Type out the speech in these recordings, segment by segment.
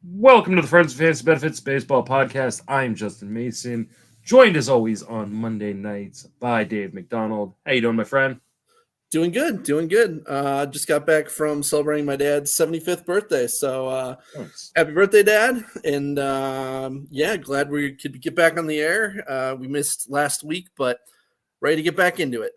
Welcome to the Friends of Fantasy Benefits Baseball Podcast. I'm Justin Mason, joined as always on Monday nights by Dave McDonald. How you doing, my friend? Doing good. Just got back from celebrating my dad's 75th birthday. So Nice. happy birthday, Dad. And glad we could get back on the air. We missed last week, but ready to get back into it.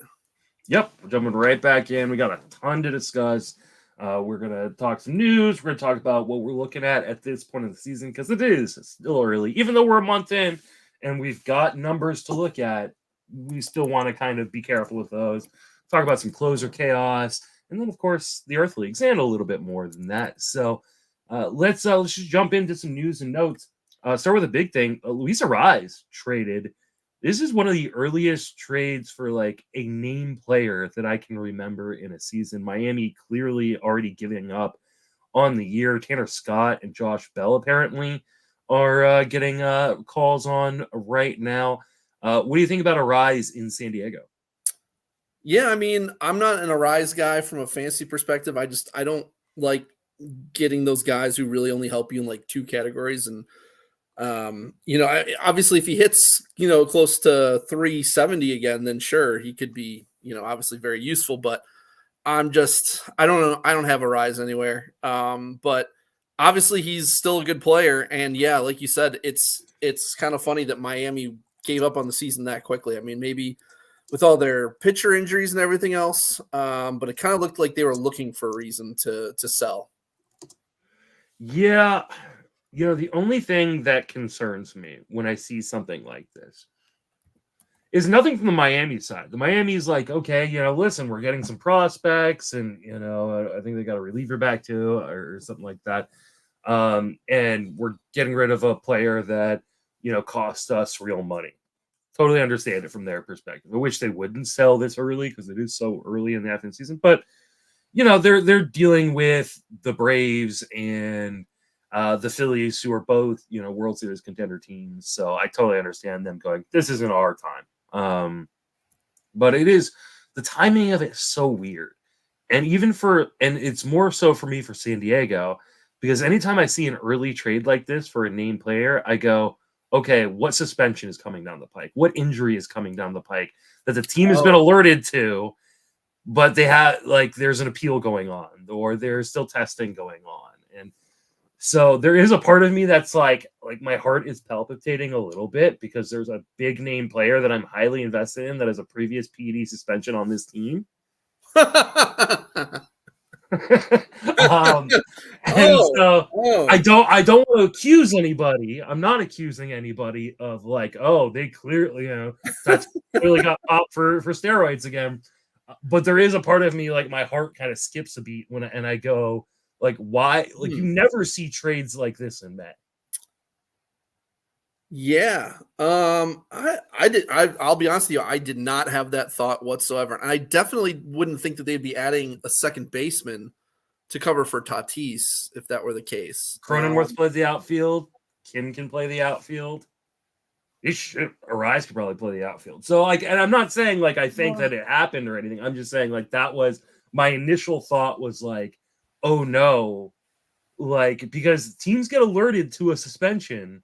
Yep, we're jumping right back in. We got a ton to discuss. We're going to talk some news. We're going to talk about what we're looking at this point of the season because it's still early. Even though we're a month in and we've got numbers to look at, we still want to kind of be careful with those. Talk about some closer chaos, and then, of course, the Earth Leagues, and a little bit more than that. So let's just jump into some news and notes. Start with a big thing. Luis Arraez traded. This is one of the earliest trades for like a name player that I can remember in a season. Miami clearly already giving up on the year. Tanner Scott and Josh Bell apparently are getting calls on right now. What do you think about Arraez in San Diego? Yeah, I mean, I'm not an Arraez guy from a fantasy perspective. I don't like getting those guys who really only help you in like two categories. And obviously if he hits, close to 370 again, then sure, he could be, obviously very useful, but I don't know. I don't have Arraez anywhere. But obviously he's still a good player. And yeah, like you said, it's kind of funny that Miami gave up on the season that quickly. I mean, maybe with all their pitcher injuries and everything else, but it kind of looked like they were looking for a reason to sell. Yeah, the only thing that concerns me when I see something like this is nothing from the Miami side. The Miami's like, okay, listen, we're getting some prospects, and I think they got a reliever back too, or something like that. And we're getting rid of a player that cost us real money. Totally understand it from their perspective. I wish they wouldn't sell this early because it is so early in the afternoon season. But they're dealing with the Braves and the Phillies, who are both World Series contender teams. So I totally understand them going, this isn't our time. But it is, the timing of it is so weird. And it's more so for me for San Diego, because anytime I see an early trade like this for a named player, I go, okay, what suspension is coming down the pike? What injury is coming down the pike that the team has been alerted to, but they have there's an appeal going on, or there's still testing going on. And so there is a part of me that's like my heart is palpitating a little bit because there's a big name player that I'm highly invested in that has a previous PED suspension on this team. I don't want to accuse anybody. I'm not accusing anybody of they clearly, that's clearly got popped for steroids again. But there is a part of me, my heart kind of skips a beat and I go, why? You never see trades like this in May. Yeah. I'll be honest with you. I did not have that thought whatsoever. And I definitely wouldn't think that they'd be adding a second baseman to cover for Tatis if that were the case. Cronenworth plays the outfield. Kim can play the outfield. Arraez could probably play the outfield. So and I'm not saying I think that it happened or anything. I'm just saying that was my initial thought was oh no, because teams get alerted to a suspension,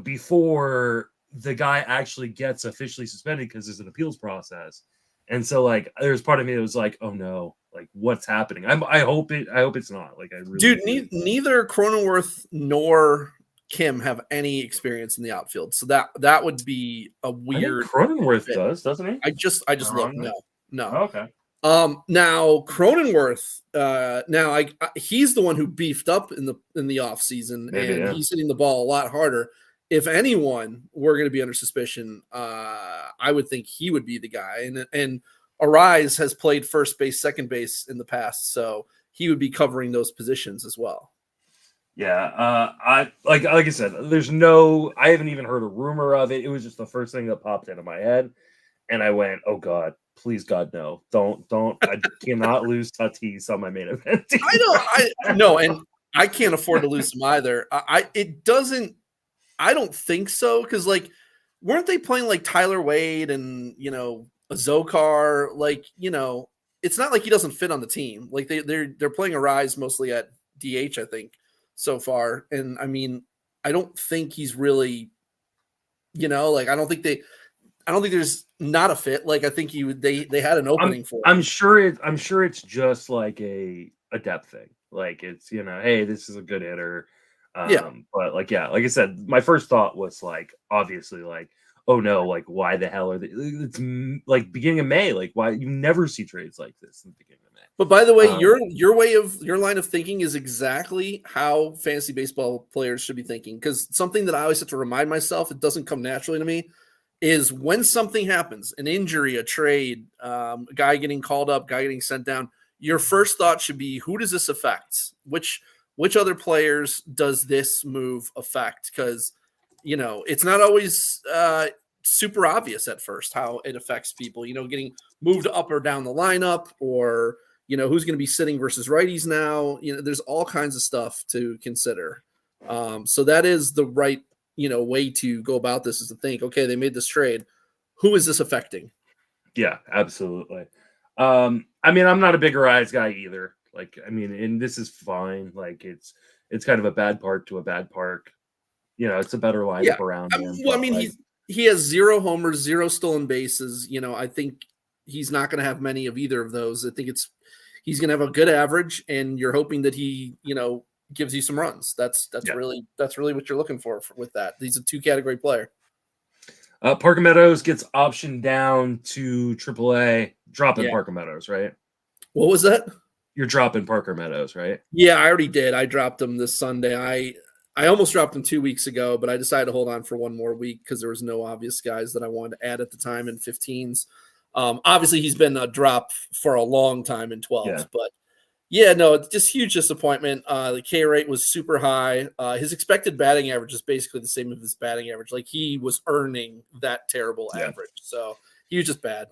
before the guy actually gets officially suspended because there's an appeals process. And so there's part of me that was oh no, what's happening? I hope it's not. I really neither Cronenworth nor Kim have any experience in the outfield, so that would be a weird. Cronenworth doesn't he? I just looked. No. Oh, okay. Now Cronenworth, he's the one who beefed up in the off season, he's hitting the ball a lot harder. If anyone were going to be under suspicion, I would think he would be the guy. And Arraez has played first base, second base in the past, so he would be covering those positions as well. Yeah, I like I said, I haven't even heard a rumor of it. It was just the first thing that popped into my head, and I went, "Oh God, please God, no! Don't! I cannot lose Tatis on my main event." No, and I can't afford to lose him either. I don't think so, because weren't they playing Tyler Wade and a Zokar? It's not like he doesn't fit on the team. They're playing Arraez mostly at DH, I think. so far. And I mean, I don't think he's really, like I don't think there's not a fit. Like I think they had an opening for him. I'm sure it's just like a depth thing. Like it's, hey, this is a good hitter. Yeah. But like I said, my first thought was like obviously like, oh no, like why the hell are they? It's like beginning of May. Like why you never see trades like this in the beginning of May. But by the way, your line of thinking is exactly how fantasy baseball players should be thinking. Because something that I always have to remind myself, it doesn't come naturally to me, is when something happens, an injury, a trade, a guy getting called up, guy getting sent down, your first thought should be, who does this affect? Which other players does this move affect? Because, it's not always super obvious at first how it affects people, getting moved up or down the lineup, or, who's going to be sitting versus righties now. There's all kinds of stuff to consider. So that is the right way to go about this, is to think, okay, they made this trade. Who is this affecting? Yeah, absolutely. I mean, I'm not a big Arraez guy either. Like, I mean, and this is fine. Like, it's kind of a bad part to a bad park. It's a better lineup around him. Well, I mean, he has 0 homers, 0 stolen bases. I think he's not going to have many of either of those. I think he's going to have a good average, and you're hoping that he, gives you some runs. That's really what you're looking for with that. He's a 2-category player. Parker Meadows gets optioned down to AAA. Dropping Parker Meadows, right? What was that? You're dropping Parker Meadows, right? Yeah, I already did. I dropped him this Sunday. I almost dropped him 2 weeks ago, but I decided to hold on for one more week because there was no obvious guys that I wanted to add at the time in 15s. Obviously, he's been a drop for a long time in 12s, but no, it's just huge disappointment. The K rate was super high. His expected batting average is basically the same as his batting average. Like he was earning that terrible average. So he was just bad.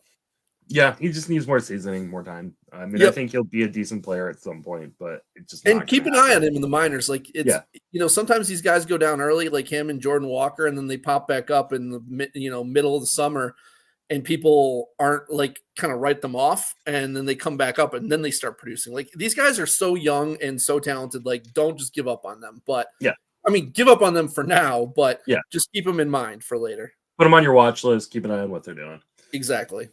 Yeah, he just needs more seasoning, more time. I mean, I think he'll be a decent player at some point, but it's just and keep an eye on him in the minors. Like it's sometimes these guys go down early, like him and Jordan Walker, and then they pop back up in the middle of the summer, and people aren't like kind of write them off, and then they come back up, and then they start producing. Like these guys are so young and so talented. Like don't just give up on them. But I mean, give up on them for now, but just keep them in mind for later. Put them on your watch list. Keep an eye on what they're doing. Exactly.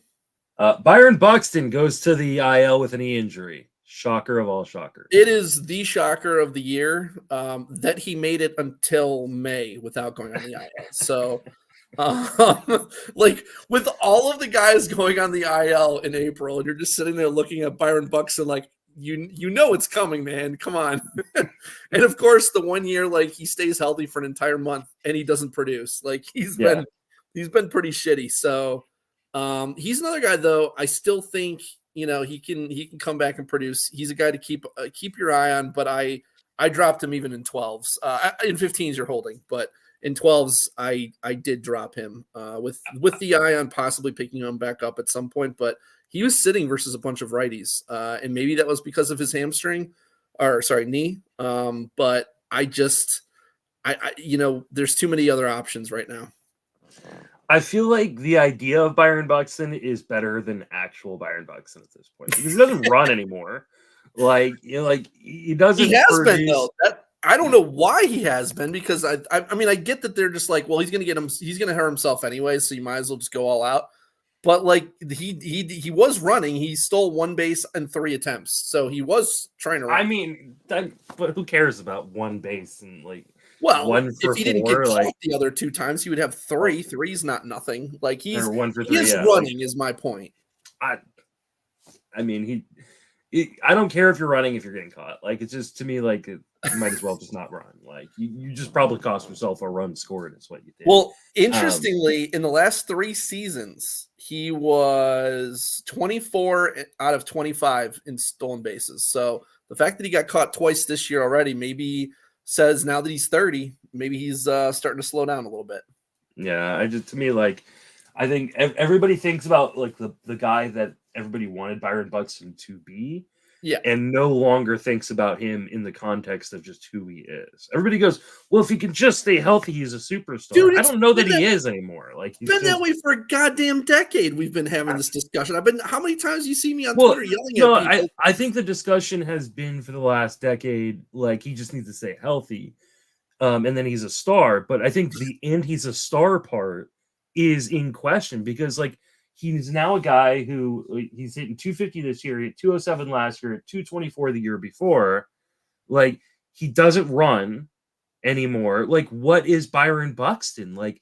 Byron Buxton goes to the IL with a knee injury. Shocker of all shockers. It is the shocker of the year that he made it until May without going on the IL. So, like with all of the guys going on the IL in April, and you're just sitting there looking at Byron Buxton like, it's coming, man. Come on. And of course, the 1 year, like he stays healthy for an entire month and he doesn't produce. Like he's been pretty shitty. So. He's another guy though. I still think he can come back and produce. He's a guy to keep your eye on. But I dropped him even in 12s. In 15s you're holding, but in 12s I did drop him with the eye on possibly picking him back up at some point. But he was sitting versus a bunch of righties, and maybe that was because of his hamstring, knee. But I there's too many other options right now. I feel like the idea of Byron Buxton is better than actual Byron Buxton at this point because he doesn't run anymore. Like he doesn't. He has been though. I don't know why he has been because I mean I get that they're just like, well, he's gonna hurt himself anyway, so you might as well just go all out. But like he was running. He stole 1 base and 3 attempts, so he was trying to run. I mean, but who cares about 1 base and like. Well, if he didn't get caught the other 2 times, he would have 3. 3's not nothing. Like he's 1 for 3. He is running, is my point. I mean, I don't care if you're running if you're getting caught. Like it's just to me like you might as well just not run. Like you just probably cost yourself a run scored is what you did. Well, interestingly, in the last 3 seasons, he was 24 out of 25 in stolen bases. So the fact that he got caught twice this year already, maybe says now that he's 30, maybe he's starting to slow down a little bit. Yeah, to me, like, I think everybody thinks about like the guy that everybody wanted Byron Buxton to be, Yeah. and no longer thinks about him in the context of just who he is. Everybody goes, well, if he can just stay healthy, he's a superstar. Dude, I it's don't know that been he is anymore. Like, he's been that just way for a goddamn decade. We've been having this discussion. How many times you see me on well, Twitter yelling no, at people? I think the discussion has been for the last decade, like, he just needs to stay healthy. And then he's a star. But I think he's a star part is in question because, like, he's now a guy who he's hitting 250 this year, he hit 207 last year, 224 the year before. Like, he doesn't run anymore. Like, what is Byron Buxton? Like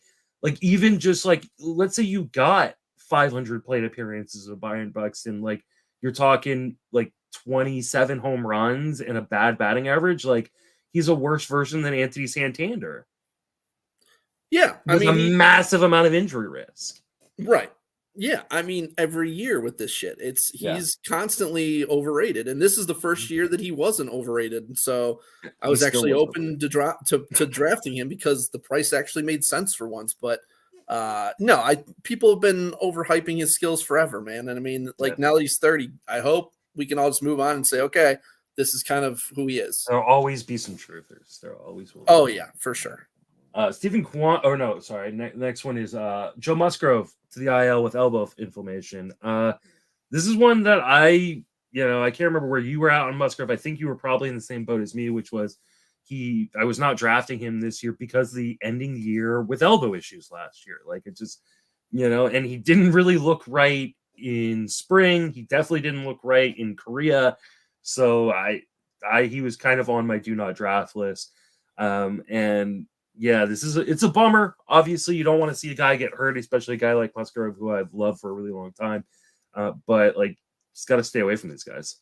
even just like, let's say you got 500 plate appearances of Byron Buxton, like, you're talking like 27 home runs and a bad batting average. Like, he's a worse version than Anthony Santander. Yeah, With a massive amount of injury risk. Right. Yeah, I mean, every year with this shit, he's constantly overrated, and this is the first year that he wasn't overrated. So I was actually open to drafting him because the price actually made sense for once. But no, people have been overhyping his skills forever, man. And I mean, like, now that he's 30, I hope we can all just move on and say, okay, this is kind of who he is. There'll always be some truthers. There always will. Oh yeah, for sure. Stephen Kwan. Oh no, sorry. Next one is Joe Musgrove to the IL with elbow inflammation. This is one that I can't remember where you were out on Musgrove. I think you were probably in the same boat as me, which was I was not drafting him this year because of the ending the year with elbow issues last year. Like, it just, and he didn't really look right in spring. He definitely didn't look right in Korea. So he was kind of on my do not draft list. And yeah, it's a bummer. Obviously, you don't want to see a guy get hurt, especially a guy like Musgrove, who I've loved for a really long time. But, like, just got to stay away from these guys.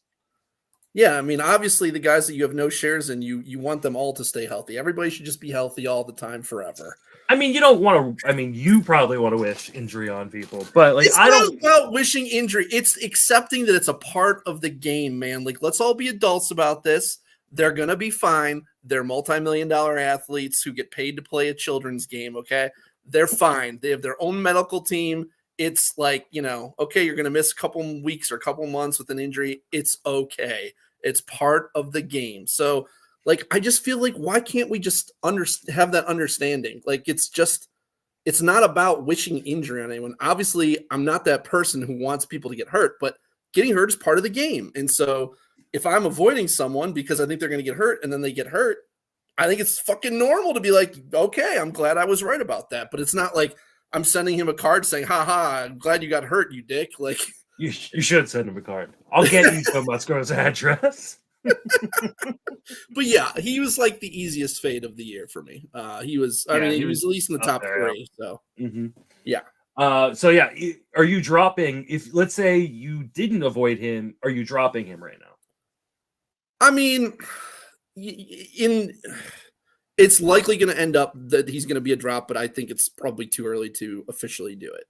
Yeah, I mean, obviously, the guys that you have no shares in, you want them all to stay healthy. Everybody should just be healthy all the time, forever. I mean, you don't want to. I mean, you probably want to wish injury on people, but, like, it's not about wishing injury. It's accepting that it's a part of the game, man. Like, let's all be adults about this. They're gonna be fine. They're multi-million-dollar athletes who get paid to play a children's game. Okay, they're fine. They have their own medical team. It's like, okay, you're gonna miss a couple weeks or a couple months with an injury. It's okay. It's part of the game. So, like, I just feel like, why can't we just have that understanding? Like, it's not about wishing injury on anyone. Obviously, I'm not that person who wants people to get hurt, but getting hurt is part of the game. And so if I'm avoiding someone because I think they're going to get hurt and then they get hurt, I think it's fucking normal to be like, okay, I'm glad I was right about that. But it's not like I'm sending him a card saying, haha, I'm glad you got hurt, you dick. Like, you should send him a card. I'll get you to Musgrove's address. But yeah, he was like the easiest fade of the year for me. He was at least in the top three. So yeah. So yeah, are you dropping, if let's say you didn't avoid him, are you dropping him right now? I mean, it's likely going to end up that he's going to be a drop, but I think it's probably too early to officially do it.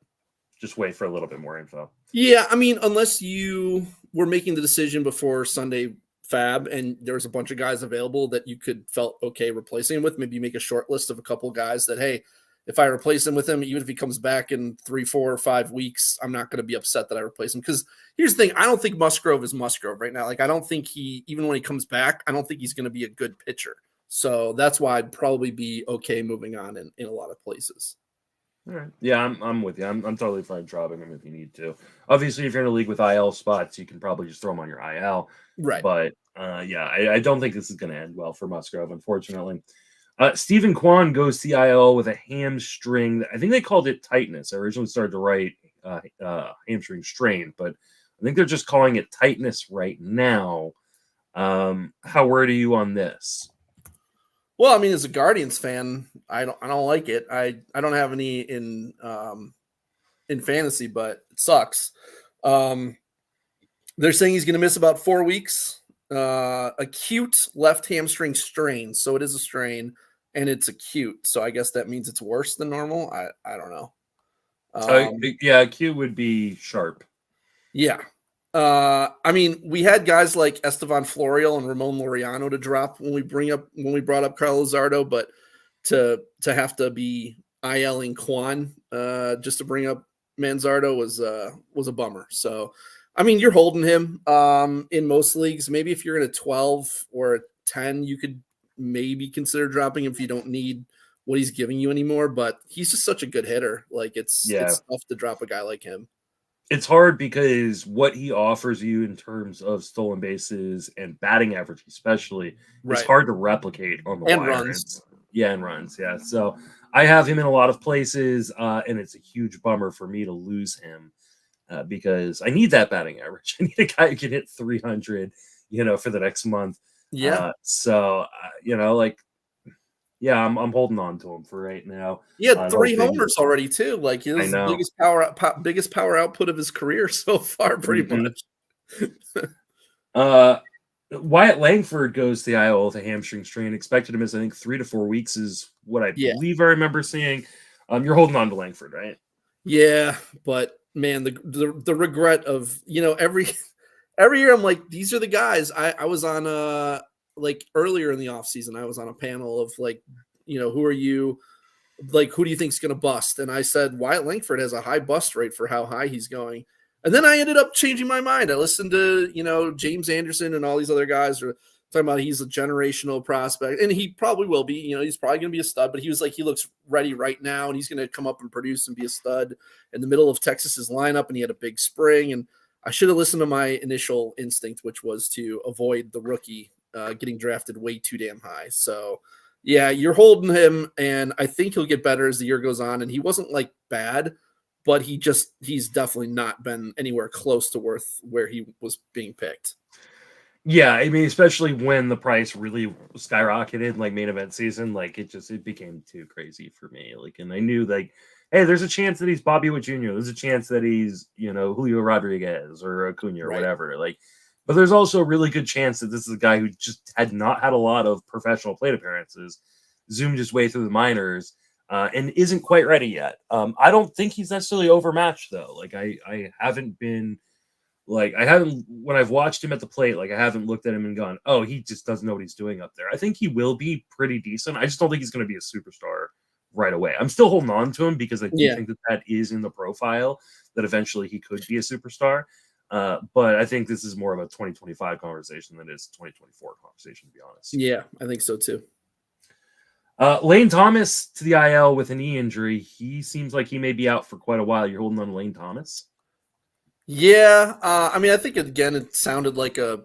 Just wait for a little bit more info. Yeah, I mean, unless you were making the decision before Sunday Fab and there was a bunch of guys available that you felt okay replacing him with, maybe make a short list of a couple of guys that, hey, if I replace him with him, even if he comes back in 3, 4, or 5 weeks, I'm not going to be upset that I replace him. Because here's the thing, I don't think Musgrove is Musgrove right now. Like, I don't think even when he comes back, I don't think he's going to be a good pitcher. So that's why I'd probably be okay moving on in a lot of places. All right. Yeah, I'm with you. I'm totally fine dropping him if you need to. Obviously, if you're in a league with IL spots, you can probably just throw him on your IL. Right. But yeah, I don't think this is going to end well for Musgrove, unfortunately. Stephen Kwan goes to the IL with a hamstring. I think they called it tightness. I originally started to write hamstring strain, but I think they're just calling it tightness right now. How worried are you on this? Well, I mean, as a Guardians fan, I don't like it. I don't have any in fantasy, but it sucks. They're saying he's going to miss about 4 weeks. Acute left hamstring strain, so it is a strain, and it's acute. So I guess that means it's worse than normal. I don't know. Yeah, acute would be sharp. Yeah. I mean, we had guys like Estevan Florial and Ramon Laureano to drop when we brought up Carlos Luzardo, but to have to be ILing Kwan just to bring up Manzardo was a bummer. So I mean, you're holding him in most leagues. Maybe if you're in a 12 or a 10, you could maybe consider dropping him if you don't need what he's giving you anymore. But he's just such a good hitter. Like it's tough to drop a guy like him. It's hard because what he offers you in terms of stolen bases and batting average, especially, is hard to replicate on the wire. Runs. And runs. Yeah. So I have him in a lot of places, and it's a huge bummer for me to lose him because I need that batting average. I need a guy who can hit 300, for the next month. Yeah. I'm holding on to him for right now. He had 3 homers already too. Like his biggest power output of his career so far, pretty much. Wyatt Langford goes to the IL with a hamstring strain. Expected to miss, I think, 3 to 4 weeks is what I believe I remember seeing. You're holding on to Langford, right? Yeah, but man, the regret of every year I'm like, these are the guys. I was on like earlier in the offseason, I was on a panel of like, who are you? Like, who do you think is going to bust? And I said, Wyatt Langford has a high bust rate for how high he's going. And then I ended up changing my mind. I listened to, James Anderson and all these other guys are talking about he's a generational prospect. And he probably will be. He's probably going to be a stud. But he was like, he looks ready right now. And he's going to come up and produce and be a stud in the middle of Texas's lineup. And he had a big spring. And I should have listened to my initial instinct, which was to avoid the rookie getting drafted way too damn high. So, yeah, you're holding him, and I think he'll get better as the year goes on. And he wasn't like bad, but he's definitely not been anywhere close to where he was being picked. Yeah, I mean, especially when the price really skyrocketed, like main event season, like it became too crazy for me. Like, and I knew like, hey, there's a chance that he's Bobby Witt Jr. There's a chance that he's Julio Rodriguez or Acuna or whatever. Like. But there's also a really good chance that this is a guy who just had not had a lot of professional plate appearances, zoomed his way through the minors, and isn't quite ready yet. I don't think he's necessarily overmatched, though. Like, I haven't been, like, when I've watched him at the plate, like, I haven't looked at him and gone, oh, he just doesn't know what he's doing up there. I think he will be pretty decent. I just don't think he's going to be a superstar right away. I'm still holding on to him because I do think that is in the profile, that eventually he could be a superstar. But I think this is more of a 2025 conversation than it is a 2024 conversation, to be honest. Yeah, I think so too. Lane Thomas to the IL with a knee injury. He seems like he may be out for quite a while. You're holding on to Lane Thomas? Yeah. I mean, I think, again, it sounded like a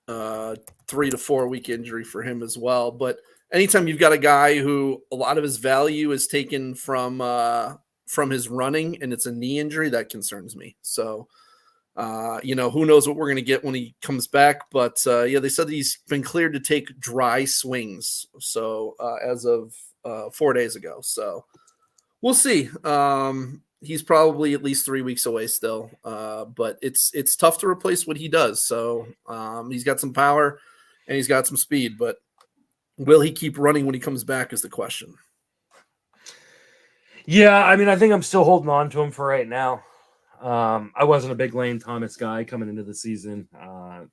3 to 4 week injury for him as well. But anytime you've got a guy who a lot of his value is taken from his running and it's a knee injury, that concerns me. So, who knows what we're going to get when he comes back. But, they said that he's been cleared to take dry swings. So as of 4 days ago. So we'll see. He's probably at least 3 weeks away still. But it's tough to replace what he does. So he's got some power and he's got some speed. But will he keep running when he comes back is the question. Yeah, I mean, I think I'm still holding on to him for right now. I wasn't a big Lane Thomas guy coming into the season. I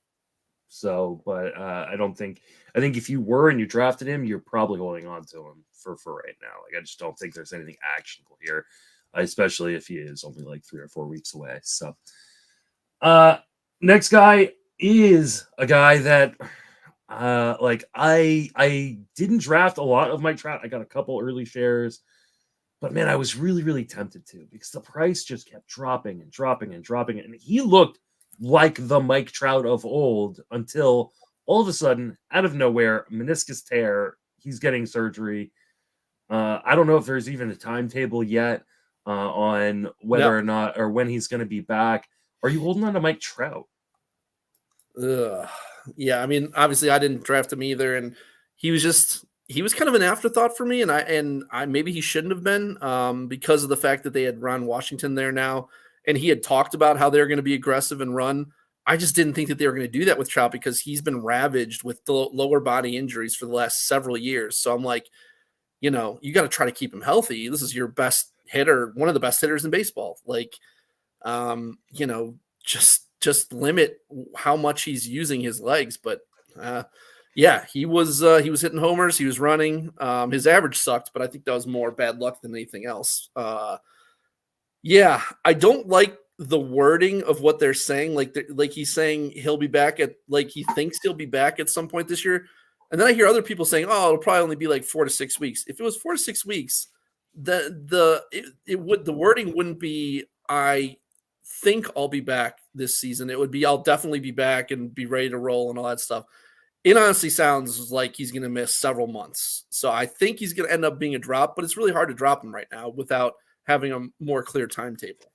think if you were and you drafted him, you're probably holding on to him for right now. Like, I just don't think there's anything actionable here, especially if he is only like 3 or 4 weeks away. So, next guy is a guy that, I didn't draft a lot of my Trout. I got a couple early shares. But, man, I was really, really tempted to because the price just kept dropping and dropping and dropping. And he looked like the Mike Trout of old until all of a sudden, out of nowhere, meniscus tear, he's getting surgery. I don't know if there's even a timetable yet on whether or not or when he's going to be back. Are you holding on to Mike Trout? Yeah, I mean, obviously I didn't draft him either. And he was kind of an afterthought for me, and I maybe he shouldn't have been because of the fact that they had Ron Washington there now, and he had talked about how they're going to be aggressive and run. I just didn't think that they were going to do that with Trout because he's been ravaged with the lower body injuries for the last several years. So I'm like, you got to try to keep him healthy. This is your best hitter, one of the best hitters in baseball. Like, just limit how much he's using his legs, but. Yeah, he was hitting homers. He was running. His average sucked, but I think that was more bad luck than anything else. I don't like the wording of what they're saying, like he's saying he'll be back at, like he thinks he'll be back at some point this year. And then I hear other people saying, "Oh, it'll probably only be like 4 to 6 weeks." If it was 4 to 6 weeks, the wording wouldn't be "I think I'll be back this season." It would be "I'll definitely be back and be ready to roll" and all that stuff. It honestly sounds like he's going to miss several months. So I think he's going to end up being a drop, but it's really hard to drop him right now without having a more clear timetable.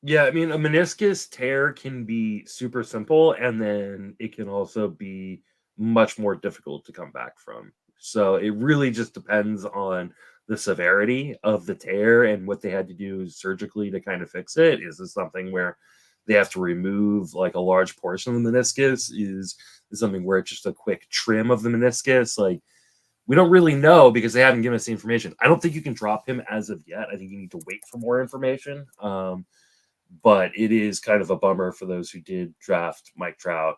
Yeah, I mean, a meniscus tear can be super simple, and then it can also be much more difficult to come back from. So it really just depends on the severity of the tear and what they had to do surgically to kind of fix it. Is this something where they have to remove like a large portion of the meniscus? Is something where it's just a quick trim of the meniscus? Like, we don't really know because they haven't given us the information. I don't think you can drop him as of yet. I think you need to wait for more information. But it is kind of a bummer for those who did draft Mike Trout.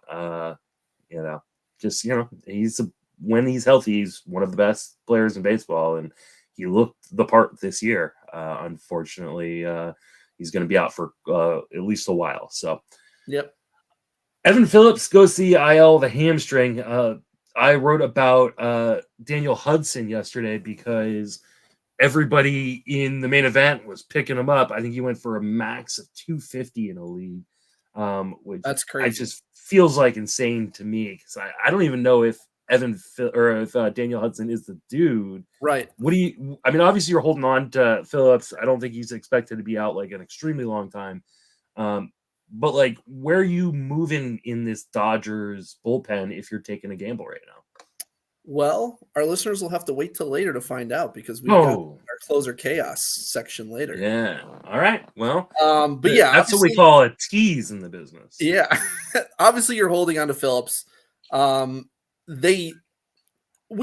When he's healthy, he's one of the best players in baseball, and he looked the part this year. Unfortunately, he's going to be out for at least a while. So, yep. Evan Phillips goes to the IL, the hamstring. I wrote about Daniel Hudson yesterday because everybody in the main event was picking him up. I think he went for a max of 250 in a league, which that's crazy. It just feels like insane to me because I don't even know if Daniel Hudson is the dude. Right. I mean, obviously you're holding on to Phillips. I don't think he's expected to be out like an extremely long time. But like, where are you moving in this Dodgers bullpen if you're taking a gamble right now? Well, our listeners will have to wait till later to find out because we've got our closer chaos section later. Yeah. All right. Well, but yeah, that's what we call a tease in the business. Yeah. Obviously, you're holding on to Phillips. We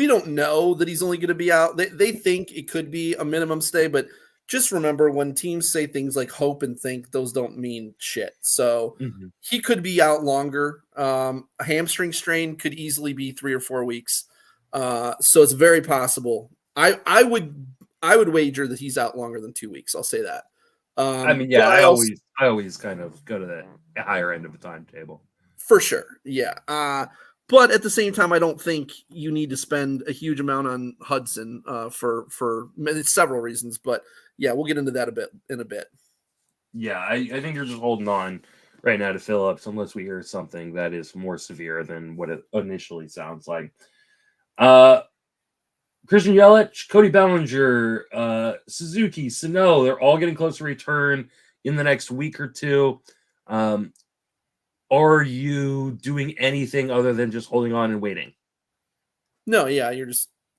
don't know that he's only going to be out. They think it could be a minimum stay, but just remember when teams say things like hope and think, those don't mean shit. So he could be out longer. A hamstring strain could easily be 3 or 4 weeks. So it's very possible. I would wager that he's out longer than 2 weeks. I'll say that. I mean, yeah, I always kind of go to the higher end of the timetable. For sure. Yeah. But at the same time, I don't think you need to spend a huge amount on Hudson for several reasons. But yeah, we'll get into that in a bit. Yeah, I think you're just holding on right now to Phillips unless we hear something that is more severe than what it initially sounds like. Christian Yelich, Cody Bellinger, Suzuki, Sano, they're all getting close to return in the next week or two. Are you doing anything other than just holding on and waiting? No, yeah, you're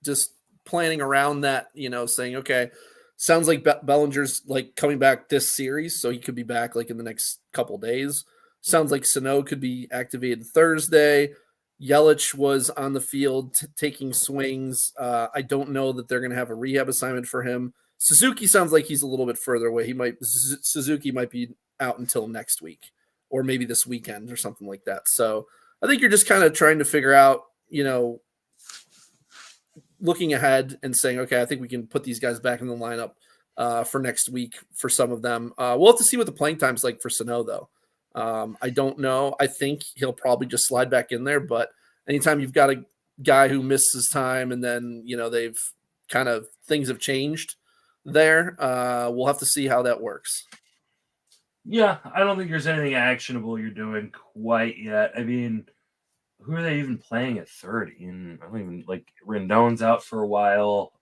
just planning around that, saying, okay, sounds like Bellinger's like coming back this series, so he could be back like in the next couple days. Sounds like Sano could be activated Thursday. Yelich was on the field taking swings. I don't know that they're going to have a rehab assignment for him. Suzuki sounds like he's a little bit further away. Suzuki might be out until next week or maybe this weekend or something like that. So I think you're just kind of trying to figure out, looking ahead and saying, okay, I think we can put these guys back in the lineup for next week for some of them. We'll have to see what the playing time's like for Sano, though. I don't know. I think he'll probably just slide back in there, but anytime you've got a guy who misses time and then, they've kind of things have changed there, we'll have to see how that works. Yeah, I don't think there's anything actionable you're doing quite yet. I mean, who are they even playing at third? I don't even Rendon's out for a while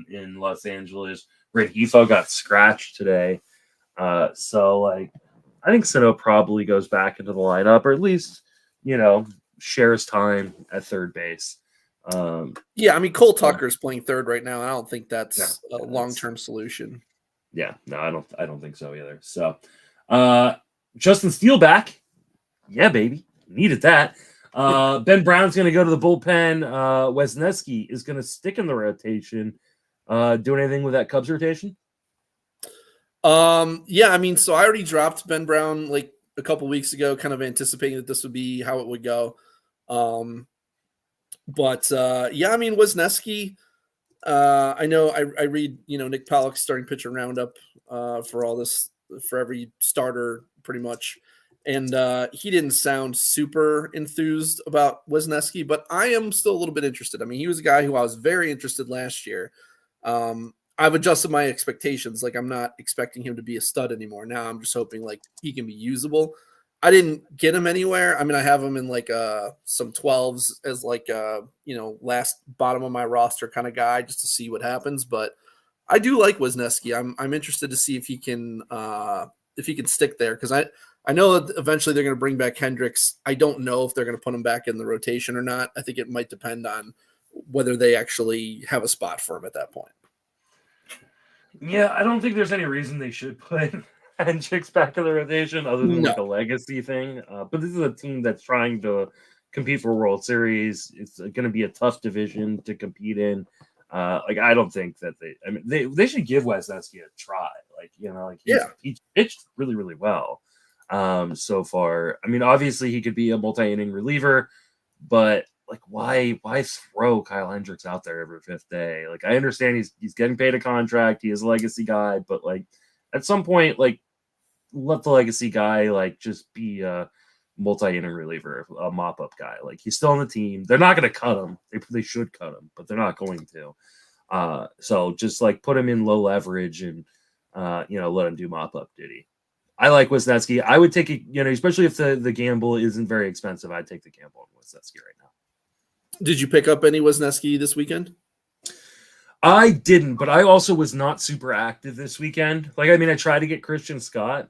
in Los Angeles. Rengifo got scratched today. So I think Sano probably goes back into the lineup, or at least, shares time at third base. Yeah, I mean, Cole Tucker's playing third right now. I don't think that's a long-term solution. Yeah, no, I don't think so either. So, Justin Steele back. Yeah, baby. Needed that. Ben Brown's going to go to the bullpen. Wesneski is going to stick in the rotation. Do anything with that Cubs rotation? Yeah, I mean, so I already dropped Ben Brown like a couple weeks ago, kind of anticipating that this would be how it would go. But yeah, I mean, Wesneski, I know I read, Nick Pollock's starting pitcher roundup for all this, for every starter pretty much. And he didn't sound super enthused about Wesneski, but I am still a little bit interested. I mean, he was a guy who I was very interested last year. I've adjusted my expectations. Like, I'm not expecting him to be a stud anymore. Now I'm just hoping like he can be usable. I didn't get him anywhere. I mean, I have him in like some 12s as like last bottom of my roster kind of guy just to see what happens. But I do like Wesneski. I'm interested to see if he can stick there, because I know that eventually they're going to bring back Hendricks. I don't know if they're going to put him back in the rotation or not. I think it might depend on whether they actually have a spot for him at that point. Yeah, I don't think there's any reason they should put Hendricks back in the rotation other than like a legacy thing. But this is a team that's trying to compete for a World Series. It's going to be a tough division to compete in. I don't think that they should give Wesneski a try. He pitched really, really well so far. I mean, obviously he could be a multi-inning reliever, but like, why throw Kyle Hendricks out there every fifth day? Like, I understand he's getting paid a contract. He is a legacy guy, but like at some point, like, let the legacy guy like just be a multi-inning reliever, a mop-up guy. Like, he's still on the team. They're not going to cut him. They should cut him, but they're not going to. So just like put him in low leverage and let him do mop-up duty. I like Wesneski. I would take it, especially if the gamble isn't very expensive. I'd take the gamble on Wesneski right now. Did you pick up any Wesneski this weekend? I didn't, but I also was not super active this weekend. Like, I mean, I tried to get Christian Scott,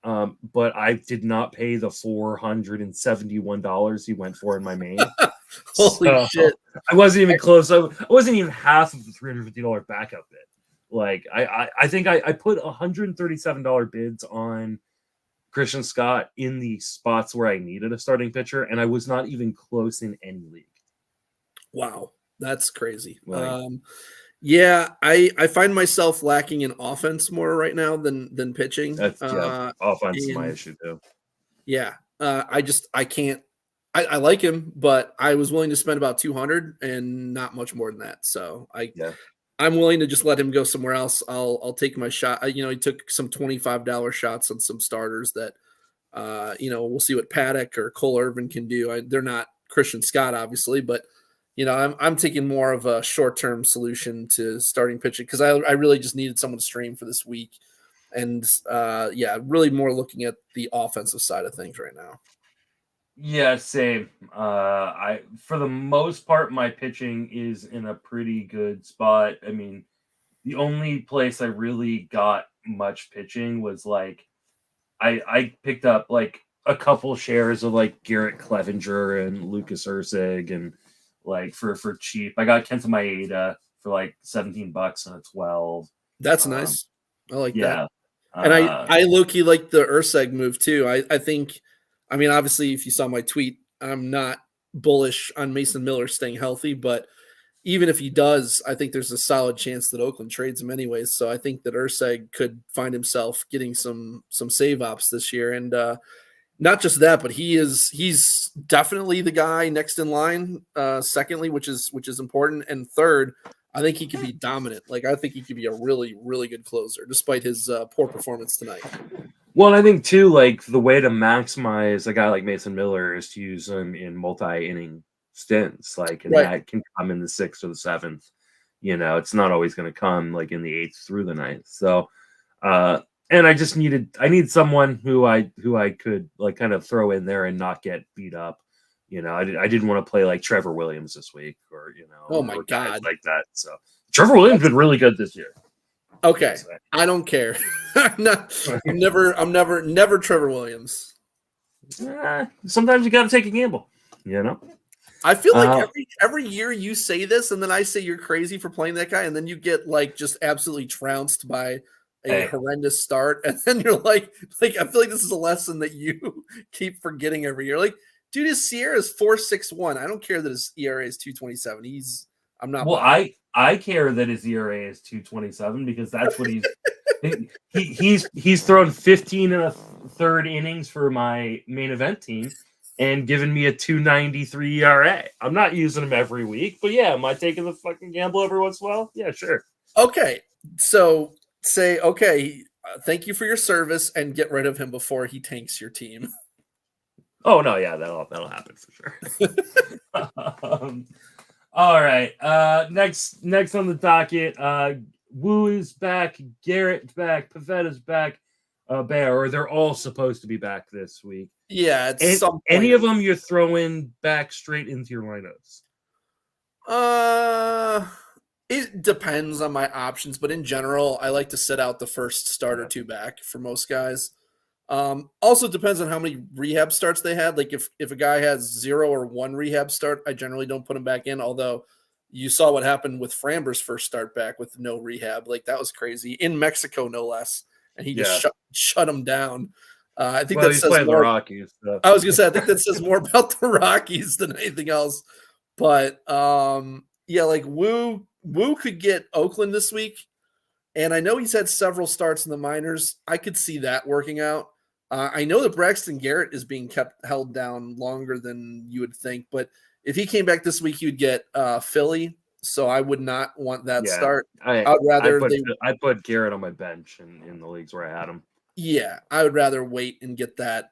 but I did not pay the $471 he went for in my main. Holy shit. I wasn't even close. I wasn't even half of the $350 backup bid. Like, I think I put $137 bids on Christian Scott in the spots where I needed a starting pitcher, and I was not even close in any league. Wow, that's crazy. Right. I find myself lacking in offense more right now than pitching. That's offense is my issue too. Yeah, I can't. I like him, but I was willing to spend about $200 and not much more than that. So I'm willing to just let him go somewhere else. I'll take my shot. He took some $25 shots on some starters that, we'll see what Paddock or Cole Irvin can do. They're not Christian Scott, obviously, but I'm taking more of a short-term solution to starting pitching because I really just needed someone to stream for this week. And really more looking at the offensive side of things right now. Yeah, same. For the most part, my pitching is in a pretty good spot. I mean, the only place I really got much pitching was like I picked up like a couple shares of like Garrett Clevenger and Lucas Ursig, and like for cheap. I got Kenta Maeda for like $17 on a 12. That's nice. I like that. And I low-key like the Ursig move too. I think, I mean, obviously, if you saw my tweet, I'm not bullish on Mason Miller staying healthy, but even if he does, I think there's a solid chance that Oakland trades him anyways. So I think that Ursig could find himself getting some save ops this year. And not just that, but he's definitely the guy next in line, secondly, which is important. And third, I think he could be dominant. Like, I think he could be a really, really good closer, despite his poor performance tonight. Well, and I think too, like the way to maximize a guy like Mason Miller is to use him in multi-inning stints, and that can come in the 6th or the 7th. It's not always going to come like in the 8th through the 9th. So, and I need someone who I could like kind of throw in there and not get beat up. I didn't want to play like Trevor Williams this week, or oh my god, like that. So Trevor Williams been really good this year. Okay, I don't care. I'm never Trevor Williams. Sometimes you got to take a gamble, I feel like every year you say this, and then I say you're crazy for playing that guy, and then you get like just absolutely trounced by a horrendous start, and then you're like I feel like this is a lesson that you keep forgetting every year. Like, dude, his Sierra is 4.61. I don't care that his ERA is 2.27. I'm not. Well, I care that his ERA is 2.27 because that's what he's thrown 15 and a third innings for my main event team and given me a 2.93 ERA. I'm not using him every week, but yeah, am I taking the fucking gamble every once in a while? Yeah, sure. Okay, so say thank you for your service and get rid of him before he tanks your team. Oh no, yeah, that'll happen for sure. All right. Next on the docket, Wu is back, Garrett back, Pivetta's back, or they're all supposed to be back this week. Yeah, at some point. Any of them you're throwing back straight into your lineups? It depends on my options, but in general, I like to sit out the first start or two back for most guys. Also depends on how many rehab starts they had. Like if a guy has 0 or 1 rehab start, I generally don't put him back in. Although you saw what happened with Framber's first start back with no rehab. Like that was crazy in Mexico, no less. And he just shut him down. I think that says more. The Rockies. So. I was gonna say I think that says more about the Rockies than anything else. But yeah, like Wu could get Oakland this week, and I know he's had several starts in the minors. I could see that working out. I know that Braxton Garrett is being held down longer than you would think, but if he came back this week, he would get Philly. So I would not want that start. I'd rather I put Garrett on my bench in the leagues where I had him. Yeah, I would rather wait and get that.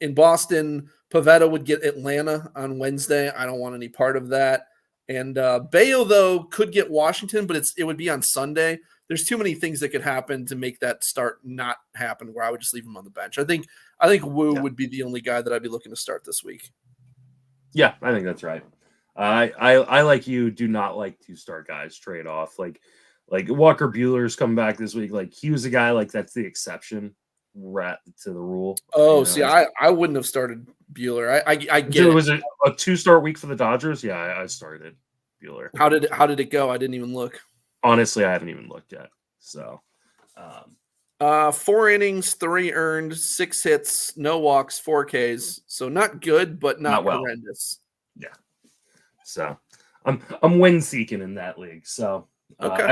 In Boston, Pivetta would get Atlanta on Wednesday. I don't want any part of that. And Bello, though, could get Washington, but it would be on Sunday. There's too many things that could happen to make that start not happen where I would just leave him on the bench. I think Wu would be the only guy that I'd be looking to start this week. Yeah, I think that's right. I like you, do not like to start guys straight off. Like Walker Buehler's coming back this week. Like he was a guy like that's the exception to the rule. Oh, see, I wouldn't have started Buehler. I get it. Was it a 2-start week for the Dodgers? Yeah, I started Buehler. How did it go? I didn't even look. Honestly, I haven't even looked yet. So 4 innings, 3 earned, 6 hits, no walks, 4 Ks. So not good, but not horrendous. Yeah. So I'm win seeking in that league. So okay.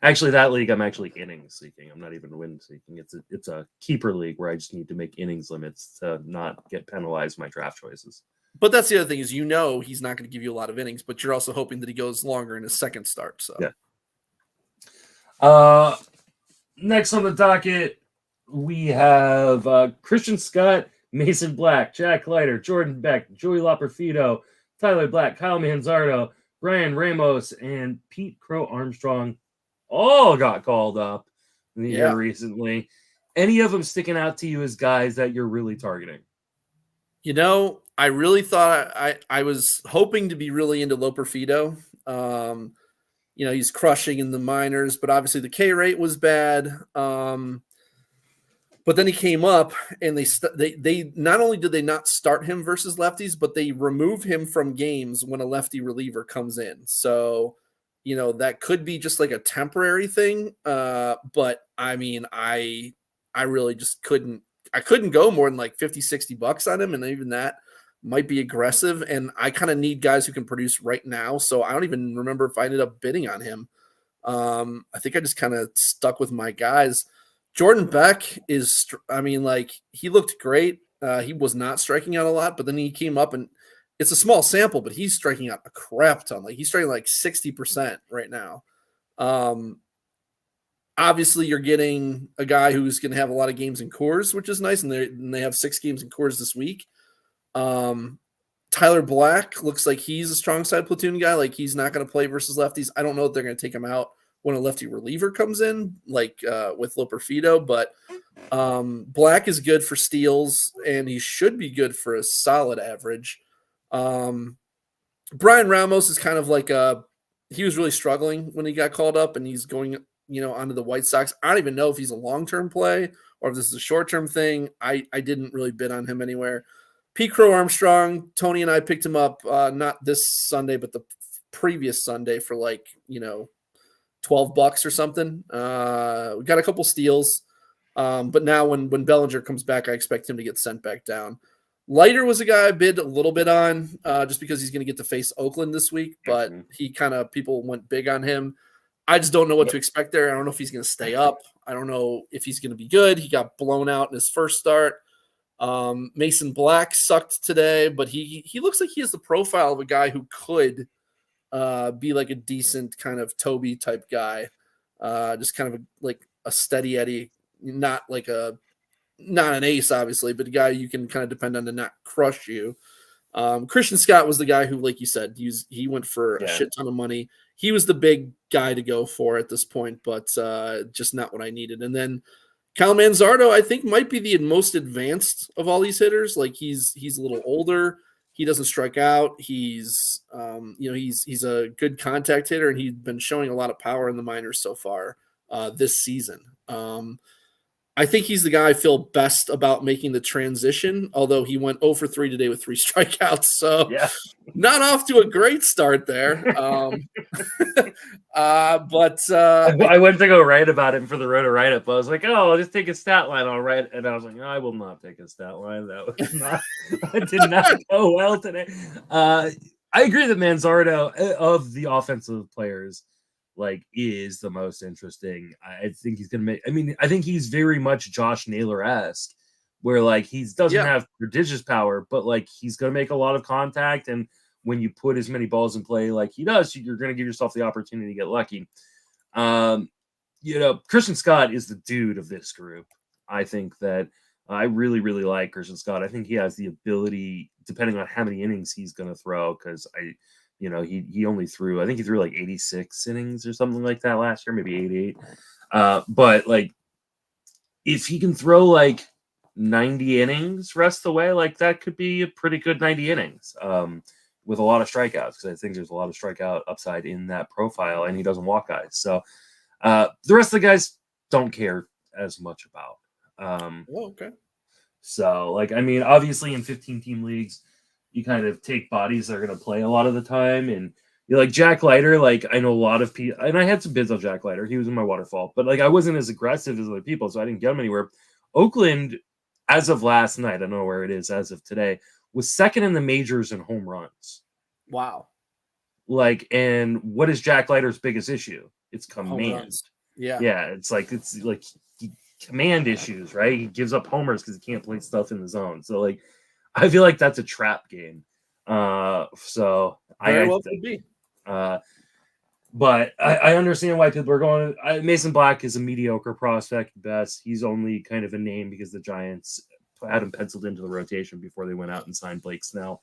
Actually, that league I'm actually innings seeking. I'm not even win seeking. It's a keeper league where I just need to make innings limits to not get penalized my draft choices. But that's the other thing is he's not going to give you a lot of innings, but you're also hoping that he goes longer in his second start. So yeah. Next on the docket, we have Christian Scott, Mason Black, Jack Leiter, Jordan Beck, Joey Loperfido, Tyler Black, Kyle Manzardo, Bryan, Ramos, and Pete Crow Armstrong all got called up here recently. Any of them sticking out to you as guys that you're really targeting? I really thought I was hoping to be really into Loperfido. He's crushing in the minors, but obviously the K rate was bad. But then he came up, and they not only did they not start him versus lefties, but they remove him from games when a lefty reliever comes in. So, that could be just like a temporary thing. But I mean, I really just couldn't go more than like $50-$60 on him, and even that might be aggressive. And I kind of need guys who can produce right now. So I don't even remember if I ended up bidding on him. I think I just kind of stuck with my guys. Jordan Beck he looked great. He was not striking out a lot, but then he came up, and it's a small sample, but he's striking out a crap ton. Like he's striking like 60% right now. Obviously you're getting a guy who's going to have a lot of games in Coors, which is nice. And they have 6 games in Coors this week. Tyler Black looks like he's a strong side platoon guy. Like he's not going to play versus lefties. I don't know if they're going to take him out when a lefty reliever comes in, like with Loperfido, but Black is good for steals, and he should be good for a solid average. Bryan Ramos is kind of like he was really struggling when he got called up, and he's going, onto the White Sox. I don't even know if he's a long-term play or if this is a short-term thing. I didn't really bid on him anywhere. Pete Crow Armstrong, Tony and I picked him up not this Sunday, but the previous Sunday for $12 or something. We got a couple steals. But now when Bellinger comes back, I expect him to get sent back down. Leiter was a guy I bid a little bit on just because he's going to get to face Oakland this week, but people went big on him. I just don't know what to expect there. I don't know if he's going to stay up. I don't know if he's going to be good. He got blown out in his first start. Mason Black sucked today, but he looks like he has the profile of a guy who could be like a decent kind of Toby type guy, just kind of like a steady Eddie not an ace, obviously, but a guy you can kind of depend on to not crush you. Christian Scott was the guy who, like you said, he went for a shit ton of money. He was the big guy to go for at this point, but just not what I needed. And then Kyle Manzardo, I think, might be the most advanced of all these hitters. Like he's a little older. He doesn't strike out. He's he's a good contact hitter, and he's been showing a lot of power in the minors so far this season. I think he's the guy I feel best about making the transition, although he went 0 for 3 today with 3 strikeouts. So not off to a great start there. But I went to go write about him for the Roto write-up. I was like, oh, I'll just take a stat line. I'll write. And I was like, no, I will not take a stat line. That did not go well today. I agree that Manzardo, of the offensive players, is the most interesting. I think he's gonna I think he's very much Josh Naylor-esque, where he doesn't have prodigious power, but he's gonna make a lot of contact, and when you put as many balls in play like he does, you're gonna give yourself the opportunity to get lucky. Christian Scott is the dude of this group. I think that I really, really like Christian Scott. I think he has the ability, depending on how many innings he's gonna throw, because he only threw, I think he threw 86 innings or something like that last year, maybe 88. But if he can throw 90 innings rest of the way, that could be a pretty good 90 innings with a lot of strikeouts, because I think there's a lot of strikeout upside in that profile, and he doesn't walk guys. So the rest of the guys don't care as much about. Okay. So obviously in 15-team leagues, you kind of take bodies that are going to play a lot of the time. And you're Jack Leiter, I know a lot of people, and I had some bids on Jack Leiter. He was in my waterfall, but I wasn't as aggressive as other people, so I didn't get him anywhere. Oakland, as of last night, I don't know where it is as of today, was second in the majors in home runs. Wow. And what is Jack Leiter's biggest issue? It's command. Yeah. It's command issues, right? He gives up homers because he can't play stuff in the zone. So I feel like that's a trap game. So Very well could be. But I understand why people are going. Mason Black is a mediocre prospect at best. He's only kind of a name because the Giants had him penciled into the rotation before they went out and signed Blake Snell.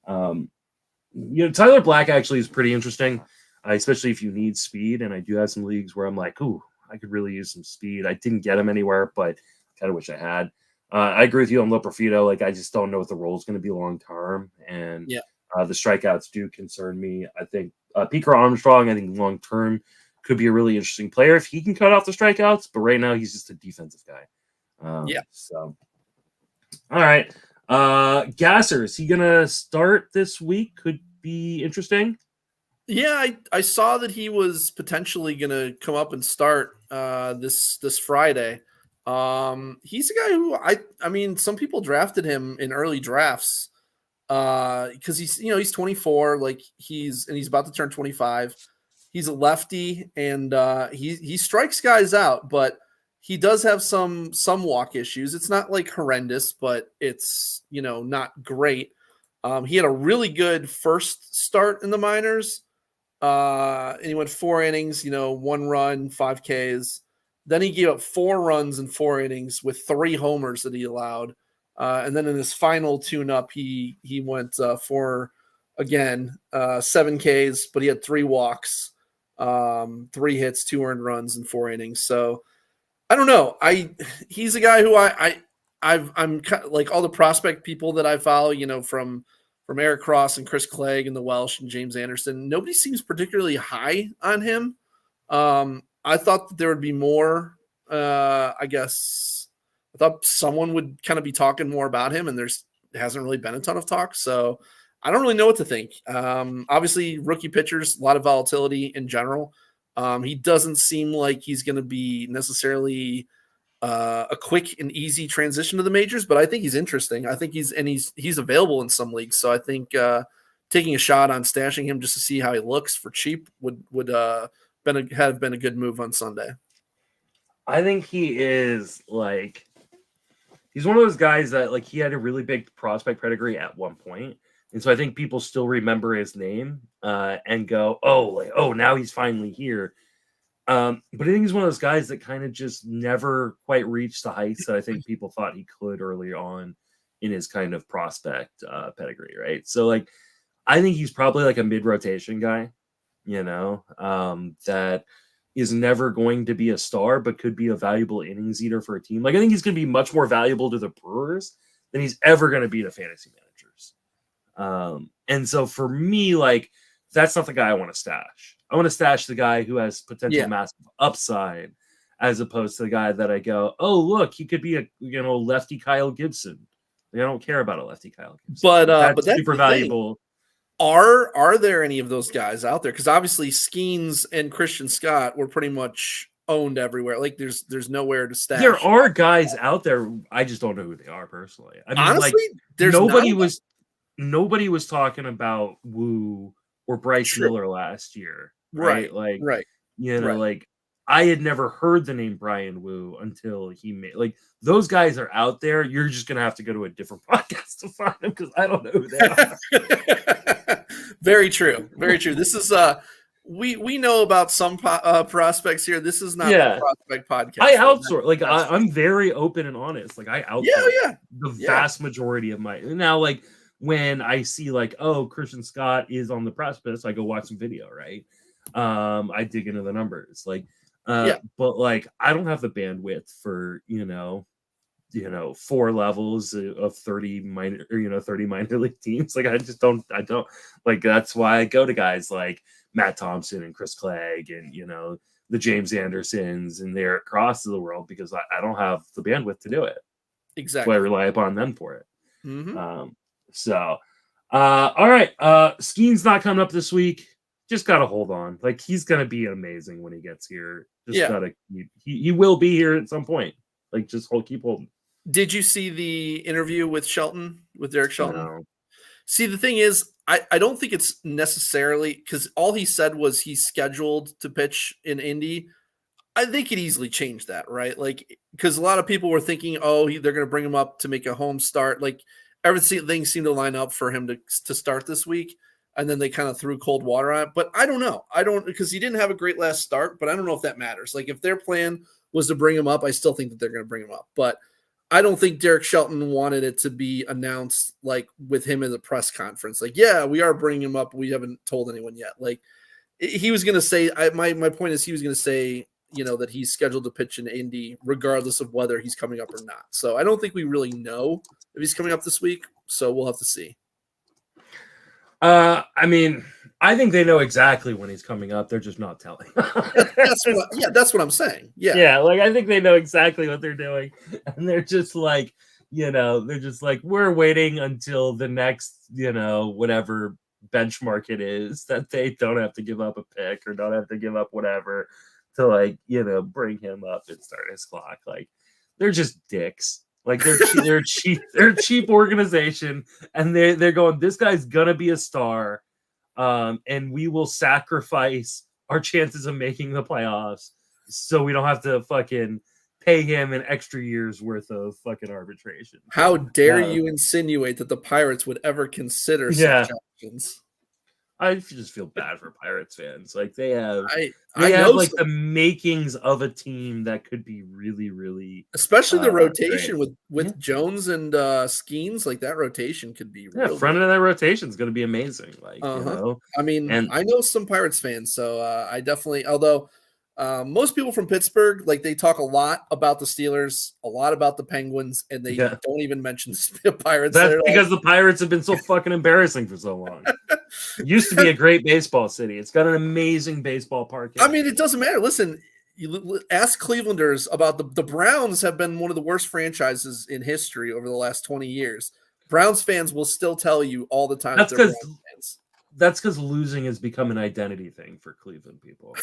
Tyler Black actually is pretty interesting, especially if you need speed. And I do have some leagues where I'm ooh, I could really use some speed. I didn't get him anywhere, but kind of wish I had. I agree with you on Loperfido. I just don't know what the role is going to be long term, and the strikeouts do concern me. I think Peter Armstrong, I think long term could be a really interesting player if he can cut off the strikeouts. But right now, he's just a defensive guy. So, all right, Gasser, is he going to start this week? Could be interesting. Yeah, I saw that he was potentially going to come up and start this Friday. He's a guy who I mean, some people drafted him in early drafts because he's 24, he's about to turn 25. He's a lefty, and he strikes guys out, but he does have some walk issues. It's not horrendous, but it's not great. He had a really good first start in the minors, and he went 4 innings, 1 run, 5 Ks. Then he gave up 4 runs in 4 innings with 3 homers that he allowed. And then in his final tune-up, he went 4 again, 7 Ks, but he had 3 walks, 3 hits, 2 earned runs in 4 innings. So I don't know. He's a guy who I'm kind of all the prospect people that I follow, from Eric Cross and Chris Clegg and the Welsh and James Anderson. Nobody seems particularly high on him. I thought that there would be more. I guess I thought someone would kind of be talking more about him, and there hasn't really been a ton of talk. So I don't really know what to think. Obviously, rookie pitchers, a lot of volatility in general. He doesn't seem like he's going to be necessarily a quick and easy transition to the majors, but I think he's interesting. I think he's available in some leagues. So I think taking a shot on stashing him just to see how he looks for cheap would have been a good move on Sunday. I think he is he's one of those guys that he had a really big prospect pedigree at one point. And so I think people still remember his name and go, oh, now he's finally here. But I think he's one of those guys that kind of just never quite reached the heights that I think people thought he could early on in his kind of prospect pedigree, right? So like, I think he's probably like a mid-rotation guy, that is never going to be a star, but could be a valuable innings eater for a team. Like, I think he's going to be much more valuable to the Brewers than he's ever going to be to fantasy managers. And so for me, like, that's not the guy I want to stash. I want to stash the guy who has potential massive upside, as opposed to the guy that I go, oh, look, he could be a lefty Kyle Gibson. Like, I don't care about a lefty Kyle Gibson. But that's that's super valuable. Are there any of those guys out there? Because obviously Skenes and Christian Scott were pretty much owned everywhere. Like there's nowhere to stash. There are guys out there. I just don't know who they are personally. I mean, honestly, like, there's nobody was talking about Wu or Bryce Miller last year, right? Like, like I had never heard the name Bryan Wu until he made, like, those guys are out there. You're just gonna have to go to a different podcast to find them because I don't know who they are. Very true. Very true. This is we know about some prospects here. This is not a prospect podcast. I outsource. Like, I'm very open and honest. Like, I outsource the vast majority of my now. Like, when I see like, oh, Christian Scott is on the prospects, I go watch some video, right? I dig into the numbers, like, but like, I don't have the bandwidth for 4 levels of 30 minor 30 minor league teams. Like, I don't like, that's why I go to guys like Matt Thompson and Chris Clegg and the James Andersons and the Eric Cross of the world, because I don't have the bandwidth to do it. Exactly. So I rely upon them for it. Mm-hmm. So all right, Skenes not coming up this week. Just gotta hold on. Like, he's gonna be amazing when he gets here. Just gotta he will be here at some point. Like, just keep holding. Did you see the interview with Derek Shelton? No. See, the thing is, I don't think it's necessarily, because all he said was he's scheduled to pitch in Indy. I think it easily changed that, right? Like, because a lot of people were thinking, they're going to bring him up to make a home start. Like, everything seemed to line up for him to start this week. And then they kind of threw cold water on it. But I don't know. Because he didn't have a great last start, but I don't know if that matters. Like, if their plan was to bring him up, I still think that they're going to bring him up. But I don't think Derek Shelton wanted it to be announced, like, with him in the press conference. Like, yeah, we are bringing him up. We haven't told anyone yet. Like, he was going to say, my point is, he was going to say, that he's scheduled to pitch in Indy regardless of whether he's coming up or not. So I don't think we really know if he's coming up this week. So we'll have to see. I mean, I think they know exactly when he's coming up. They're just not telling. That's what I'm saying. Yeah. Like, I think they know exactly what they're doing. And they're just like, we're waiting until the next, whatever benchmark it is, that they don't have to give up a pick or don't have to give up whatever to, like, bring him up and start his clock. Like, they're just dicks. Like, they're cheap organization, and they're going, this guy's gonna be a star, and we will sacrifice our chances of making the playoffs so we don't have to fucking pay him an extra year's worth of fucking arbitration. How dare you insinuate that the Pirates would ever consider such options? I just feel bad for Pirates fans. Like, they have like the makings of a team that could be really, really, especially the rotation with Jones and Skenes. Like, that rotation could be front end of that rotation is going to be amazing. Like, I mean, I know some Pirates fans, so I definitely. Although most people from Pittsburgh, like, they talk a lot about the Steelers, a lot about the Penguins, and they don't even mention the Pirates. That's because the Pirates have been so fucking embarrassing for so long. It used to be a great baseball city. It's got an amazing baseball park. I mean, it doesn't matter. Listen, you ask Clevelanders about the Browns have been one of the worst franchises in history over the last 20 years. Browns fans will still tell you all the time. That's because losing has become an identity thing for Cleveland people.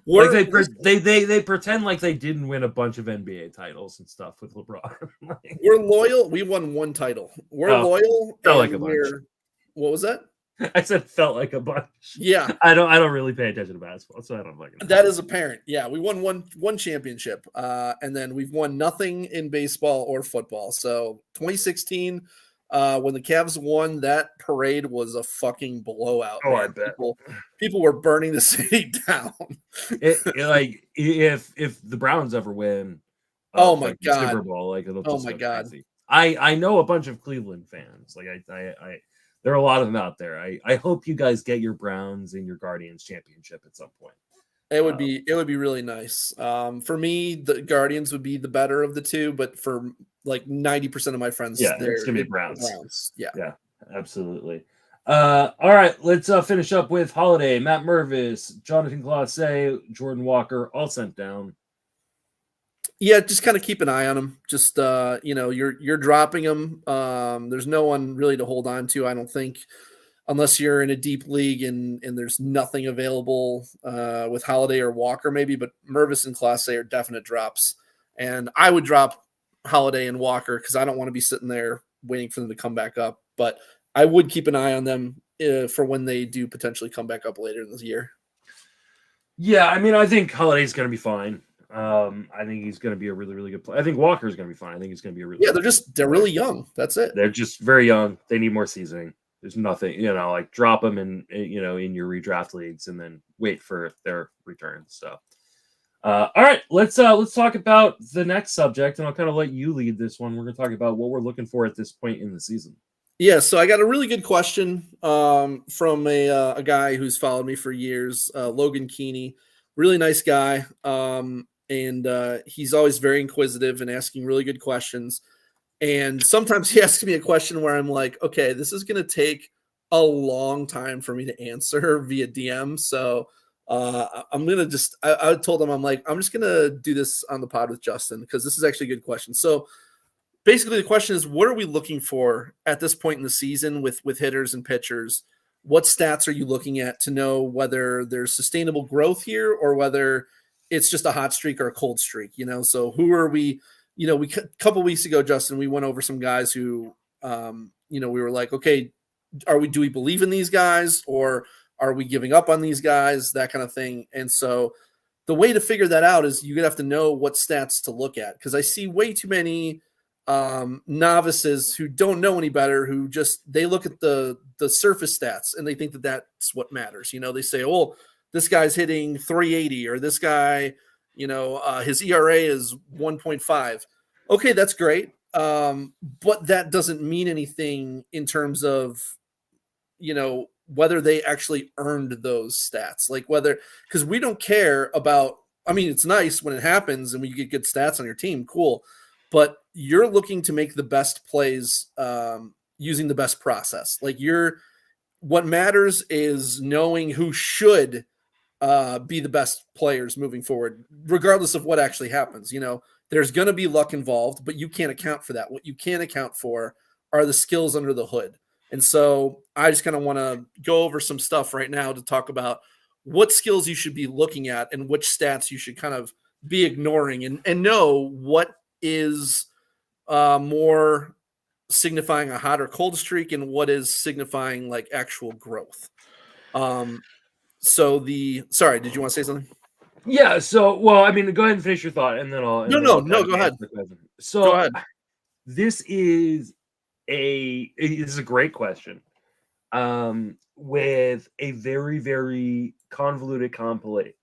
Like, they pretend like they didn't win a bunch of NBA titles and stuff with LeBron. Like, we're loyal. We won one title. We're loyal. Felt like a bunch. What was that? I said felt like a bunch. Yeah. I don't really pay attention to basketball, so I don't like it. That is apparent. Yeah, we won one championship, and then we've won nothing in baseball or football. So 2016, When the Cavs won, that parade was a fucking blowout, Oh, I man. bet. People were burning the city down. Like if the Browns ever win Oh my fucking Super god. Bowl, like it'll Oh just my go god. crazy. I know a bunch of Cleveland fans. Like I there are a lot of them out there. I hope you guys get your Browns and your Guardians championship at some point. It would be really nice. For me, the Guardians would be the better of the two, but for like 90% of my friends, Yeah, it's gonna be the Browns. Browns. Yeah. Yeah, absolutely. All right, let's finish up with Holliday, Matt Mervis, Jonathan Clase, Jordan Walker, all sent down. Yeah, just kind of keep an eye on them. Just you're dropping them. There's no one really to hold on to, I don't think, unless you're in a deep league and there's nothing available with Holliday or Walker, maybe. But Mervis and Clase are definite drops, and I would drop Holliday and Walker because I don't want to be sitting there waiting for them to come back up. But I would keep an eye on them for when they do potentially come back up later in this year. Yeah, I mean, I think Holliday's going to be fine. I think he's going to be a really, really good player. I think Walker's going to be fine. I think he's going to be a really they're really young. That's it. They're just very young. They need more seasoning. There's nothing, like drop them in your redraft leagues and then wait for their returns. So, all right, let's talk about the next subject, and I'll kind of let you lead this one. We're going to talk about what we're looking for at this point in the season. Yeah, so I got a really good question from a guy who's followed me for years, Logan Keeney, really nice guy, and he's always very inquisitive and asking really good questions. And sometimes he asks me a question where I'm like, okay, this is going to take a long time for me to answer via DM. So I'm going to just, I told him, I'm like, I'm just going to do this on the pod with Justin because this is actually a good question. So basically the question is, what are we looking for at this point in the season with hitters and pitchers? What stats are you looking at to know whether there's sustainable growth here or whether it's just a hot streak or a cold streak, So who are we, a couple weeks ago, Justin, we went over some guys who, we were like, okay, do we believe in these guys or are we giving up on these guys? That kind of thing. And so the way to figure that out is you have to know what stats to look at. Cause I see way too many novices who don't know any better, who just, they look at the surface stats and they think that that's what matters. They say, oh, this guy's hitting 380 or this guy, his ERA is 1.5. Okay, that's great. But that doesn't mean anything in terms of, whether they actually earned those stats, like whether, because we don't care about, I mean, it's nice when it happens and when you get good stats on your team, cool. But you're looking to make the best plays using the best process. Like what matters is knowing who should be the best players moving forward, regardless of what actually happens. There's going to be luck involved, but you can't account for that. What you can account for are the skills under the hood. And so I just kind of want to go over some stuff right now to talk about what skills you should be looking at and which stats you should kind of be ignoring and know what is more signifying a hot or cold streak and what is signifying like actual growth. Sorry, did you want to say something? Yeah. So, well, I mean, go ahead and finish your thought, and then I'll. No, go ahead. So, Go ahead. This is a great question, with a very, very convoluted,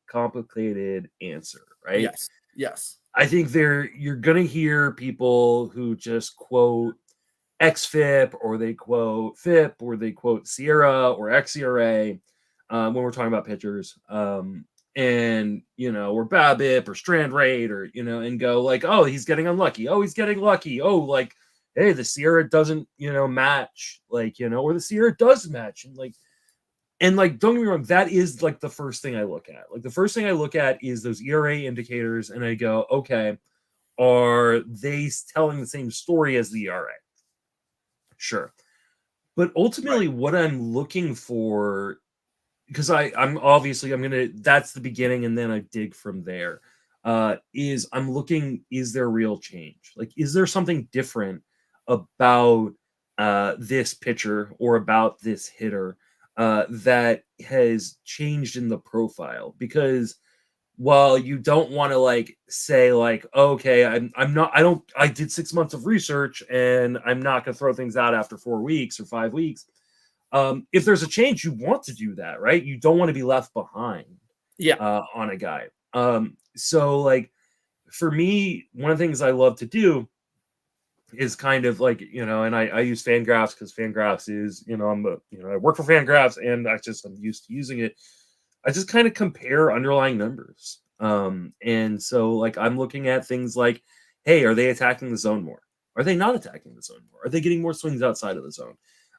complicated answer, right? Yes. I think you're gonna hear people who just quote XFIP or they quote FIP or they quote Sierra or XERA when we're talking about pitchers. And or BABIP or strand rate or and go like, oh, he's getting unlucky. Oh, he's getting lucky. Oh, like, hey, the Sierra doesn't match, like, or the Sierra does match, and don't get me wrong, that is like the first thing I look at. Like the first thing I look at is those ERA indicators, and I go, okay, are they telling the same story as the ERA? Sure. But ultimately what I'm looking for, because I'm gonna, that's the beginning, and then I dig from there, is I'm looking, is there real change? Like, is there something different about this pitcher or about this hitter that has changed in the profile? Because well, you don't want to like say like, okay, I did 6 months of research and I'm not going to throw things out after 4 weeks or 5 weeks. If there's a change, you want to do that, right? You don't want to be left behind on a guy. So like for me, one of the things I love to do is kind of like, and I use Fangraphs because Fangraphs is, I work for Fangraphs and I'm used to using it. I just kind of compare underlying numbers. And so like I'm looking at things like, hey, are they attacking the zone more? Are they not attacking the zone more? Are they getting more swings outside of the zone?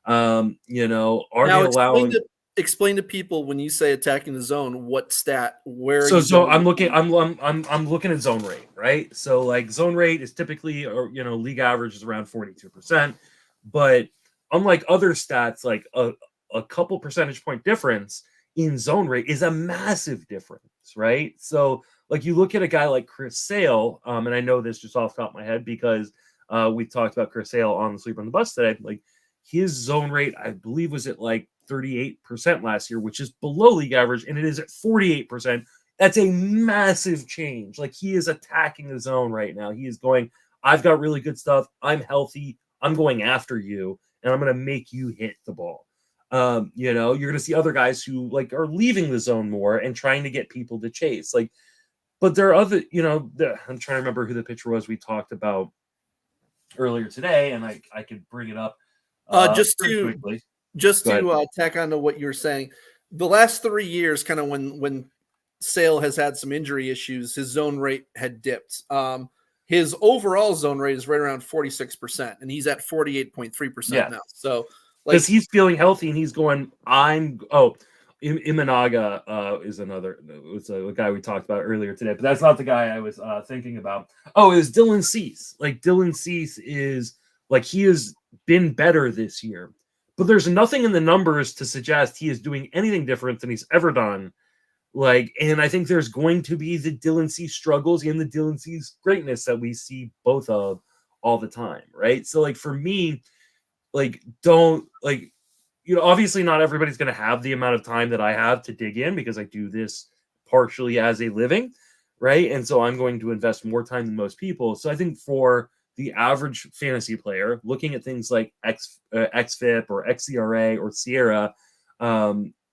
Are now they allowing explain to people when you say attacking the zone, what stat, where so I'm looking at zone rate, right? So like zone rate is typically, or league average is around 42%, but unlike other stats, like a couple percentage point difference in zone rate is a massive difference, right? So like you look at a guy like Chris Sale, and I know this just off the top of my head because we talked about Chris Sale on the Sleeper on the Bus today. Like his zone rate, I believe, was at like 38% last year, which is below league average, and it is at 48%. That's a massive change. Like he is attacking the zone right now. He is going, I've got really good stuff. I'm healthy. I'm going after you, and I'm going to make you hit the ball. You're going to see other guys who like are leaving the zone more and trying to get people to chase. Like, but there are other, I'm trying to remember who the pitcher was we talked about earlier today, and I could bring it up. Just to tack on to what you were saying, the last 3 years, kind of when Sale has had some injury issues, his zone rate had dipped. His overall zone rate is right around 46%, and he's at 48.3% now. So, because he's feeling healthy and he's going, Imanaga is another. It's a guy we talked about earlier today, but that's not the guy I was thinking about. Oh, it was Dylan Cease. Like Dylan Cease is like he has been better this year, but there's nothing in the numbers to suggest he is doing anything different than he's ever done. Like, and I think there's going to be the Dylan Cease struggles and the Dylan Cease greatness that we see both of all the time, right? So, like for me, like don't like. Obviously not everybody's going to have the amount of time that I have to dig in because I do this partially as a living, right? And so I'm going to invest more time than most people. So I think for the average fantasy player, looking at things like XFIP or XERA or Sierra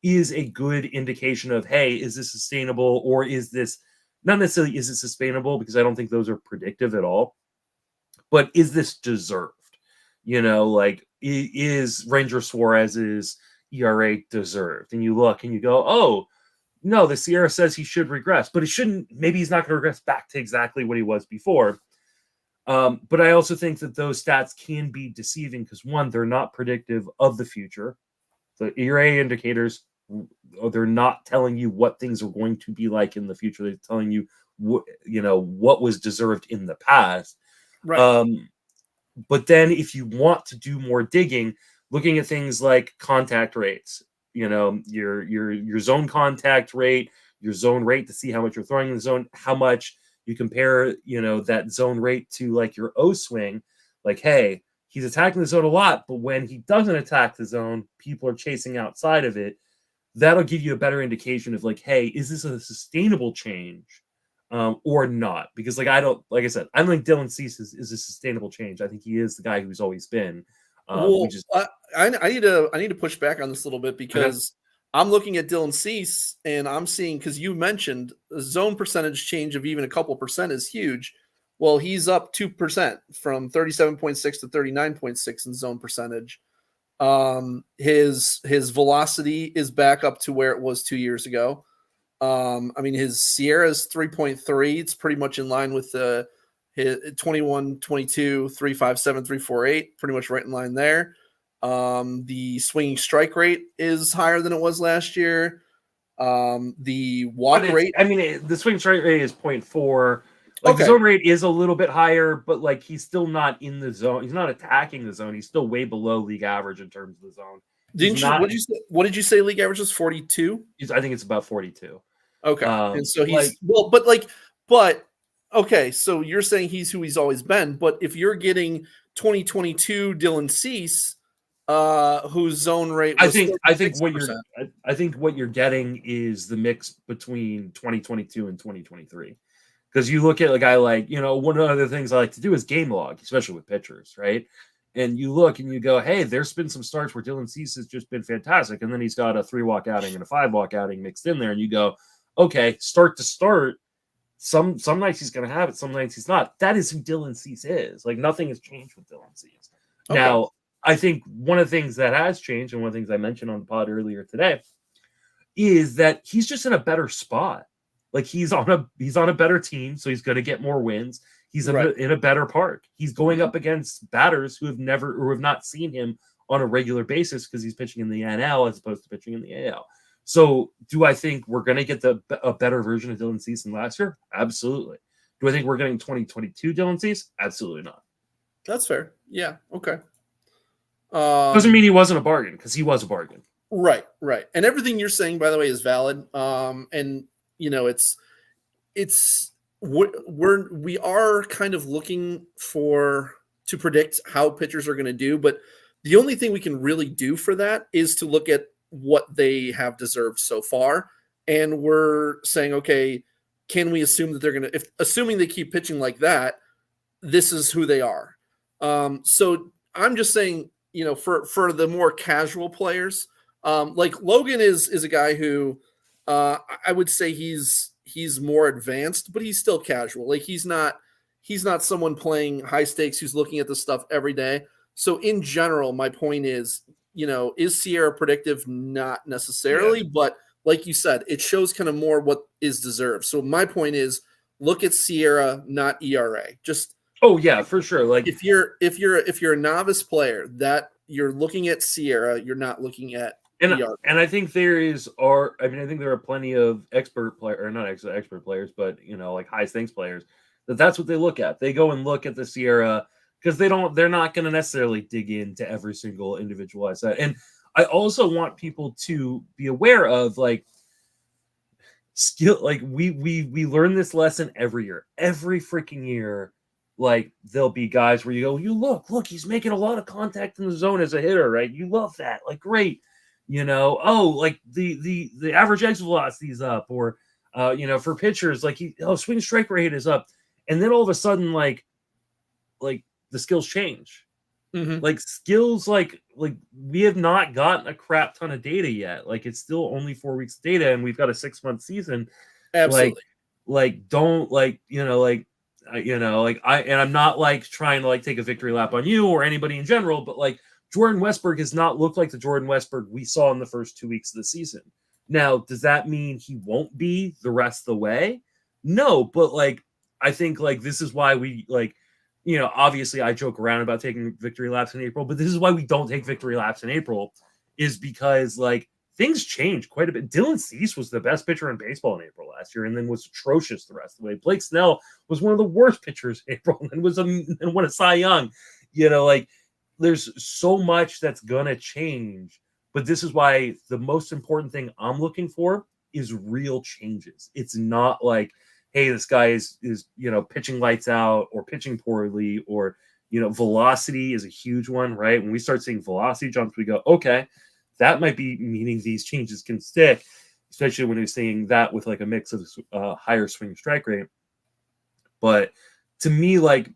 is a good indication of, hey, is this sustainable, or is this not necessarily is it sustainable, because I don't think those are predictive at all, but is this deserved? Like is Ranger Suarez's ERA deserved? And you look and you go, oh, no, the Sierra says he should regress, but it shouldn't. Maybe he's not going to regress back to exactly what he was before. But I also think that those stats can be deceiving because, one, they're not predictive of the future. The ERA indicators, they're not telling you what things are going to be like in the future. They're telling you, what was deserved in the past. Right. But then if you want to do more digging, looking at things like contact rates, your zone contact rate, your zone rate to see how much you're throwing in the zone, how much you compare, that zone rate to like your O swing, like, hey, he's attacking the zone a lot, but when he doesn't attack the zone, people are chasing outside of it. That'll give you a better indication of like, hey, is this a sustainable change? Or not, because like I don't think Dylan Cease is a sustainable change. I think he is the guy who's always been. I need to push back on this a little bit because I'm looking at Dylan Cease and I'm seeing, because you mentioned the zone percentage change of even a couple percent is huge. Well, he's up 2% from 37.6 to 39.6 in zone percentage. His velocity is back up to where it was 2 years ago. His Sierra is 3.3. It's pretty much in line with his 21, 22, 357, 348, pretty much right in line there. The swinging strike rate is higher than it was last year. The walk rate, the swing strike rate is 0.4. Like the zone rate is a little bit higher, but like he's still not in the zone. He's not attacking the zone. He's still way below league average in terms of the zone. What did you say league average was 42? I think it's about 42. Okay. And so he's so you're saying he's who he's always been, but if you're getting 2022 Dylan Cease, Whose zone rate I was think what 6%. I think what you're getting is the mix between 2022 and 2023. Because you look at a guy like, one of the things I like to do is game log, especially with pitchers, right? And you look and you go, hey, there's been some starts where Dylan Cease has just been fantastic. And then he's got a 3-walk outing and a 5-walk outing mixed in there. And you go, okay, start to start. Some nights he's going to have it. Some nights he's not. That is who Dylan Cease is. Like, nothing has changed with Dylan Cease. Okay. Now, I think one of the things that has changed, and one of the things I mentioned on the pod earlier today, is that he's just in a better spot. Like, he's on a better team, so he's going to get more wins. He's in a better park. He's going up against batters who have not seen him on a regular basis because he's pitching in the NL as opposed to pitching in the AL. So, do I think we're going to get a better version of Dylan Cease than last year? Absolutely. Do I think we're getting 2022 Dylan Cease? Absolutely not. That's fair. Yeah. Okay. Doesn't mean he wasn't a bargain, because he was a bargain. Right. And everything you're saying, by the way, is valid. And we are kind of looking to predict how pitchers are going to do, but the only thing we can really do for that is to look at what they have deserved so far. And we're saying, okay, can we assume that they're going to, assuming they keep pitching like that, this is who they are. So I'm just saying, for the more casual players, like Logan is a guy who I would say he's more advanced, but he's still casual. Like he's not someone playing high stakes who's looking at this stuff every day. So in general, my point is, is Sierra predictive? Not necessarily, but like you said, it shows kind of more what is deserved. So my point is, look at Sierra, not ERA. Just for sure. Like if you're a novice player, that you're looking at Sierra, you're not looking at ERA. And I think I think there are plenty of expert players, but like high stakes players, that's what they look at. They go and look at the Sierra because they're not going to necessarily dig into every single individualized set. And I also want people to be aware of like skill. Like we learn this lesson every year, every freaking year. Like there'll be guys where you go, you look, he's making a lot of contact in the zone as a hitter, right? You love that, like great, like the average exit velocity is up, or for pitchers, like swing strike rate is up, and then all of a sudden, like the skills change. Mm-hmm. Like skills, like we have not gotten a crap ton of data yet. Like it's still only 4 weeks of data, and we've got a 6-month season. Absolutely. I'm not like trying to like take a victory lap on you or anybody in general, but like Jordan Westburg has not looked like the Jordan Westburg we saw in the first 2 weeks of the season. Now, does that mean he won't be the rest of the way? No, but like I think like this is why we like, obviously I joke around about taking victory laps in April, but this is why we don't take victory laps in April, is because like things change quite a bit. Dylan Cease was the best pitcher in baseball in April last year, and then was atrocious the rest of the way. Blake Snell was one of the worst pitchers in April, and won a Cy Young. Like there's so much that's gonna change, but this is why the most important thing I'm looking for is real changes. It's not like, hey, this guy is pitching lights out or pitching poorly, or velocity is a huge one, right? When we start seeing velocity jumps, we go, okay, that might be meaning these changes can stick, especially when you're seeing that with like a mix of higher swing strike rate. But to me, like,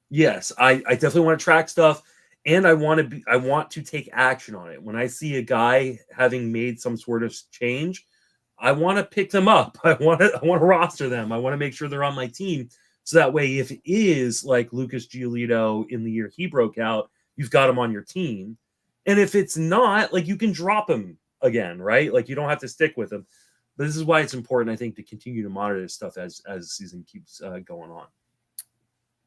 yes, I definitely want to track stuff, and I want to take action on it. When I see a guy having made some sort of change, I want to pick them up. I want to roster them. I want to make sure they're on my team. So that way, if it is like Lucas Giolito in the year he broke out, you've got him on your team. And if it's not, like, you can drop him again, right? Like, you don't have to stick with him. But this is why it's important, I think, to continue to monitor this stuff as the season keeps going on.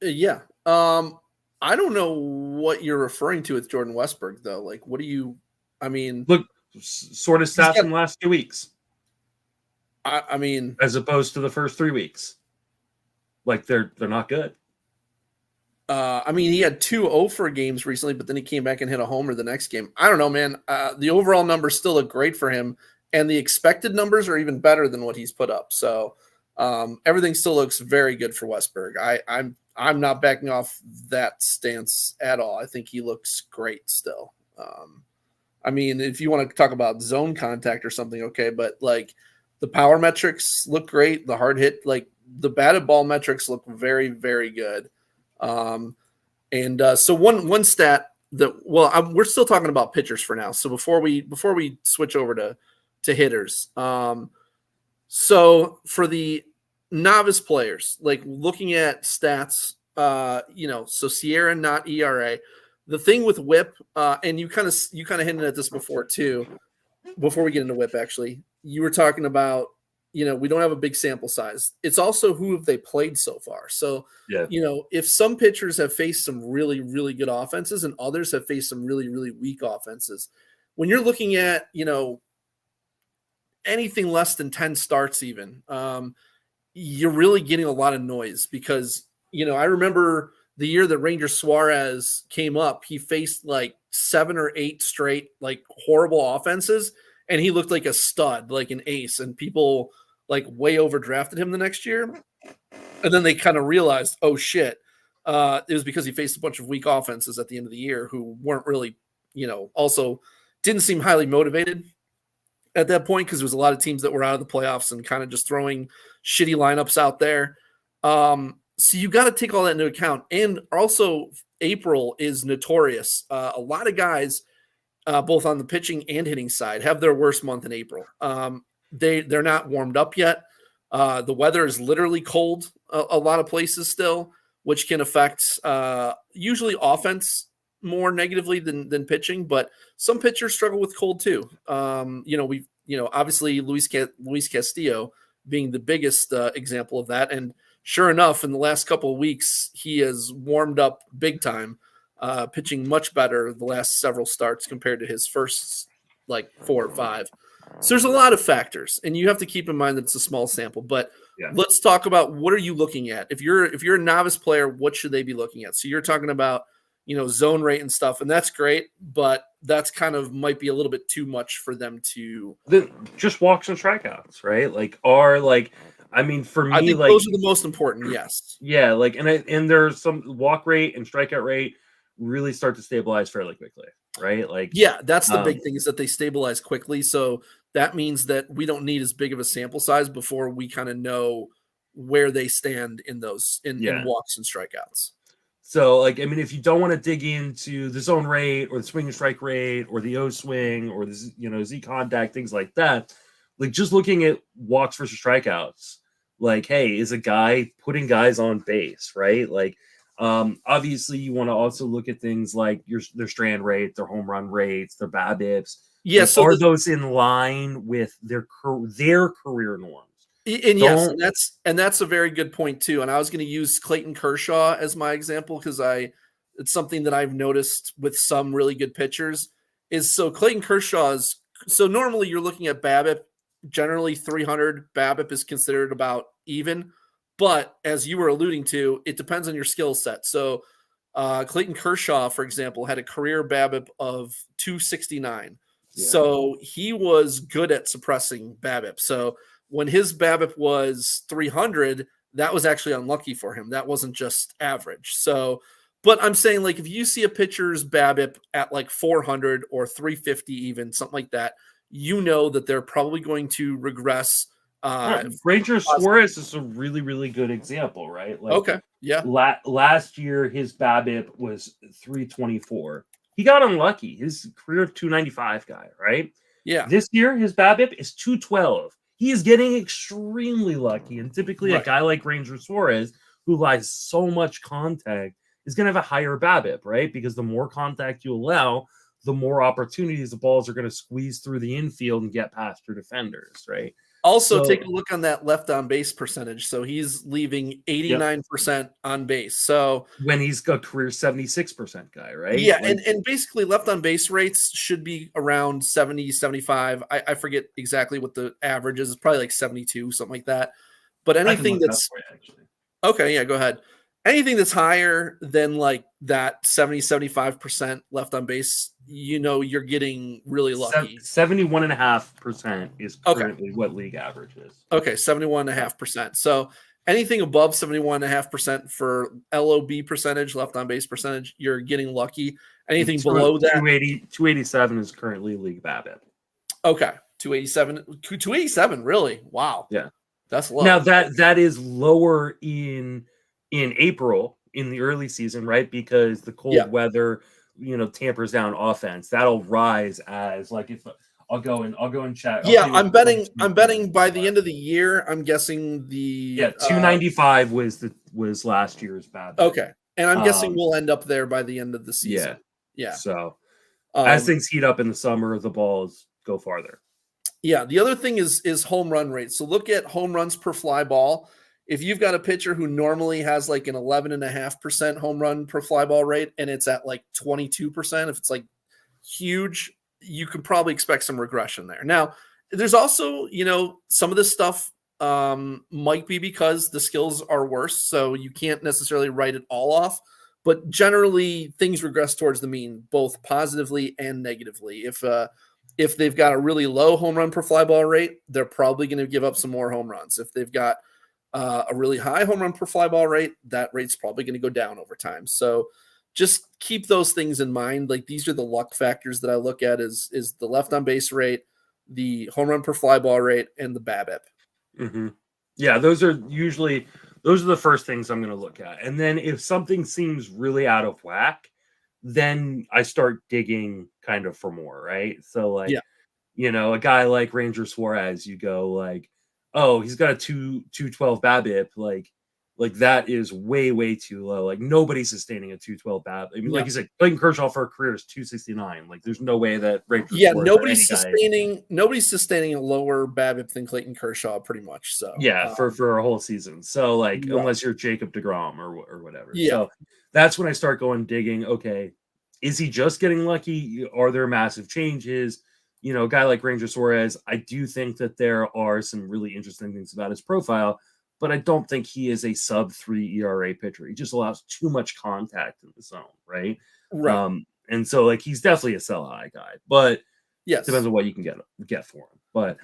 Yeah. I don't know what you're referring to with Jordan Westburg, though. Like, what do you – I mean – Look, sort of stats in the last 2 weeks. I mean – as opposed to the first 3 weeks. Like, they're not good. I mean, he had 2 0-for games recently, but then he came back and hit a homer the next game. I don't know, man. The overall numbers still look great for him, and the expected numbers are even better than what he's put up. So everything still looks very good for Westburg. I'm not backing off that stance at all. I think he looks great still. I mean, if you want to talk about zone contact or something, okay, but like the power metrics look great. The hard hit, like the batted ball metrics look very, very good. So one stat that, we're still talking about pitchers for now. So before we switch over to hitters, so for the novice players, like looking at stats, so Sierra, not ERA. The thing with WHIP, and you kind of hinted at this before too. Before we get into WHIP, actually, you were talking about, we don't have a big sample size. It's also who have they played so far. So, Yeah. If some pitchers have faced some really, really good offenses and others have faced some really, really weak offenses, when you're looking at, anything less than 10 starts even, you're really getting a lot of noise because, I remember the year that Ranger Suarez came up, he faced like 7 or 8 straight, like horrible offenses. And he looked like a stud, like an ace. And people like way overdrafted him the next year. And then they kind of realized, oh shit. It was because he faced a bunch of weak offenses at the end of the year who weren't really, also didn't seem highly motivated at that point because there was a lot of teams that were out of the playoffs and kind of just throwing shitty lineups out there. So you got to take all that into account. And also April is notorious. A lot of guys, both on the pitching and hitting side, have their worst month in April. They're not warmed up yet. The weather is literally cold a lot of places still, which can affect usually offense more negatively than pitching, but some pitchers struggle with cold too. Obviously Luis Castillo being the biggest example of that. And sure enough, in the last couple of weeks, he has warmed up big time, pitching much better the last several starts compared to his first like 4 or 5. So there's a lot of factors, and you have to keep in mind that it's a small sample. But let's talk about, what are you looking at? If you're a novice player, what should they be looking at? So you're talking about, zone rate and stuff, and that's great, but that's kind of might be a little bit too much for them to. Just walks and strikeouts, right? For me, I think those are the most important. Yes. Yeah, and there's some walk rate and strikeout rate really start to stabilize fairly quickly, right? That's the big thing, is that they stabilize quickly. So that means that we don't need as big of a sample size before we kind of know where they stand in those in walks and strikeouts. So, if you don't want to dig into the zone rate or the swing and strike rate or the O swing or the Z contact, things like that, just looking at walks versus strikeouts, hey, is a guy putting guys on base, right? Obviously you want to also look at things like their strand rate, their home run rates, their BABIPs. Yeah, so are those in line with their career norms? And yes, and that's a very good point too. And I was going to use Clayton Kershaw as my example because it's something that I've noticed with some really good pitchers is, so Clayton Kershaw's, so normally you're looking at BABIP, generally 300. BABIP is considered about even, but as you were alluding to, it depends on your skill set. So Clayton Kershaw, for example, had a career BABIP of 269. Yeah. So he was good at suppressing BABIP. So when his BABIP was 300, that was actually unlucky for him. That wasn't just average. So, but I'm saying, if you see a pitcher's BABIP at 400 or 350, even something like that, that they're probably going to regress. Ranger Suarez is a really, really good example, right? Okay. Yeah. Last year, his BABIP was 324. He got unlucky. His career 295 guy, right? Yeah. This year, his BABIP is 212. He is getting extremely lucky. And typically a guy like Ranger Suarez, who lies so much contact, is going to have a higher BABIP, right? Because the more contact you allow, the more opportunities the balls are going to squeeze through the infield and get past your defenders, right? Also, take a look on that left on base percentage. So he's leaving 89% on base. So when he's a career 76% guy, right? Yeah, and basically left on base rates should be around 70, 75. I forget exactly what the average is. It's probably 72, something like that. But anything that's okay, yeah, go ahead. Anything that's higher than that 70, 75% left on base, you're getting really lucky. 71.5% is currently what league average is. Okay, 71.5%. So anything above 71.5% for LOB percentage, left on base percentage, you're getting lucky. Anything below that, 287 is currently league BABIP. okay, 287, really? Wow. Yeah. That's low. Now that is lower in April in the early season, right? Because the cold weather, tampers down offense. That'll rise as like if I'll go and check. I'm betting by the end of the year. I'm guessing the 295 was last year's BABIP. Okay, and I'm guessing we'll end up there by the end of the season. Yeah. So as things heat up in the summer, the balls go farther. Yeah. The other thing is home run rate. So look at home runs per fly ball. If you've got a pitcher who normally has like an 11.5% home run per fly ball rate, and it's at like 22%, if it's like huge, you can probably expect some regression there. Now, there's also, some of this stuff might be because the skills are worse, so you can't necessarily write it all off. But generally, things regress towards the mean, both positively and negatively. If they've got a really low home run per fly ball rate, they're probably going to give up some more home runs. If they've got a really high home run per fly ball rate, that rate's probably going to go down over time. So just keep those things in mind. Like, these are the luck factors that I look at is the left on base rate, the home run per fly ball rate, and the BABIP. Mm-hmm. Yeah, those are the first things I'm going to look at. And then if something seems really out of whack, then I start digging kind of for more, right? So like, a guy like Ranger Suarez, you go like, oh, he's got a 212 BABIP, like that is way too low. Like, nobody's sustaining a 212 BABIP. I mean, like you said, Clayton Kershaw for a career is 269. Like, there's no way that Ranger nobody's sustaining a lower BABIP than Clayton Kershaw, pretty much. So for a whole season. So like, unless you're Jacob DeGrom or whatever. So that's when I start digging. Okay, is he just getting lucky? Are there massive changes? A guy like Ranger Suarez, I do think that there are some really interesting things about his profile, but I don't think he is a sub-3 ERA pitcher. He just allows too much contact in the zone, right? Right. And so like, he's definitely a sell high guy, but yes, depends on what you can get for him. But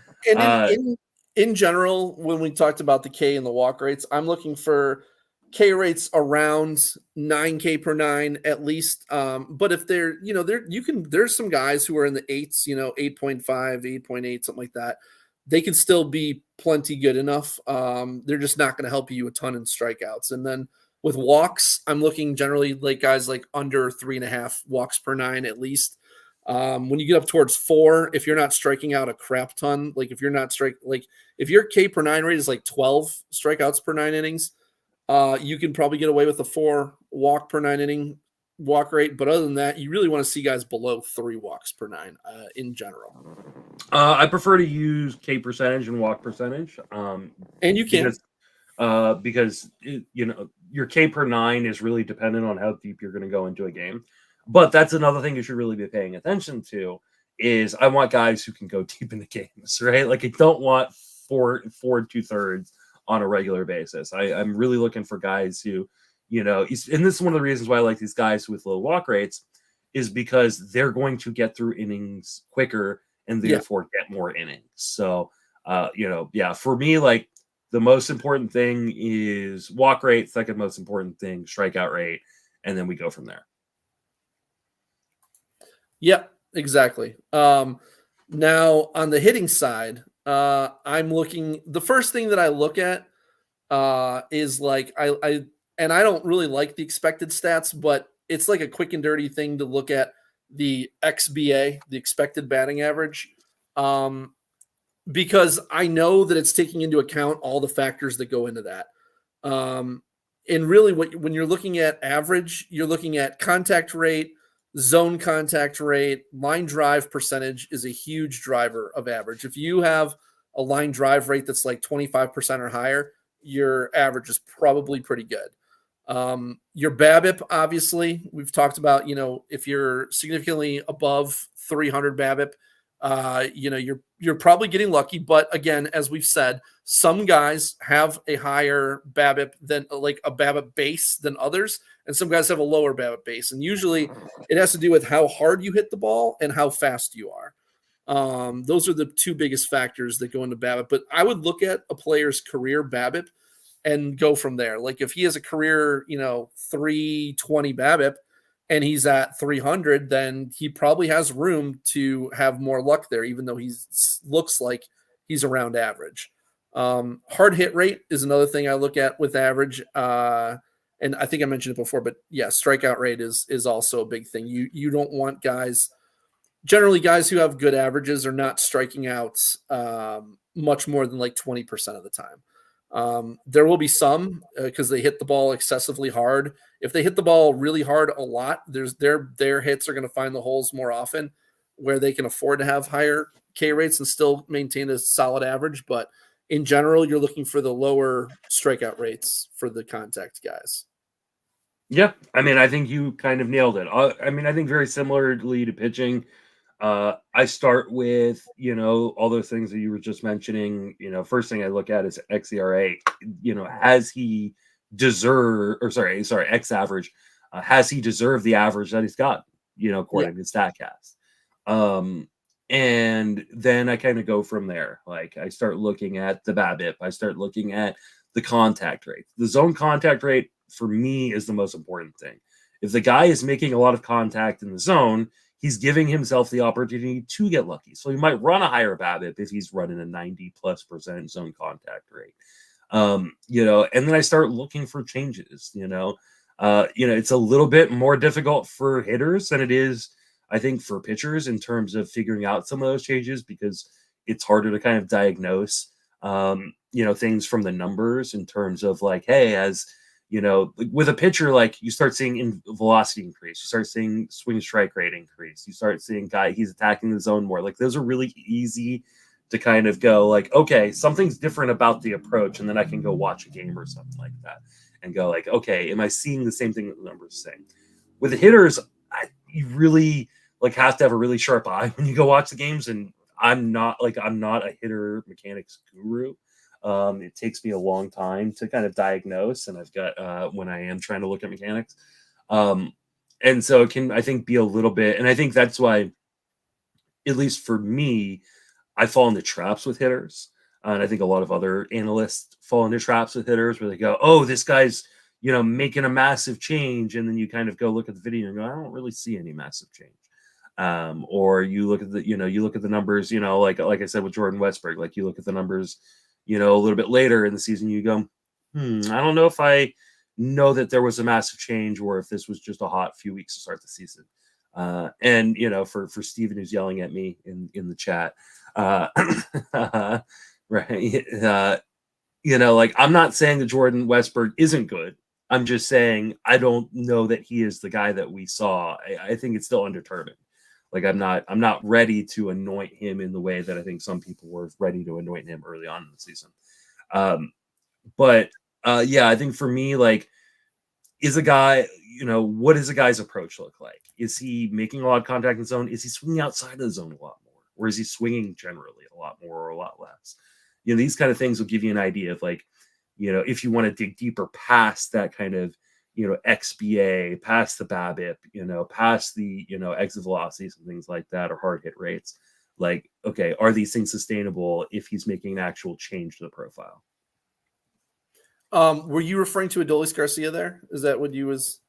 in general, when we talked about the K and the walk rates, I'm looking for K rates around 9K per 9 at least. But if there's some guys who are in the 8s, 8.5, 8.8, something like that. They can still be plenty good enough. They're just not going to help you a ton in strikeouts. And then with walks, I'm looking generally like guys like under 3.5 walks per 9 at least. When you get up towards 4, if you're not striking out a crap ton, like if your K per 9 rate is like 12 strikeouts per 9 innings, you can probably get away with a 4 walk per 9 inning walk rate. But other than that, you really want to see guys below 3 walks per 9 in general. I prefer to use K percentage and walk percentage. And you can. Because your K per 9 is really dependent on how deep you're going to go into a game. But that's another thing you should really be paying attention to is I want guys who can go deep into games, right? Like, I don't want 4 2/3 on a regular basis. I'm really looking for guys who, and this is one of the reasons why I like these guys with low walk rates is because they're going to get through innings quicker and therefore get more innings. So, for me, like, the most important thing is walk rate, second most important thing, strikeout rate, and then we go from there. Yeah, exactly. Now on the hitting side, I'm looking. The first thing that I look at is like I don't really like the expected stats, but it's like a quick and dirty thing to look at the XBA, the expected batting average, because I know that it's taking into account all the factors that go into that. And really, when you're looking at average, you're looking at contact rate, zone contact rate, line drive percentage is a huge driver of average. If you have a line drive rate that's like 25% or higher, your average is probably pretty good. Your BABIP, obviously, we've talked about, if you're significantly above 300 BABIP, you're probably getting lucky. But again, as we've said, some guys have a higher BABIP than like a BABIP base than others, and some guys have a lower BABIP base. And usually it has to do with how hard you hit the ball and how fast you are. Those are the two biggest factors that go into BABIP. But I would look at a player's career BABIP and go from there. Like if he has a career, 320 BABIP and he's at 300, then he probably has room to have more luck there, even though looks like he's around average. Hard hit rate is another thing I look at with average. And I think I mentioned it before, but yeah, strikeout rate is also a big thing. You don't want guys who have good averages are not striking out much more than like 20% of the time. There will be some because they hit the ball excessively hard. If they hit the ball really hard a lot, their hits are going to find the holes more often where they can afford to have higher K rates and still maintain a solid average. But in general, you're looking for the lower strikeout rates for the contact guys. Yeah, I mean, I think you kind of nailed it. I mean, I think very similarly to pitching, I start with, all those things that you were just mentioning. First thing I look at is xERA. Has he X average? Has he deserved the average that he's got, according to StatCast? And then I kind of go from there. Like I start looking at the BABIP. I start looking at the contact rate. The zone contact rate for me is the most important thing. If the guy is making a lot of contact in the zone, he's giving himself the opportunity to get lucky. So he might run a higher BABIP if he's running a 90+% zone contact rate. And then I start looking for changes. It's a little bit more difficult for hitters than it is, I think, for pitchers in terms of figuring out some of those changes because it's harder to kind of diagnose, things from the numbers in terms of like, hey, as with a pitcher, like you start seeing velocity increase, you start seeing swing strike rate increase, you start seeing he's attacking the zone more. Like those are really easy to kind of go like, okay, something's different about the approach, and then I can go watch a game or something like that and go like, okay, am I seeing the same thing that the numbers are saying? With the hitters, you really like have to have a really sharp eye when you go watch the games, and I'm not a hitter mechanics guru. It takes me a long time to kind of diagnose, and I've got when I am trying to look at mechanics. And so it can, I think, be a little bit, and I think that's why, at least for me, I fall into traps with hitters. And I think a lot of other analysts fall into traps with hitters where they go, oh, this guy's, making a massive change. And then you kind of go look at the video and go, I don't really see any massive change. Or you look at the numbers, like I said with Jordan Westberg, like you look at the numbers, a little bit later in the season, you go, I don't know if I know that there was a massive change or if this was just a hot few weeks to start the season. And for Steven who's yelling at me in the chat, right. Like I'm not saying that Jordan Westberg isn't good. I'm just saying, I don't know that he is the guy that we saw. I think it's still undetermined. Like I'm not ready to anoint him in the way that I think some people were ready to anoint him early on in the season. I think for me, like, is a guy, what does a guy's approach look like? Is he making a lot of contact in the zone? Is he swinging outside of the zone a lot more? Or is he swinging generally a lot more or a lot less? These kind of things will give you an idea of like, if you want to dig deeper past that kind of, XBA, past the BABIP, past the, exit velocities and things like that, or hard hit rates. Like, okay, are these things sustainable if he's making an actual change to the profile? Were you referring to Adolis Garcia there? Is that what you was?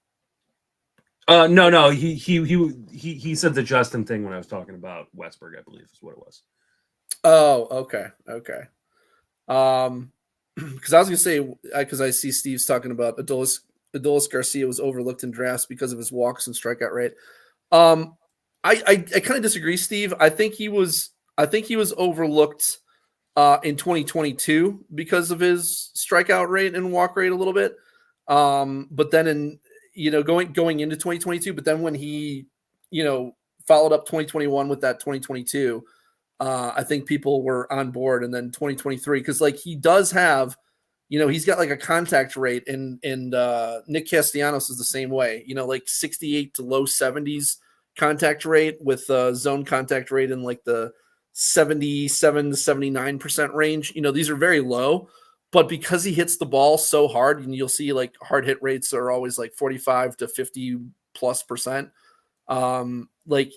No. He said the Justin thing when I was talking about Westberg, I believe is what it was. Oh, okay. Because I was gonna say, because I see Steve's talking about Adolis Garcia was overlooked in drafts because of his walks and strikeout rate. I kind of disagree, Steve. I think he was overlooked in 2022 because of his strikeout rate and walk rate a little bit. But then going into 2022, but then when he followed up 2021 with that 2022, I think people were on board. And then 2023, because like he does have, he's got like a contact rate, and Nick Castellanos is the same way, like 68 to low 70s contact rate with zone contact rate in like the 77 to 79% range. These are very low, but because he hits the ball so hard, and you'll see like hard hit rates are always like 45 to 50+%. Like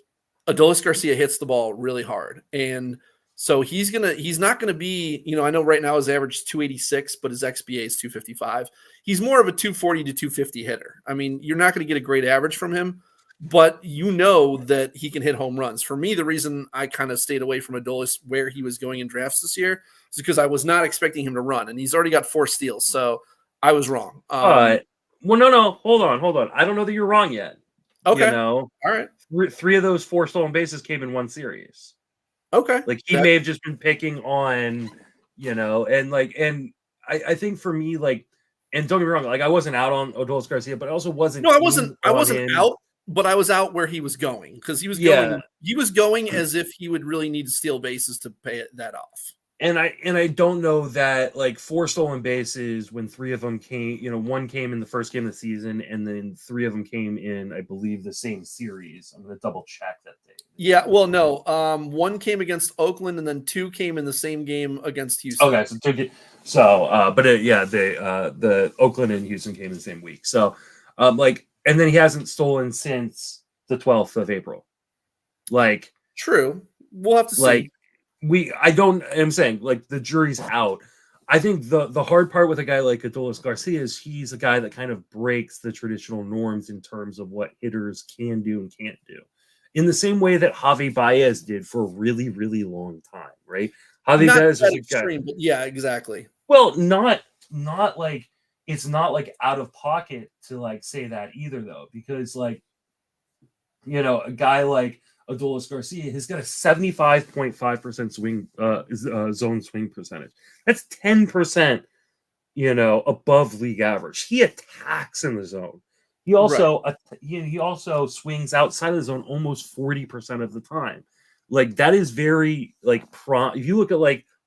Adolis Garcia hits the ball really hard, and So he's not gonna be, I know right now his average is 286, but his XBA is 255. He's more of a 240 to 250 hitter. I mean, you're not going to get a great average from him, but that he can hit home runs. For me, the reason I kind of stayed away from Adolis where he was going in drafts this year is because I was not expecting him to run, and he's already got 4 steals, so I was wrong. Well, no, hold on. I don't know that you're wrong yet. Okay. All right. 3 of those 4 stolen bases came in one series. Okay. Like he may have just been picking on, and I think for me, and don't get me wrong, I wasn't out on Adolis Garcia, but I also wasn't. No, I wasn't out, but I was out where he was going because he was going as if he would really need to steal bases to pay that off. And I don't know that 4 stolen bases when 3 of them came, 1 came in the first game of the season, and then 3 of them came in, I believe, the same series. I'm going to double check that thing. Yeah, well, no, 1 came against Oakland, and then 2 came in the same game against Houston. Okay, the Oakland and Houston came in the same week. So, and then he hasn't stolen since the 12th of April. True, we'll have to see. I'm saying the jury's out. I think the hard part with a guy like Adolis Garcia is he's a guy that kind of breaks the traditional norms in terms of what hitters can do and can't do. In the same way that Javi Baez did for a really, really long time, right? Javi Baez was extreme, but yeah, exactly. Well, not it's not out of pocket to say that either though, because a guy like Adolis Garcia has got a 75.5% swing zone swing percentage. That's 10%, above league average. He attacks in the zone. He also he also swings outside of the zone almost 40% of the time. That is very if you look at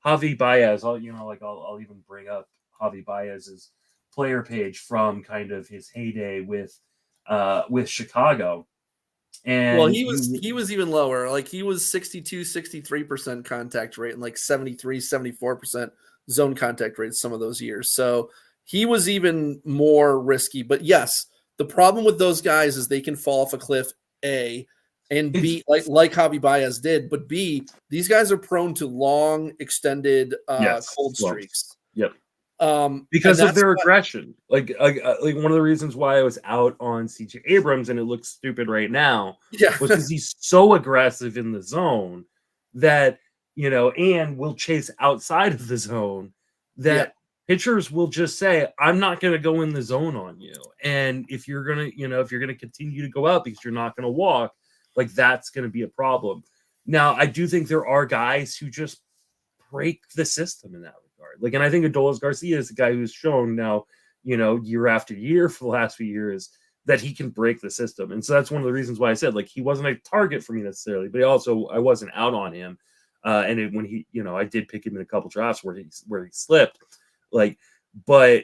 Javi Baez, I'll even bring up Javi Baez's player page from kind of his heyday with Chicago. And he was even lower. He was 63% contact rate and 74% zone contact rate some of those years. So he was even more risky. But yes, the problem with those guys is they can fall off a cliff, A, and B, like Javi Baez did, but B, these guys are prone to long, extended cold streaks. Yep. Because of their aggression. One of the reasons why I was out on CJ Abrams, and it looks stupid right now, was because he's so aggressive in the zone that, and will chase outside of the zone that pitchers will just say, I'm not going to go in the zone on you. And if you're going to continue to go out because you're not going to walk, that's going to be a problem. Now, I do think there are guys who just break the system in that regard. And I think Adolis Garcia is a guy who's shown now, year after year for the last few years that he can break the system. And so that's one of the reasons why I said, he wasn't a target for me necessarily, but I wasn't out on him. When he, I did pick him in a couple drafts where he slipped. But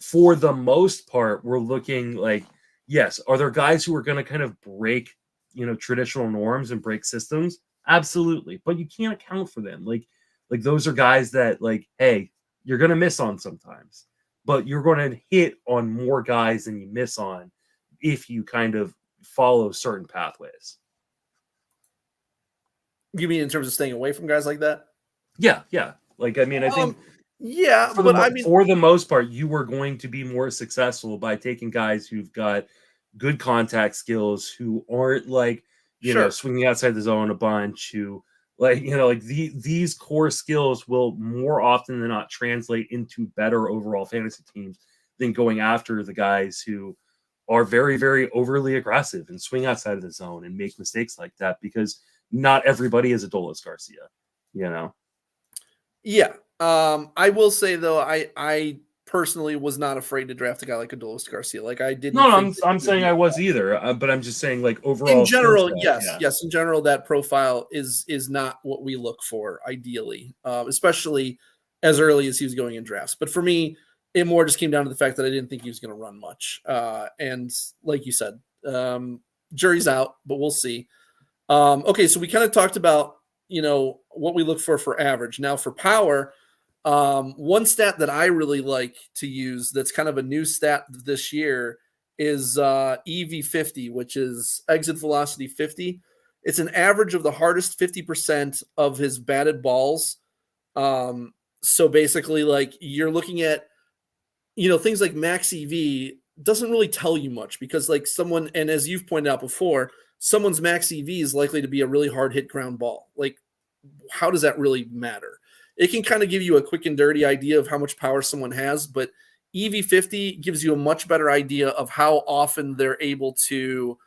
for the most part, we're looking yes, are there guys who are going to kind of break, traditional norms and break systems? Absolutely. But you can't account for them. Those are guys that hey, you're going to miss on sometimes, but you're going to hit on more guys than you miss on if you kind of follow certain pathways. You mean in terms of staying away from guys like that? Yeah. I think for the most part, you are going to be more successful by taking guys who've got good contact skills, who aren't swinging outside the zone a bunch, who these core skills will more often than not translate into better overall fantasy teams than going after the guys who are very, very overly aggressive and swing outside of the zone and make mistakes like that, because not everybody is Adolis Garcia, Yeah. I will say though, I personally was not afraid to draft a guy like Adolis Garcia. I didn't. No, I'm saying I was either, but I'm just saying overall. In general, yes. In general, that profile is not what we look for ideally, especially as early as he was going in drafts. But for me, it more just came down to the fact that I didn't think he was going to run much. And like you said, jury's out, but we'll see. Okay, so we kind of talked about what we look for average. Now for power. One stat that I really like to use that's kind of a new stat this year is EV50, which is exit velocity 50. It's an average of the hardest 50% of his batted balls. So basically, like, you're looking at, things like max EV doesn't really tell you much because, like, someone, and as you've pointed out before, someone's max EV is likely to be a really hard hit ground ball. Like, how does that really matter? It can kind of give you a quick and dirty idea of how much power someone has, but EV50 gives you a much better idea of how often they're able to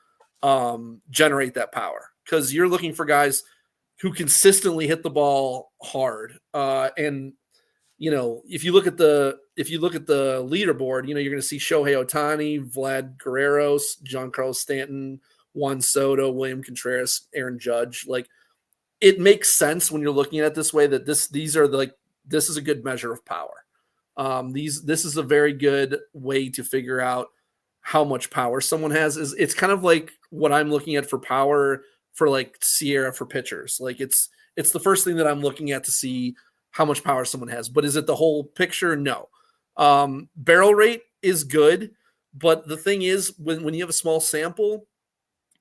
generate that power, because you're looking for guys who consistently hit the ball hard. And if you look at the leaderboard, you're going to see Shohei Ohtani, Vlad Guerrero, Giancarlo Stanton, Juan Soto, William Contreras, Aaron Judge. Like, it makes sense when you're looking at it this way that this is a good measure of power. This is a very good way to figure out how much power someone has. It's kind of like what I'm looking at for power for, like, Sierra for pitchers. Like, it's the first thing that I'm looking at to see how much power someone has. But is it the whole picture? No. Barrel rate is good, but the thing is, when you have a small sample,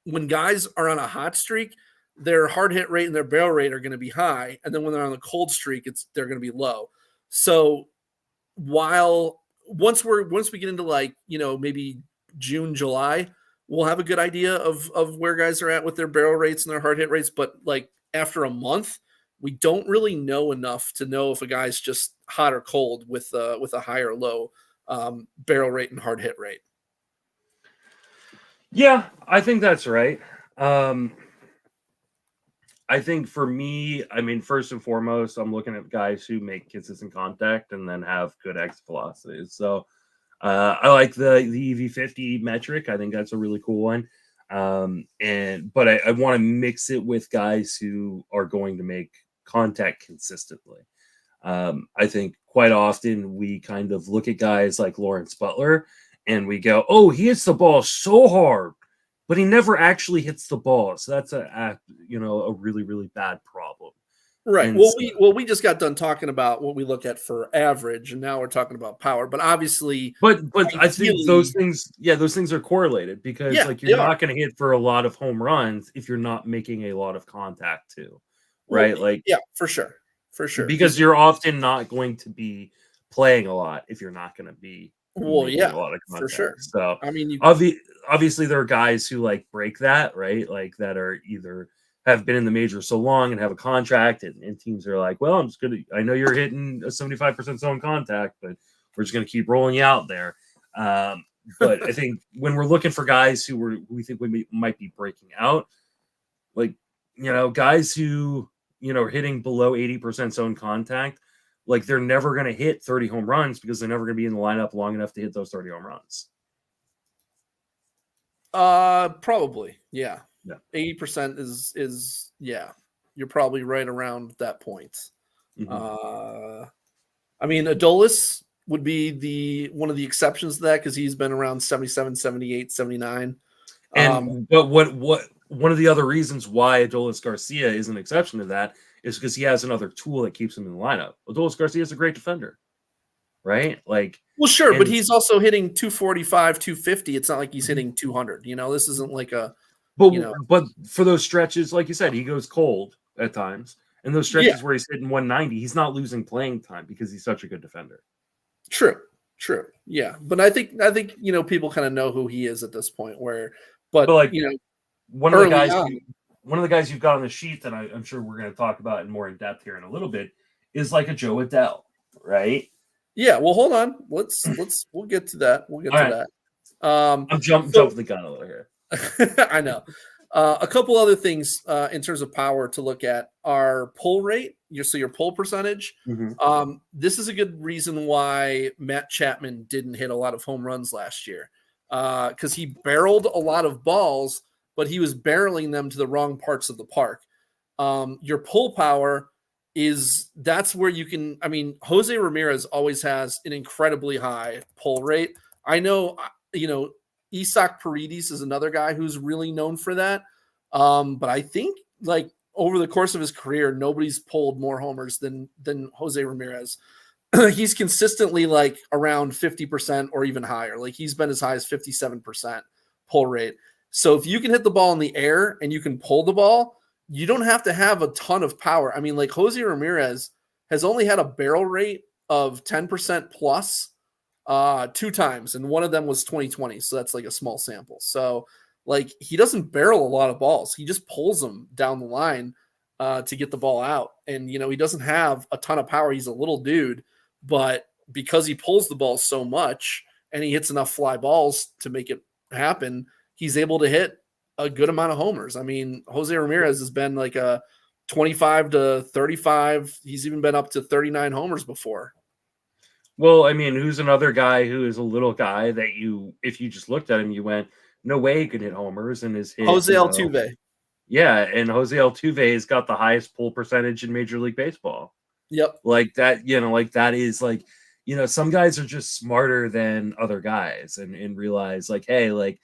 when guys are on a hot streak, their hard hit rate and their barrel rate are going to be high, and then when they're on a cold streak, they're going to be low. So once we get into, like, maybe June, July, we'll have a good idea of where guys are at with their barrel rates and their hard hit rates. But, like, after a month, we don't really know enough to know if a guy's just hot or cold with a high or low barrel rate and hard hit rate. Yeah, I think that's right. I think for me, first and foremost, I'm looking at guys who make consistent contact and then have good exit velocities. So I like the EV50 metric. I think that's a really cool one. But I want to mix it with guys who are going to make contact consistently. I think quite often we kind of look at guys like Lawrence Butler and we go, oh, he hits the ball so hard, but he never actually hits the ball. So that's a really, really bad problem. Right. We just got done talking about what we look at for average, and now we're talking about power. But obviously, but I think those things are correlated because you're not going to hit for a lot of home runs if you're not making a lot of contact too, right? For sure, because you're often not going to be playing a lot if you're not going to be. A lot of contact. For sure. So obviously there are guys who, like, break that, right? Like, that are either have been in the major so long and have a contract, and teams are like, well, I know you're hitting a 75% zone contact, but we're just going to keep rolling you out there. But I think when we're looking for guys who we think might be breaking out, like, guys who, are hitting below 80% zone contact, like, they're never going to hit 30 home runs because they're never going to be in the lineup long enough to hit those 30 home runs. Probably. Yeah. 80% is you're probably right around that point. Mm-hmm. Adolis would be one of the exceptions to that because he's been around 77, 78, 79. But one of the other reasons why Adolis Garcia is an exception to that is because he has another tool that keeps him in the lineup. Adolis Garcia is a great defender, right? Like, well, sure, but he's also hitting 245, 250. It's not like he's hitting 200. This isn't like a. But for those stretches, like you said, he goes cold at times, and those stretches where he's hitting 190, he's not losing playing time because he's such a good defender. True, yeah. But I think people kind of know who he is at this point. But one of the guys you've got on the sheet that I'm sure we're going to talk about in more in depth here in a little bit is like a Joe Adell, right? Yeah. Well, hold on. We'll get to that. That. I'm jumping the gun a little here. I know. A couple other things in terms of power to look at are pull rate. Your pull percentage. Mm-hmm. This is a good reason why Matt Chapman didn't hit a lot of home runs last year because he barreled a lot of balls, but he was barreling them to the wrong parts of the park. Your pull power that's where you can. Jose Ramirez always has an incredibly high pull rate. I know, Isaac Paredes is another guy who's really known for that. But I think, like, over the course of his career, nobody's pulled more homers than Jose Ramirez. He's consistently, like, around 50% or even higher. Like, he's been as high as 57% pull rate. So if you can hit the ball in the air and you can pull the ball, you don't have to have a ton of power. I mean, like Jose Ramirez has only had a barrel rate of 10% plus 2 times, and one of them was 2020. So that's like a small sample. So like he doesn't barrel a lot of balls. He just pulls them down the line to get the ball out. And, you know, he doesn't have a ton of power. He's a little dude, but because he pulls the ball so much and he hits enough fly balls to make it happen, he's able to hit a good amount of homers. I mean, Jose Ramirez has been like a 25 to 35. He's even been up to 39 homers before. Well, I mean, who's another guy who is a little guy that if you just looked at him, you went, no way he could hit homers, and his hit, Jose Altuve. Yeah, and Jose Altuve has got the highest pull percentage in Major League Baseball. Yep. Like that, like that is like, some guys are just smarter than other guys and realize like, hey, like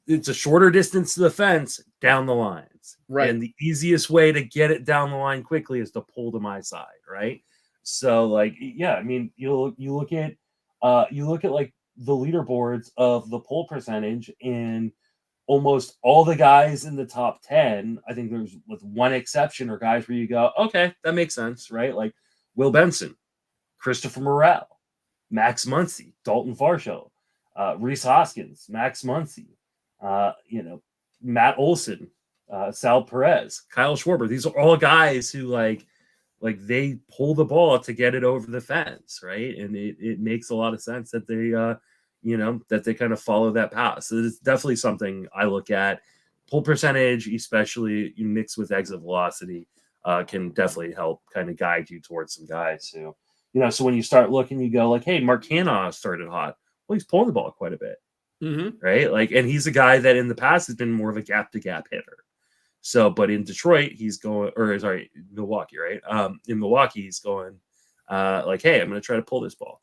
it's a shorter distance to the fence down the lines. Right. And the easiest way to get it down the line quickly is to pull to my side, right? So like, yeah, I mean, you look at like the leaderboards of the pull percentage in almost all the guys in the top 10. I think there's with one exception are guys where you go, okay, that makes sense, right? Like Will Benson, Christopher Morel, Max Muncy, Dalton Varsho, Rhys Hoskins, Max Muncy, Matt Olson, Sal Perez, Kyle Schwarber. These are all guys who like they pull the ball to get it over the fence, right? And it makes a lot of sense that they that they kind of follow that path. So it's definitely something I look at. Pull percentage, especially mixed with exit velocity, can definitely help kind of guide you towards some guys who, so when you start looking, you go like, hey, Mark Canha started hot. Well, he's pulling the ball quite a bit, right? Like, and he's a guy that in the past has been more of a gap-to-gap hitter. So, but in Detroit, Milwaukee, right? In Milwaukee, he's going like, hey, I'm going to try to pull this ball.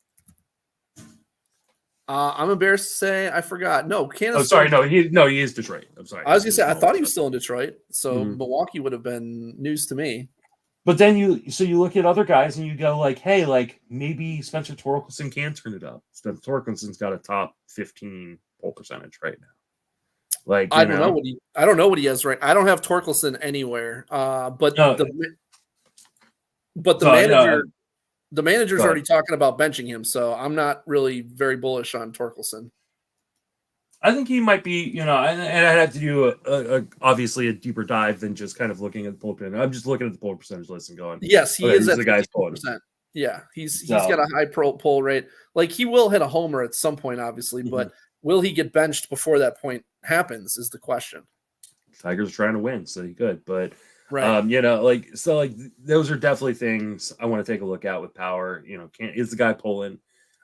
I'm embarrassed to say I forgot. No, Canha. Oh, sorry, he is Detroit. I'm sorry. I was gonna say I thought he was still in Detroit, so Milwaukee would have been news to me. But then you look at other guys and you go like, hey, like maybe Spencer Torkelson can turn it up. Spencer Torkelson's got a top 15 pull percentage right now. Like I don't know what he has right. I don't have Torkelson anywhere. But the manager. The manager's already talking about benching him, so I'm not really very bullish on Torkelson. I think he might be, and I'd have to do obviously a deeper dive than just kind of looking at the bullpen. I'm just looking at the pull percentage list and going, yes, he is at the guy's pulling. Yeah, he's got a high pull rate. Like he will hit a homer at some point, obviously, but will he get benched before that point happens is the question. Tigers are trying to win, so he could, but. Right. Those are definitely things I want to take a look at with power. Is the guy pulling?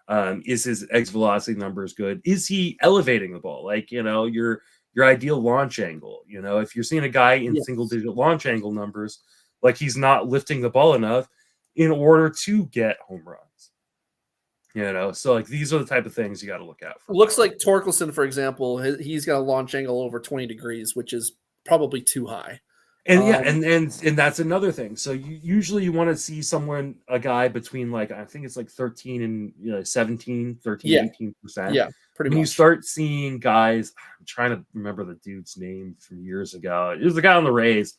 Is his exit velocity numbers good? Is he elevating the ball? Like, your ideal launch angle. If you're seeing a guy in single digit launch angle numbers, like he's not lifting the ball enough in order to get home runs. So like these are the type of things you got to look at. Looks like Torkelson, for example, he's got a launch angle over 20 degrees, which is probably too high. And and that's another thing. So you want to see a guy between like, I think it's like 13 and 17, 13, 18%. Yeah, pretty much. When you start seeing guys, I'm trying to remember the dude's name from years ago. It was the guy on the Rays,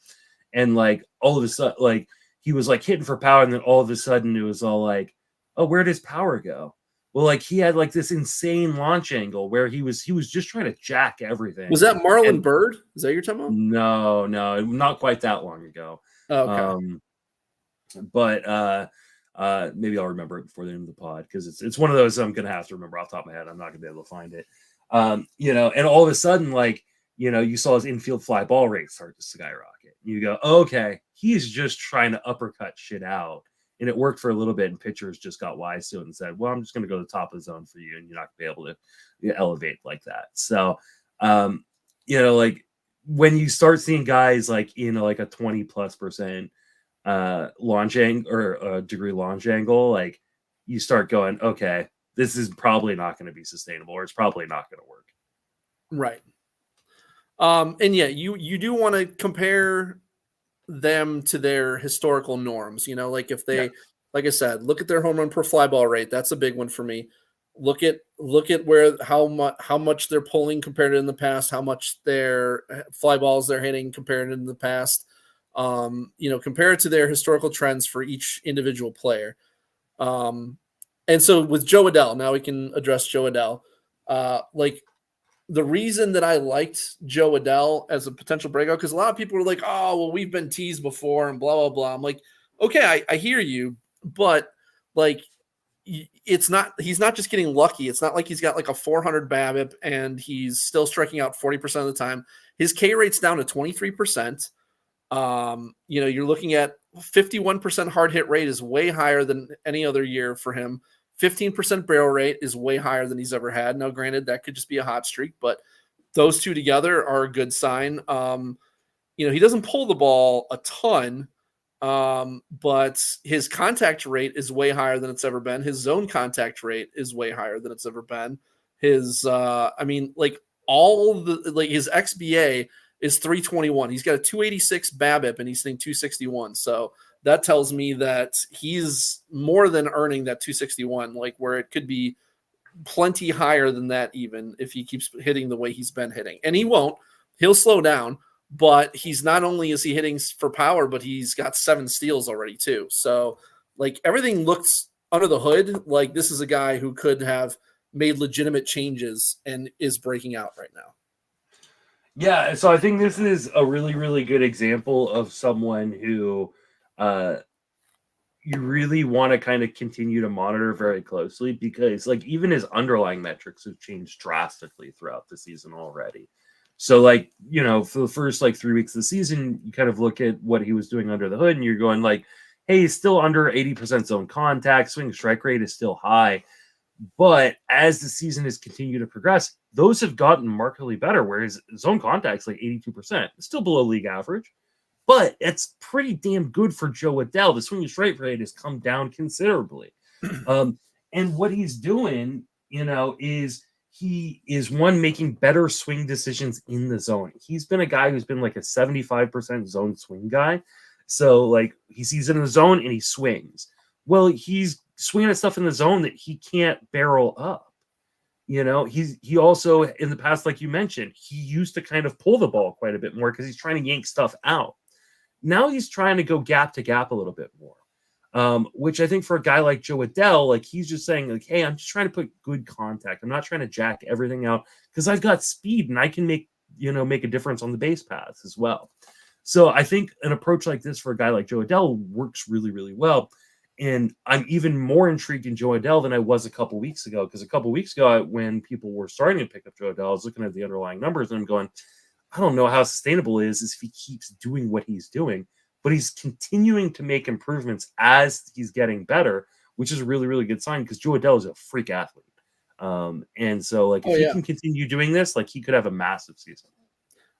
and like all of a sudden, like he was like hitting for power, and then all of a sudden it was all like, oh, where does power go? Well, like he had like this insane launch angle where he was just trying to jack everything. Was that Marlon Byrd? Is that your time about? No, not quite that long ago. Oh, okay. But maybe I'll remember it before the end of the pod because it's one of those I'm gonna have to remember off the top of my head. I'm not gonna be able to find it. And all of a sudden, like, you saw his infield fly ball rate start to skyrocket. You go, okay, he's just trying to uppercut shit out. And it worked for a little bit, and pitchers just got wise to it and said, well, I'm just going to go to the top of the zone for you, and you're not going to be able to elevate like that. So, like when you start seeing guys like, like a 20+% launch angle or a degree launch angle, like you start going, okay, this is probably not going to be sustainable, or it's probably not going to work. Right. And yeah, you do want to compare them to their historical norms, like if they, like I said, look at their home run per fly ball rate. That's a big one for me. Look at where how much they're pulling compared to in the past, how much their fly balls they're hitting compared to in the past. Compare it to their historical trends for each individual player. And so with Joe Adell, now we can address Joe Adell. The reason that I liked Joe Adell as a potential breakout, because a lot of people were like, oh, well, we've been teased before and blah, blah, blah. I'm like, okay, I hear you, but like, he's not just getting lucky. It's not like he's got like a 400 BABIP and he's still striking out 40% of the time. His K rate's down to 23%. You're looking at 51% hard hit rate is way higher than any other year for him. 15% barrel rate is way higher than he's ever had. Now, granted, that could just be a hot streak, but those two together are a good sign. He doesn't pull the ball a ton, but his contact rate is way higher than it's ever been. His zone contact rate is way higher than it's ever been. His, his XBA is 321. He's got a 286 BABIP and he's hitting 261. So that tells me that he's more than earning that 261, like where it could be plenty higher than that even if he keeps hitting the way he's been hitting. And he won't. He'll slow down, but he's not only is he hitting for power, but he's got 7 steals already too. So like everything looks under the hood like this is a guy who could have made legitimate changes and is breaking out right now. Yeah, so I think this is a really, really good example of someone who you really want to kind of continue to monitor very closely because like even his underlying metrics have changed drastically throughout the season already. So like, for the first like 3 weeks of the season, you kind of look at what he was doing under the hood and you're going like, hey, he's still under 80% zone contact, swing strike rate is still high. But as the season has continued to progress, those have gotten markedly better, whereas zone contact's like 82%. It's still below league average, but it's pretty damn good for Joe Adell. The swing strike rate has come down considerably. And what he's doing, is he is making better swing decisions in the zone. He's been a guy who's been like a 75% zone swing guy. So like he sees it in the zone and he swings. Well, he's swinging at stuff in the zone that he can't barrel up. He also in the past, like you mentioned, he used to kind of pull the ball quite a bit more because he's trying to yank stuff out. Now he's trying to go gap to gap a little bit more, which I think for a guy like Joe Adell, like he's just saying like, hey, I'm just trying to put good contact. I'm not trying to jack everything out because I've got speed and I can make a difference on the base paths as well. So I think an approach like this for a guy like Joe Adell works really, really well. And I'm even more intrigued in Joe Adell than I was a couple weeks ago, because a couple weeks ago, when people were starting to pick up Joe Adell, I was looking at the underlying numbers and I'm going, I don't know how sustainable it is if he keeps doing what he's doing, but he's continuing to make improvements as he's getting better, which is a really, really good sign because Joe Adell is a freak athlete. And so like, if he can continue doing this, like he could have a massive season.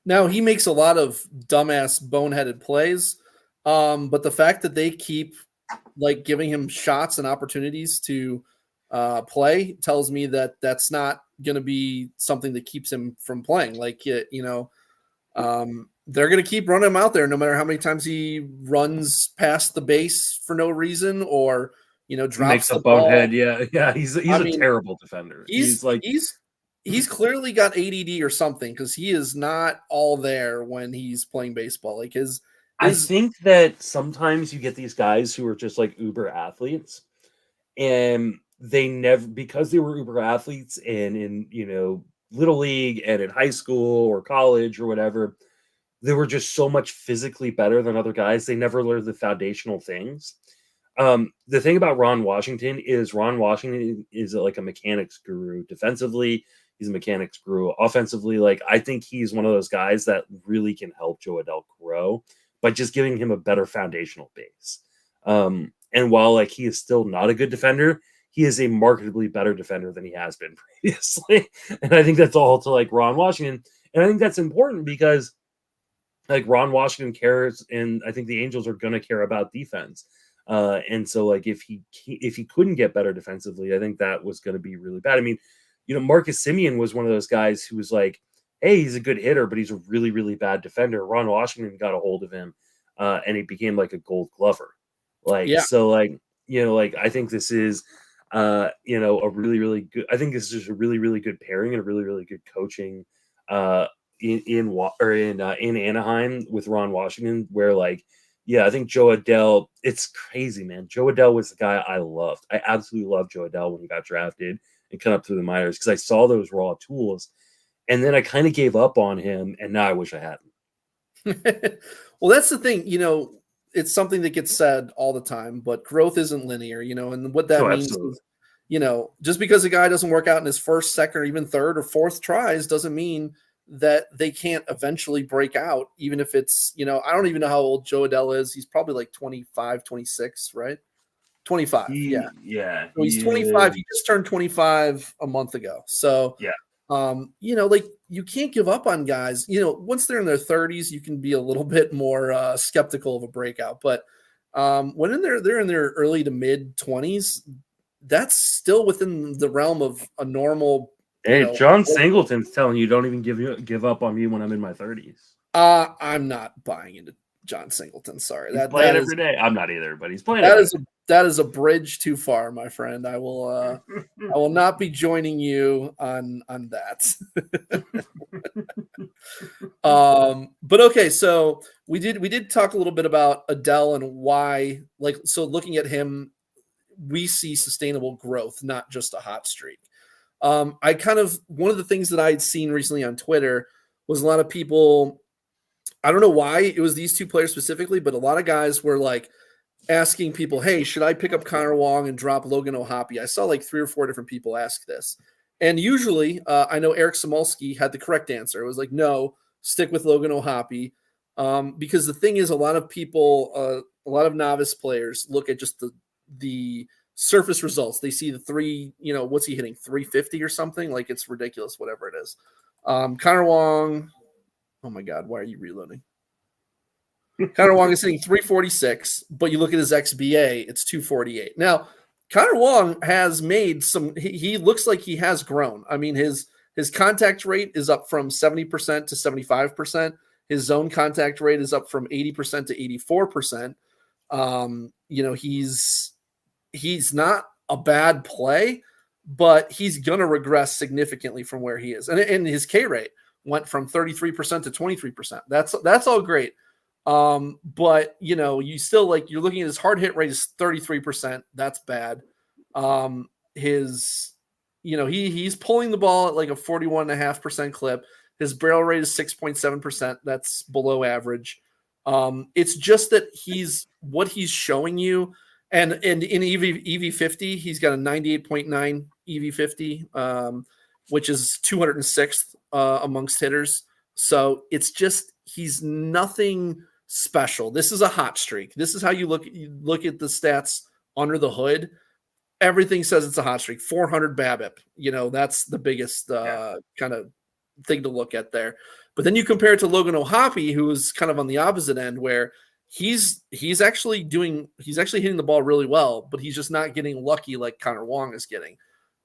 Now he makes a lot of dumbass boneheaded plays. But the fact that they keep like giving him shots and opportunities to play tells me that that's not going to be something that keeps him from playing. Like, they're going to keep running him out there no matter how many times he runs past the base for no reason or, drops makes the a bonehead. Yeah. He's a terrible defender. He's clearly got ADD or something because he is not all there when he's playing baseball. Like I think that sometimes you get these guys who are just like uber athletes and they never, because they were uber athletes and in, little league and in high school or college or whatever, they were just so much physically better than other guys. They never learned the foundational things. The thing about Ron Washington is like a mechanics guru. Defensively, he's a mechanics guru. Offensively, like I think he's one of those guys that really can help Joe Adell grow by just giving him a better foundational base. And while like he is still not a good defender, he is a markedly better defender than he has been previously. And I think that's all to like Ron Washington. And I think that's important because like Ron Washington cares, and I think the Angels are going to care about defense. And so like if he couldn't get better defensively, I think that was going to be really bad. I mean, Marcus Semien was one of those guys who was like, hey, he's a good hitter, but he's a really, really bad defender. Ron Washington got a hold of him, and he became like a Gold Glover. So like, I think this is a really, really good. I think this is just a really, really good pairing and a really, really good coaching in Anaheim with Ron Washington, where I think Joe Adell. It's crazy, man. Joe Adell was the guy I loved. I absolutely loved Joe Adell when he got drafted and come up through the minors because I saw those raw tools, and then I kind of gave up on him, and now I wish I hadn't. Well, that's the thing. It's something that gets said all the time, but growth isn't linear. And what that means Absolutely. is, just because a guy doesn't work out in his first, second, or even third or fourth tries doesn't mean that they can't eventually break out, even if it's, I don't even know how old Joe Adell is. He's probably like 25, 26, right? 25. Yeah. So he's 25. He just turned 25 a month ago. So, yeah. You can't give up on guys. Once they're in their 30s, you can be a little bit more skeptical of a breakout. But when they're in their early to mid 20s, that's still within the realm of a normal. Hey, John Singleton's telling you don't even give up on me when I'm in my 30s. I'm not buying into John Singleton. Sorry, he's playing every day. I'm not either, but he's playing. That is a bridge too far, my friend. I will not be joining you on that. But okay, so we did talk a little bit about Adell and why, looking at him, we see sustainable growth, not just a hot streak. One of the things that I had seen recently on Twitter was a lot of people, I don't know why it was these two players specifically, but a lot of guys were asking people, hey, should I pick up Connor Wong and drop Logan O'Hoppe? I saw 3 or 4 different people ask this. And usually I know Eric Samulski had the correct answer. It was no, stick with Logan O'Hoppe. Because the thing is, a lot of people, a lot of novice players look at just the surface results. They see the 3, what's he hitting, 350 or something? It's ridiculous, whatever it is. Connor Wong, oh my God, why are you reloading? Connor Wong is hitting 346, but you look at his XBA, it's 248. Now, Connor Wong has made he looks like he has grown. I mean, his contact rate is up from 70% to 75%. His zone contact rate is up from 80% to 84%. He's not a bad play, but he's going to regress significantantly from where he is. And his K rate went from 33% to 23%. That's all great. But you still you're looking at his hard hit rate is 33%. That's bad. He's pulling the ball at a 41.5% clip. His barrel rate is 6.7%. That's below average. It's just that what he's showing you. And in EV50, he's got a 98.9 EV50, which is 206th amongst hitters. So it's just he's nothing special. This is a hot streak. This is how you look at the stats under the hood. Everything says it's a hot streak. 400 BABIP. That's the biggest kind of thing to look at there. But then you compare it to Logan O'Hoppe, who is kind of on the opposite end, where he's actually hitting the ball really well, but he's just not getting lucky like Connor Wong is getting.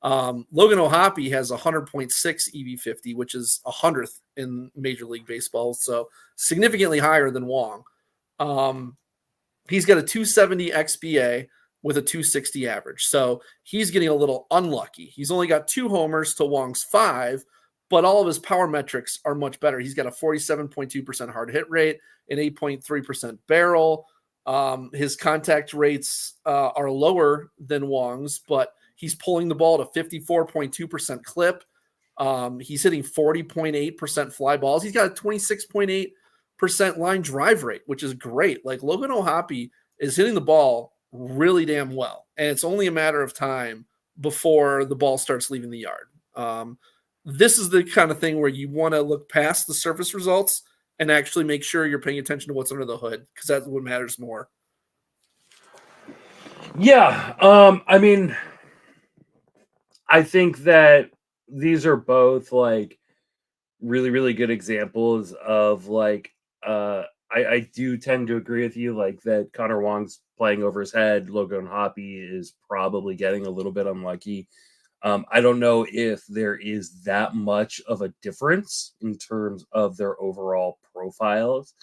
Logan O'Hoppe has 100.6 EV50, which is 100th in Major League Baseball, so significantly higher than Wong. He's got a 270 XBA with a 260 average, so he's getting a little unlucky. He's only got 2 homers to Wong's 5, but all of his power metrics are much better. He's got a 47.2% hard hit rate, an 8.3% barrel. His contact rates are lower than Wong's, but he's pulling the ball to 54.2% clip. He's hitting 40.8% fly balls. He's got a 26.8% line drive rate, which is great. Logan O'Hoppe is hitting the ball really damn well, and it's only a matter of time before the ball starts leaving the yard. This is the kind of thing where you want to look past the surface results and actually make sure you're paying attention to what's under the hood, because that's what matters more. Yeah. I mean, I think that these are both really, really good examples of I do tend to agree with you that Connor Wong's playing over his head. Logan O'Hoppe is probably getting a little bit unlucky. I don't know if there is that much of a difference in terms of their overall profiles.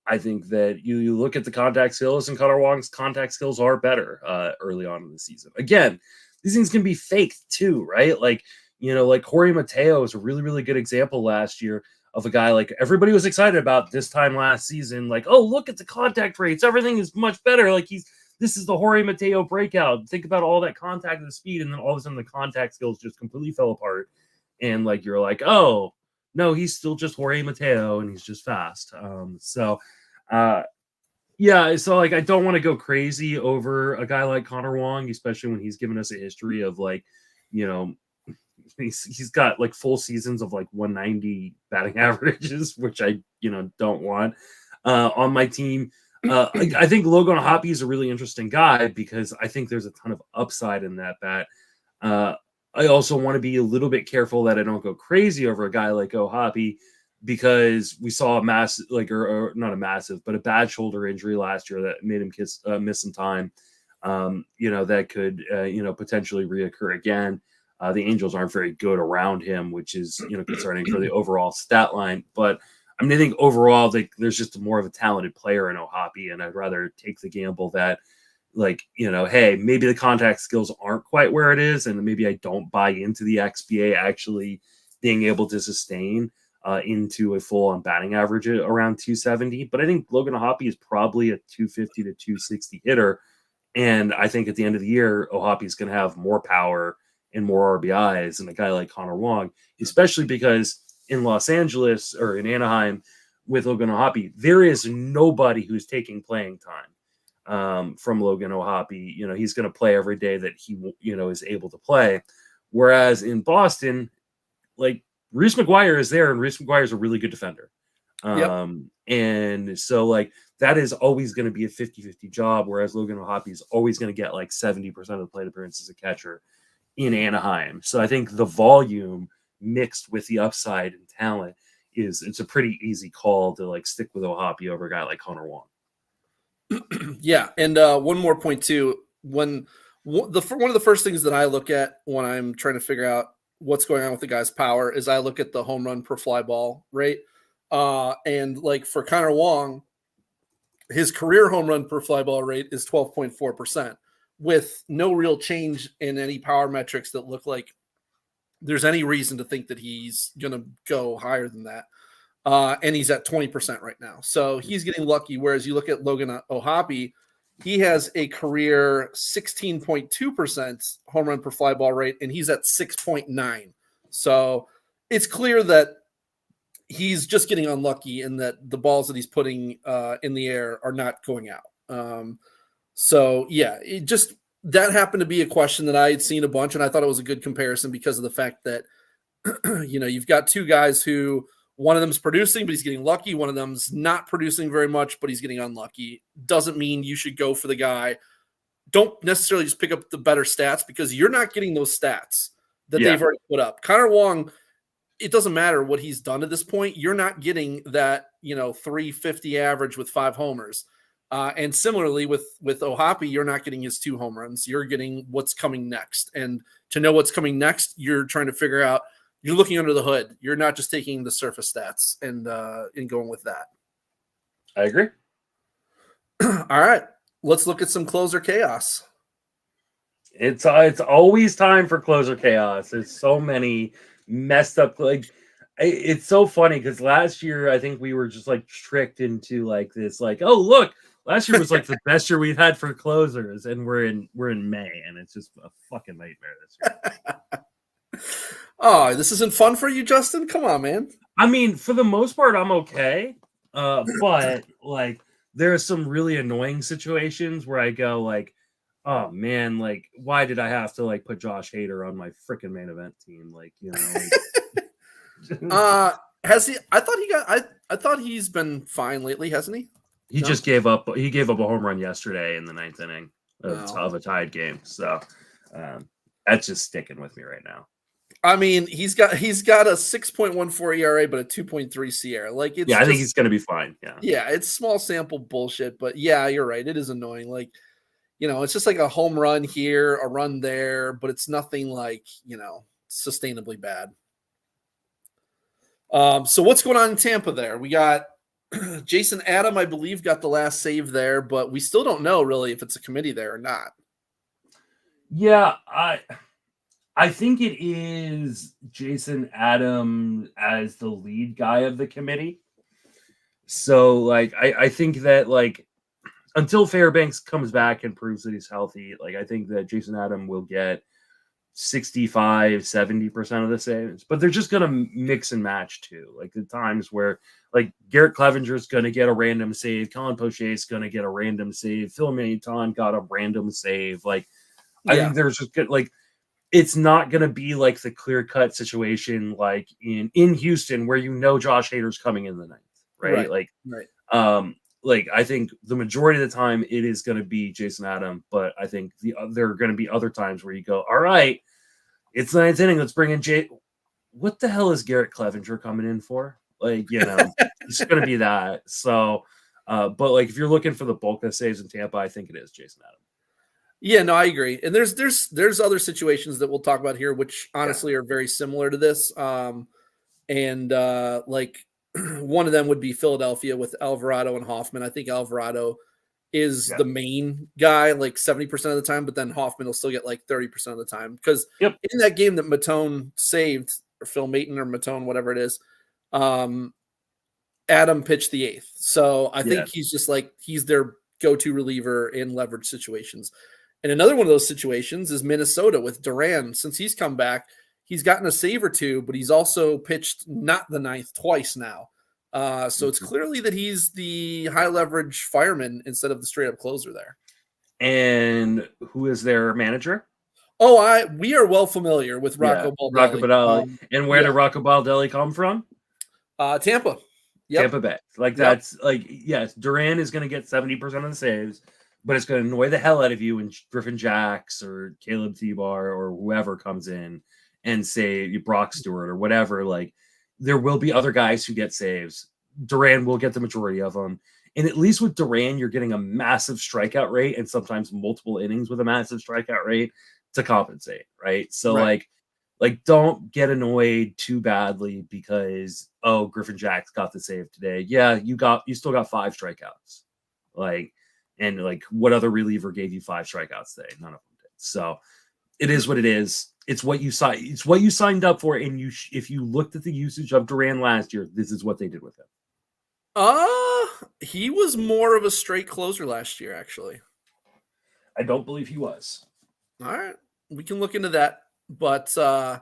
I think that you look at the contact skills, and Connor Wong's contact skills are better early on in the season. Again, these things can be faked too, right? Like, like Jorge Mateo is a really, really good example last year of a guy like everybody was excited about this time last season. Like, oh, look at the contact rates. Everything is much better. Like this is the Jorge Mateo breakout. Think about all that contact and speed. And then all of a sudden the contact skills just completely fell apart. And like, you're like, oh, no, he's still just Jorge Mateo and he's just fast. Yeah, so like I don't want to go crazy over a guy like Connor Wong, especially when he's given us a history of like, he's got like full seasons of like 190 batting averages, which I don't want on my team. I think Logan Hoppy is a really interesting guy because I think there's a ton of upside in that bat. I also want to be a little bit careful that I don't go crazy over a guy like Hoppy because we saw a massive, or not a massive, but a bad shoulder injury last year that made him miss some time. That could potentially reoccur again. The Angels aren't very good around him, which is concerning for the overall stat line. But I mean, I think overall there's just more of a talented player in Hoppy, and I'd rather take the gamble that, hey, maybe the contact skills aren't quite where it is, and maybe I don't buy into the XBA actually being able to sustain into a full-on batting average around 270. But I think Logan Hoppy is probably a 250 to 260 hitter, and I think at the end of the year, Hoppy is going to have more power and more RBIs than a guy like Connor Wong, especially because in Los Angeles or in Anaheim with Logan Hoppy, there is nobody who's taking playing time from Logan Hoppy. He's going to play every day that he is able to play. Whereas in Boston, like Reese McGuire is there, and Reese McGuire is a really good defender. And so like that is always going to be a 50-50 job, whereas Logan Hoppy is always going to get like 70% of the plate appearances as a catcher in Anaheim. So I think the volume mixed with the upside and talent it's a pretty easy call to like stick with Hoppy over a guy like Connor Wong. Yeah, and one more point too. One of the first things that I look at when I'm trying to figure out what's going on with the guy's power is I look at the home run per fly ball rate. And like for Connor Wong, his career home run per fly ball rate is 12.4%, with no real change in any power metrics that look like there's any reason to think that he's going to go higher than that. And he's at 20% right now. So he's getting lucky. Whereas you look at Logan Hoppy, he has a career 16.2% home run per fly ball rate, and he's at 6.9. So it's clear that he's just getting unlucky and that the balls that he's putting in the air are not going out. So yeah, that happened to be a question that I had seen a bunch, and I thought it was a good comparison because of the fact that, you've got two guys who one of them's producing, but he's getting lucky. One of them's not producing very much, but he's getting unlucky. Doesn't mean you should go for the guy. Don't necessarily just pick up the better stats because you're not getting those stats that they've already put up. Connor Wong, it doesn't matter what he's done at this point. You're not getting that, 350 average with 5 homers. And similarly with Hoppy, you're not getting his 2 home runs. You're getting what's coming next. And to know what's coming next, you're trying to figure out, you're looking under the hood. You're not just taking the surface stats and going with that. I agree. All right, let's look at some closer chaos. It's always time for closer chaos. There's so many messed up. Like, it's so funny because last year I think we were just like tricked into like this. Like, oh look, last year was like the best year we've had for closers, and we're in May, and it's just a fucking nightmare this year. Oh, this isn't fun for you, Justin? Come on, man. I mean, for the most part, I'm okay. But like there are some really annoying situations where I go like, oh man, like why did I have to like put Josh Hader on my freaking main event team? Like, has he? I thought he's been fine lately, hasn't he? He just gave up. He gave up a home run yesterday in the 9th inning of a tied game. So that's just sticking with me right now. I mean, he's got a 6.14 ERA, but a 2.3 SIERA. Like, it's I think he's going to be fine. Yeah, it's small sample bullshit, but yeah, you're right. It is annoying. Like, it's just like a home run here, a run there, but it's nothing like, sustainably bad. So what's going on in Tampa there? We got Jason Adam, I believe, got the last save there, but we still don't know really if it's a committee there or not. Yeah, I think it is Jason Adam as the lead guy of the committee. So, like, I think that, like, until Fairbanks comes back and proves that he's healthy, like, I think that Jason Adam will get 65, 70% of the saves. But they're just going to mix and match, too. Like, the times where, like, Garrett Clevenger's going to get a random save. Colin Poche's going to get a random save. Phil Maton got a random save. Like, I think there's just, like, it's not going to be like the clear-cut situation like in Houston where Josh Hader's coming in the ninth, right? Like I think the majority of the time it is going to be Jason Adam, but I think there are going to be other times where you go, all right, it's the ninth inning, let's bring in Jay. What the hell is Garrett Clevenger coming in for? Like, it's going to be that. So, but like if you're looking for the bulk of saves in Tampa, I think it is Jason Adam. Yeah, no, I agree. And there's other situations that we'll talk about here, which honestly are very similar to this. Like one of them would be Philadelphia with Alvarado and Hoffman. I think Alvarado is the main guy, like 70% of the time, but then Hoffman will still get like 30% of the time. Because in that game that Matone saved, or Phil Maton or Matone, whatever it is, Adam pitched the eighth. So I think he's just like, he's their go-to reliever in leverage situations. And another one of those situations is Minnesota with Duran. Since he's come back, he's gotten a save or two, but he's also pitched not the ninth twice now. So it's clearly that he's the high leverage fireman instead of the straight up closer there. And who is their manager? Oh, we are well familiar with Rocco Baldelli. Rocco Baldelli. And where did Rocco Baldelli come from? Tampa. Tampa Bay. Like that's like, yes, Duran is going to get 70% of the saves, but it's going to annoy the hell out of you when Griffin Jacks or Caleb Thebar or whoever comes in and say Brock Stewart or whatever. Like, there will be other guys who get saves. Duran will get the majority of them. And at least with Duran, you're getting a massive strikeout rate and sometimes multiple innings with a massive strikeout rate to compensate, right? So, like don't get annoyed too badly because, Griffin Jacks got the save today. Yeah, you still got 5 strikeouts. And what other reliever gave you 5 strikeouts today? None of them did. So it is what it is. It's what you signed up for. And if you looked at the usage of Duran last year, this is what they did with him. He was more of a straight closer last year, actually. I don't believe he was. All right, we can look into that. But all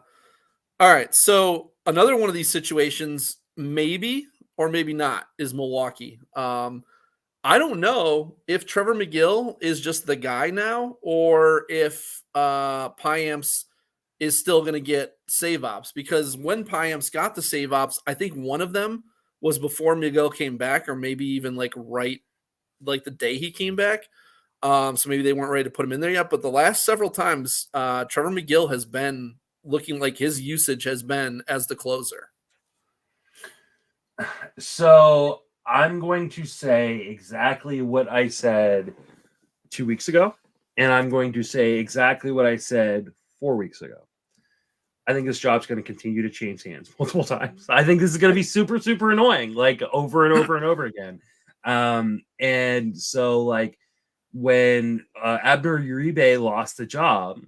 right, so another one of these situations, maybe or maybe not, is Milwaukee. I don't know if Trevor McGill is just the guy now or if Piamps is still going to get save ops, because when Piamps got the save ops, I think one of them was before McGill came back, or maybe even right the day he came back. So maybe they weren't ready to put him in there yet. But the last several times, Trevor McGill has been looking like his usage has been as the closer. So I'm going to say exactly what I said 2 weeks ago, and I'm going to say exactly what I said 4 weeks ago. I think this job's going to continue to change hands multiple times. I think this is going to be super, super annoying, like over and over and over again. And so, like, when Abner Uribe lost the job,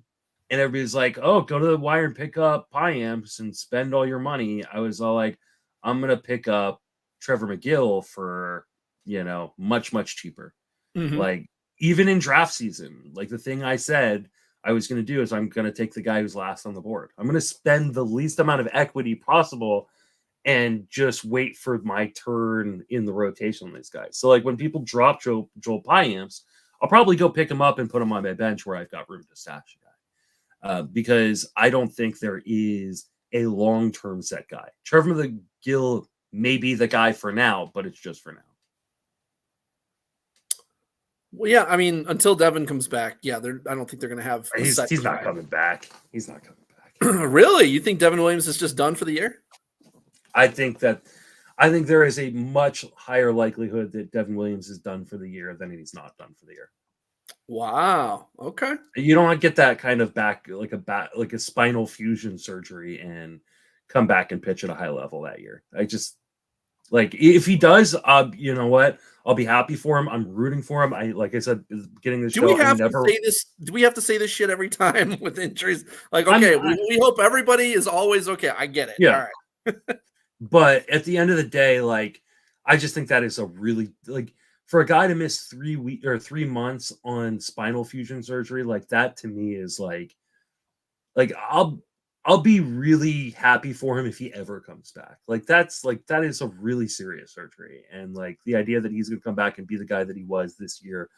and everybody's like, "Oh, go to the wire and pick up Piamps and spend all your money," I was all like, "I'm going to pick up Trevor McGill for, much, much cheaper." Mm-hmm. Like, even in draft season, like the thing I said I was going to do is I'm going to take the guy who's last on the board. I'm going to spend the least amount of equity possible and just wait for my turn in the rotation on these guys. So, like, when people drop Joel Piamps, I'll probably go pick him up and put him on my bench where I've got room to stash a guy. Because I don't think there is a long-term set guy. Trevor McGill may be the guy for now, but it's just for now. Well, yeah, I mean, until Devin comes back, I don't think they're going to have. He's not coming back. He's not coming back. Really? You think Devin Williams is just done for the year? I think there is a much higher likelihood that Devin Williams is done for the year than he's not done for the year. Wow. Okay. You don't get that kind of back, like a spinal fusion surgery and come back and pitch at a high level that year. Like if he does, you know what? I'll be happy for him. I'm rooting for him. Like I said, at the beginning of the Do we show, have to say this? Do we have to say this shit every time with injuries? Like, okay, we hope everybody is always okay. I get it. Yeah. All right. But at the end of the day, like, I just think that is a really, like, for a guy to miss 3 weeks or 3 months on spinal fusion surgery, like that to me is like I'll be really happy for him if he ever comes back. Like that is a really serious surgery. And like the idea that he's gonna come back and be the guy that he was this year,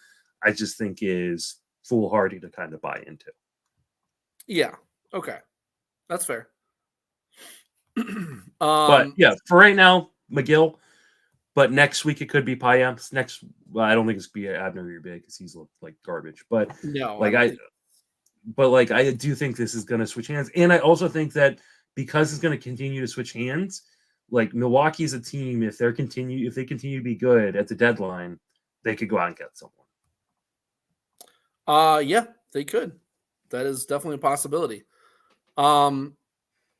I just think is foolhardy to kind of buy into. Yeah. Okay. That's fair. But yeah, for right now, McGill. But next week it could be Payamps. Well, I don't think it's gonna be Abner Uribe because he's like garbage. But no, like I do think this is going to switch hands, and I also think that because it's going to continue to switch hands, like Milwaukee is a team. If they continue to be good at the deadline, they could go out and get someone. Yeah, they could. That is definitely a possibility.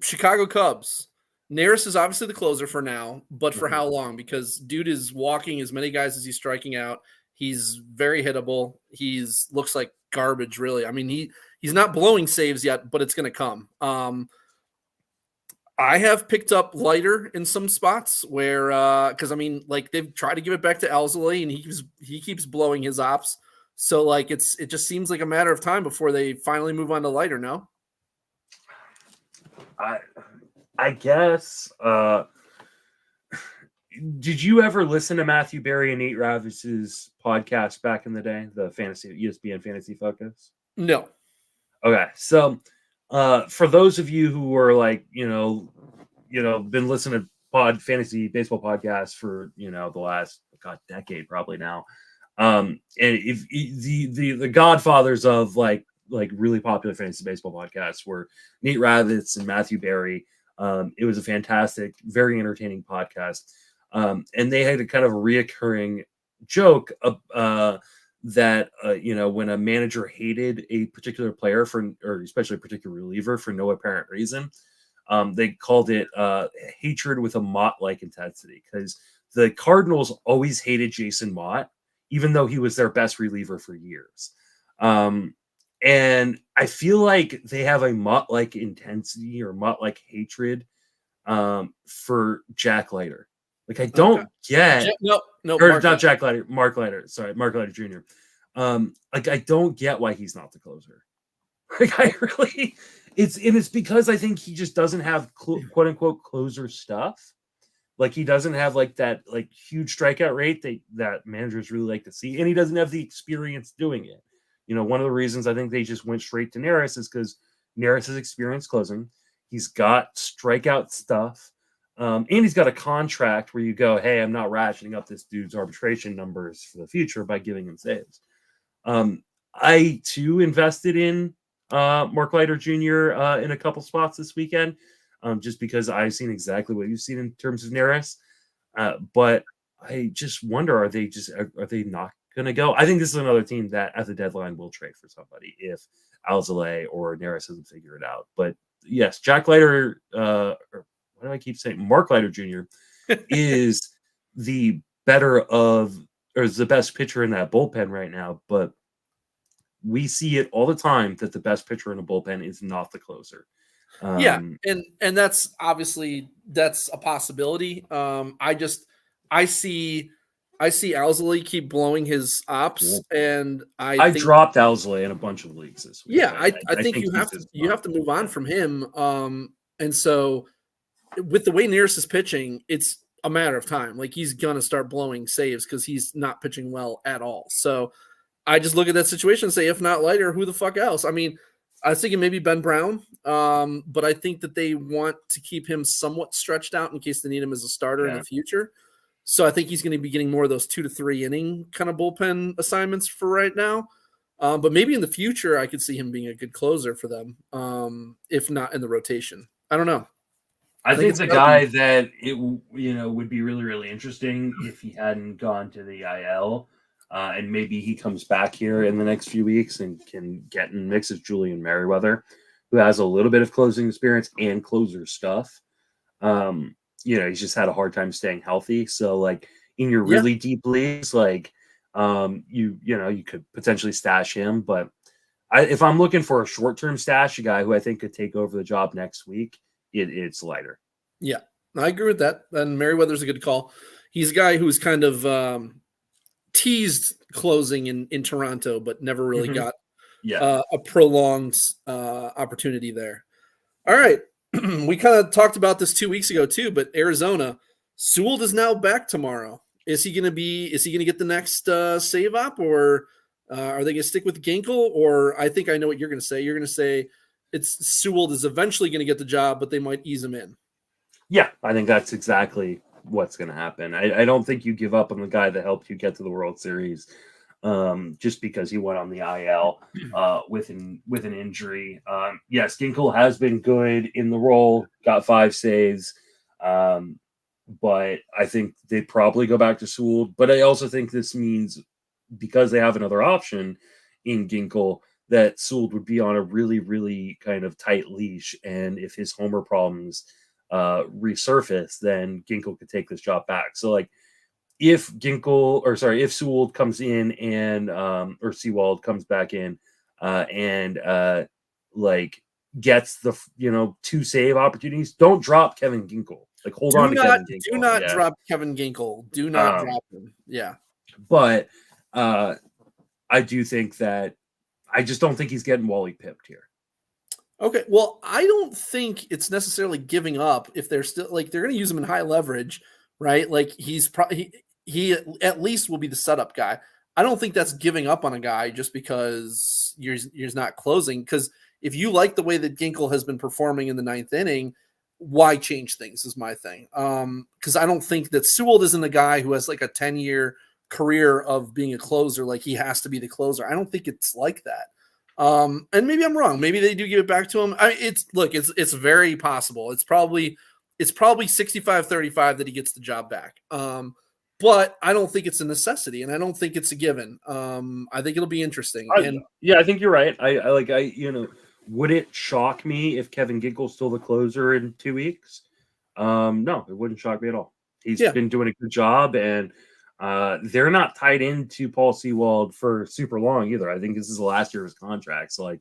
Chicago Cubs. Neris is obviously the closer for now, but for how long? Because dude is walking as many guys as he's striking out. He's very hittable. He's looks like garbage, really. I mean, he's not blowing saves yet, but it's going to come. I have picked up Leiter in some spots where, because I mean, like they've tried to give it back to Alzolay, and he keeps blowing his ops. So like it just seems like a matter of time before they finally move on to Leiter. No, I guess. Did you ever listen to Matthew Berry and Nate Ravis's podcast back in the day, the ESPN Fantasy Focus? No. Okay, so for those of you who are like, been listening to fantasy baseball podcasts for the last decade probably now, and if the godfathers of like really popular fantasy baseball podcasts were Nate Ravitz and Matthew Berry. It was a fantastic, very entertaining podcast. And they had a kind of a reoccurring joke that when a manager hated a particular player or especially a particular reliever for no apparent reason, they called it hatred with a Mott-like intensity, because the Cardinals always hated Jason Mott, even though he was their best reliever for years. And I feel like they have a Mott-like intensity or Mott-like hatred for Jack Leiter. Like I don't get no, or not Jack Leiter, Mark Leiter. Sorry, Mark Leiter Jr. Like I don't get why he's not the closer. Like I really, it's because I think he just doesn't have quote unquote closer stuff. Like he doesn't have like that like huge strikeout rate that managers really like to see, and he doesn't have the experience doing it. One of the reasons I think they just went straight to Neris is because Neris has experience closing. He's got strikeout stuff. And he's got a contract where you go, hey, I'm not ratcheting up this dude's arbitration numbers for the future by giving him saves. I, too, invested in Mark Leiter Jr. In a couple spots this weekend, just because I've seen exactly what you've seen in terms of Neris. But I just wonder, are they not going to go? I think this is another team that at the deadline will trade for somebody if Alzolay or Neris doesn't figure it out. But yes, Jack Leiter, what do I keep saying? Mark Leiter Jr. is the is the best pitcher in that bullpen right now, but we see it all the time that the best pitcher in a bullpen is not the closer. Yeah, and that's obviously that's a possibility. I see Alzolay keep blowing his ops, and I think, dropped Alzolay in a bunch of leagues this week. Yeah, I think you have to move on from him. And so with the way Neris is pitching, it's a matter of time. Like he's gonna start blowing saves because he's not pitching well at all. So I just look at that situation and say, if not Leiter, who the fuck else? I mean, I was thinking maybe Ben Brown, but I think that they want to keep him somewhat stretched out in case they need him as a starter in the future. So I think he's going to be getting more of those 2 to 3 inning kind of bullpen assignments for right now. But maybe in the future, I could see him being a good closer for them, if not in the rotation. I don't know. I think it's a guy that it would be really, really interesting if he hadn't gone to the IL. And maybe he comes back here in the next few weeks and can get in mix of Julian Merriweather, who has a little bit of closing experience and closer stuff. he's just had a hard time staying healthy. So like in your Yeah. really deep leagues, like you could potentially stash him. But if I'm looking for a short-term stash, a guy who I think could take over the job next week, it's Leiter. Yeah, I agree with that. And Merriweather's a good call. He's a guy who's kind of teased closing in Toronto, but never really got a prolonged opportunity there. All right. We kind of talked about this 2 weeks ago too, but Arizona, Sewell is now back tomorrow. Is he going to get the next save op, or are they going to stick with Ginkel? Or I think I know what you're going to say. You're going to say it's Sewell is eventually going to get the job, but they might ease him in. Yeah, I think that's exactly what's going to happen. I don't think you give up on the guy that helped you get to the World Series just because he went on the IL with an injury. Yes, Ginkel has been good in the role, got 5 saves, but I think they probably go back to Sewell. But I also think this means because they have another option in Ginkel that Sewell would be on a really, really kind of tight leash, and if his homer problems resurface, then Ginkel could take this job back. So like if Sewell comes in and or Sewald comes back in and like gets the 2 save opportunities, don't drop Kevin Ginkel. Like hold on to Kevin Ginkel. Do not drop Kevin Ginkel. Do not drop him. Yeah. But I do think that I just don't think he's getting Wally pipped here. Okay, well, I don't think it's necessarily giving up if they're still like they're going to use him in high leverage, right? Like he's probably he at least will be the setup guy. I don't think that's giving up on a guy just because you're not closing. Because if you like the way that Ginkel has been performing in the 9th inning, why change things is my thing. Because I don't think that Sewell isn't a guy who has like a 10-year career of being a closer. Like he has to be the closer. I don't think it's like that. And maybe I'm wrong. Maybe they do give it back to him. It's very possible. It's probably 65-35 that he gets the job back. But I don't think it's a necessity, and I don't think it's a given. I think it'll be interesting. I think you're right. Would it shock me if Kevin Ginkel's still the closer in 2 weeks? No, it wouldn't shock me at all. He's been doing a good job, and they're not tied into Paul Sewald for super long either. I think this is the last year of his contract. So I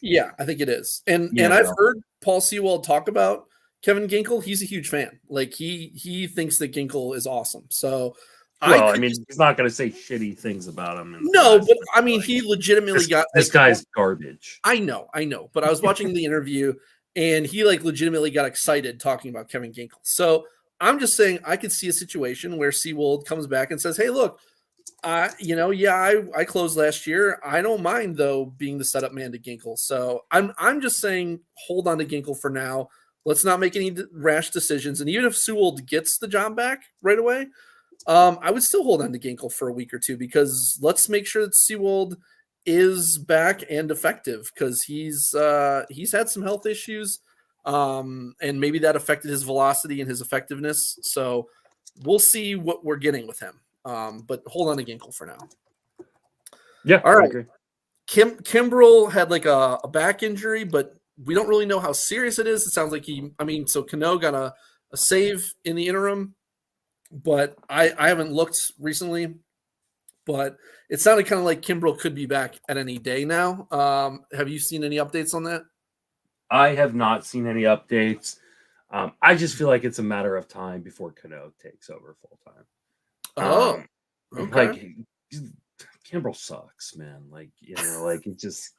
think it is. And I've heard Paul Sewald talk about Kevin Ginkel. He's a huge fan. Like he thinks that Ginkel is awesome. So he's not going to say shitty things about him. No, but I mean, he legitimately got this guy's garbage. I know. But I was watching the interview, and he like legitimately got excited talking about Kevin Ginkel. So I'm just saying I could see a situation where Sewald comes back and says, "Hey, look, I closed last year. I don't mind though being the setup man to Ginkel. So I'm just saying hold on to Ginkel for now. Let's not make any rash decisions. And even if Sewald gets the job back right away, I would still hold on to Ginkel for a week or two because let's make sure that Sewald is back and effective because he's had some health issues, and maybe that affected his velocity and his effectiveness. So we'll see what we're getting with him. But hold on to Ginkel for now. Yeah, all right. I agree. Kimbrel had like a back injury, but we don't really know how serious it is. It sounds like so Cano got a save in the interim. But I haven't looked recently, but it sounded kind of like Kimbrel could be back at any day now. Have you seen any updates on that? I have not seen any updates. I just feel like it's a matter of time before Cano takes over full time. Okay. Like Kimbrel sucks, man. Like it just.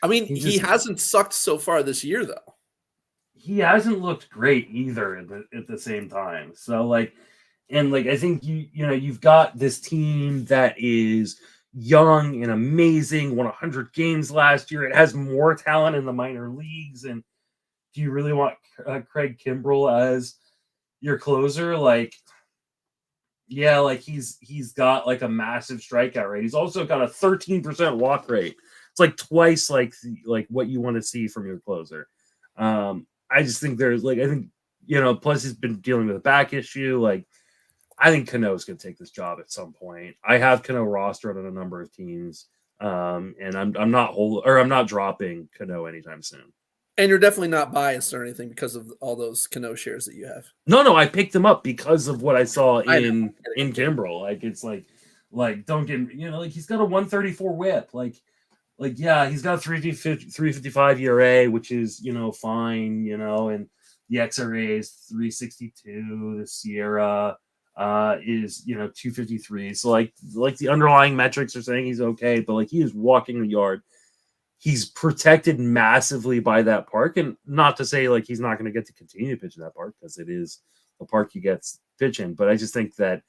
I mean, he hasn't sucked so far this year, though. He hasn't looked great either at the same time. So I think you've got this team that is young and amazing, won 100 games last year. It has more talent in the minor leagues. And do you really want Craig Kimbrel as your closer? He's got like a massive strikeout rate. He's also got a 13% walk rate. It's like twice like what you want to see from your closer. I just think plus he's been dealing with a back issue. I think Cano's going to take this job at some point. I have Cano rostered on a number of teams, and I'm not dropping Cano anytime soon. And you're definitely not biased or anything because of all those Cano shares that you have. No, I picked him up because of what I saw in know. Kimbrel. Like it's like don't get like he's got a 134 whip. Like yeah, he's got a 355 ERA, which is fine. And the XRA is 362. The Sierra is 253. So like the underlying metrics are saying he's okay, but like he is walking the yard. He's protected massively by that park, and not to say like he's not going to get to continue to pitch in that park because it is a park he gets pitch in. But I just think that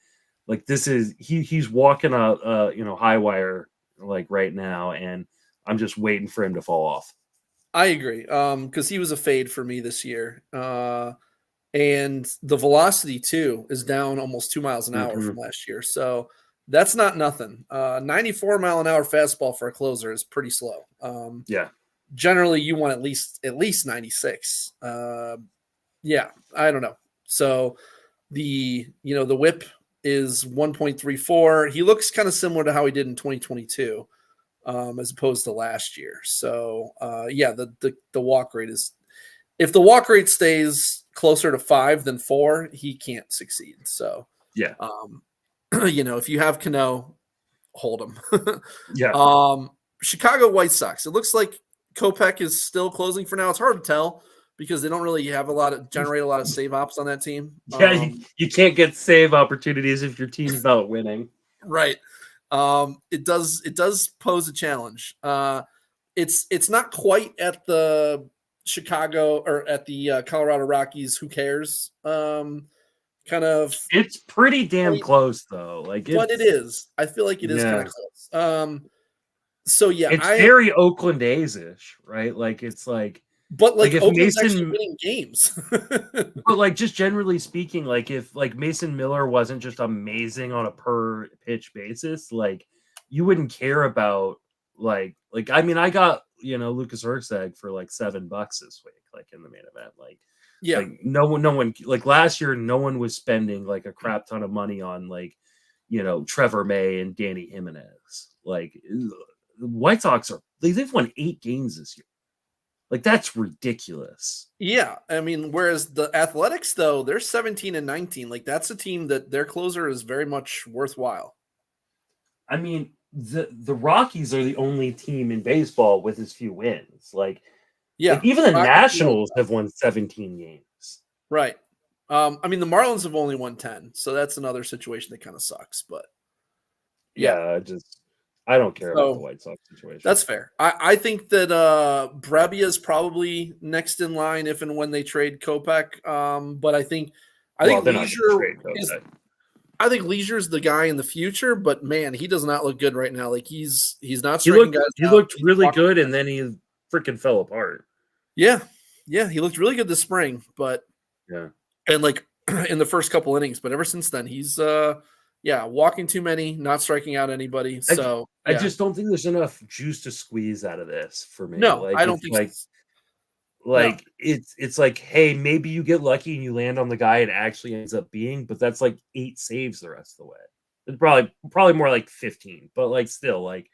like this is he's walking a high wire like right now, and I'm just waiting for him to fall off. I agree, because he was a fade for me this year, and the velocity too is down almost 2 miles an hour from last year. So. That's not nothing. 94 mile an hour fastball for a closer is pretty slow. Yeah. Generally, you want at least 96. Yeah, I don't know. So the whip is 1.34. He looks kind of similar to how he did in 2022, as opposed to last year. So yeah, the walk rate is, if the walk rate stays closer to 5 than 4, he can't succeed. So yeah. If you have Cano, hold him. Yeah. Chicago White Sox. It looks like Kopech is still closing for now. It's hard to tell because they don't really generate a lot of save ops on that team. Yeah, you can't get save opportunities if your team's not winning. Right. It does pose a challenge. It's not quite at the Chicago or at the Colorado Rockies. Who cares? Kind of, it's pretty damn close though. But it is. I feel like it is kind of close. So yeah, it's very Oakland A's-ish, right? Like it's like, but like if Oakland's actually winning games. But like just generally speaking, like if like Mason Miller wasn't just amazing on a per pitch basis, like you wouldn't care about like I mean I got Lucas Erceg for like $7 this week, like in the main event, like. Yeah. Like no one like last year, no one was spending like a crap ton of money on like, Trevor May and Danny Jimenez. Like the White Sox they've won 8 games this year. Like that's ridiculous. Yeah. I mean, whereas the Athletics though, they're 17-19. Like that's a team that their closer is very much worthwhile. I mean, the Rockies are the only team in baseball with as few wins. Like, yeah, like even the Nationals have won 17 games. Right. I mean, the Marlins have only won 10, so that's another situation that kind of sucks. But yeah, I don't care about the White Sox situation. That's fair. I think that Brebbia is probably next in line if and when they trade Kopech. But I think Leisure is the guy in the future. But man, he does not look good right now. Like he's not striking guys. He looked really good, and then he freaking fell apart. Yeah, he looked really good this spring, but and like in the first couple innings, but ever since then he's walking too many, not striking out anybody. So I just don't think there's enough juice to squeeze out of this for me. No, I don't think it's like, hey, maybe you get lucky and you land on the guy it actually ends up being, but that's like 8 saves the rest of the way. It's probably more like 15, but like still like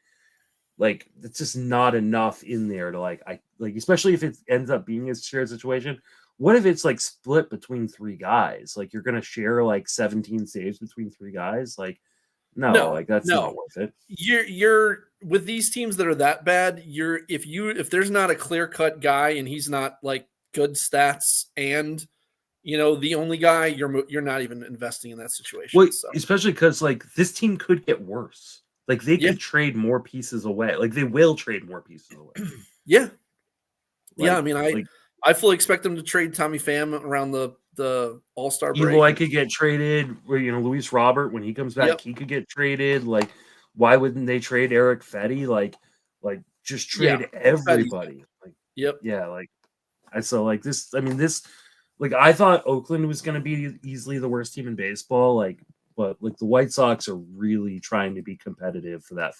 it's just not enough in there to especially if it ends up being a shared situation. What if it's like split between 3 guys? Like you're gonna share like 17 saves between 3 guys? Like no, that's not worth it. You're with these teams that are that bad. If there's not a clear cut guy and he's not like good stats and the only guy, you're not even investing in that situation. Well, especially because like this team could get worse. Like they could trade more pieces away. Like they will trade more pieces away. Yeah. I mean, I fully expect them to trade Tommy Pham around the All-Star break. Eloy could get traded. Luis Robert, when he comes back, he could get traded. Like, why wouldn't they trade Eric Fetty? Like just trade everybody. I thought Oakland was going to be easily the worst team in baseball. But the White Sox are really trying to be competitive for that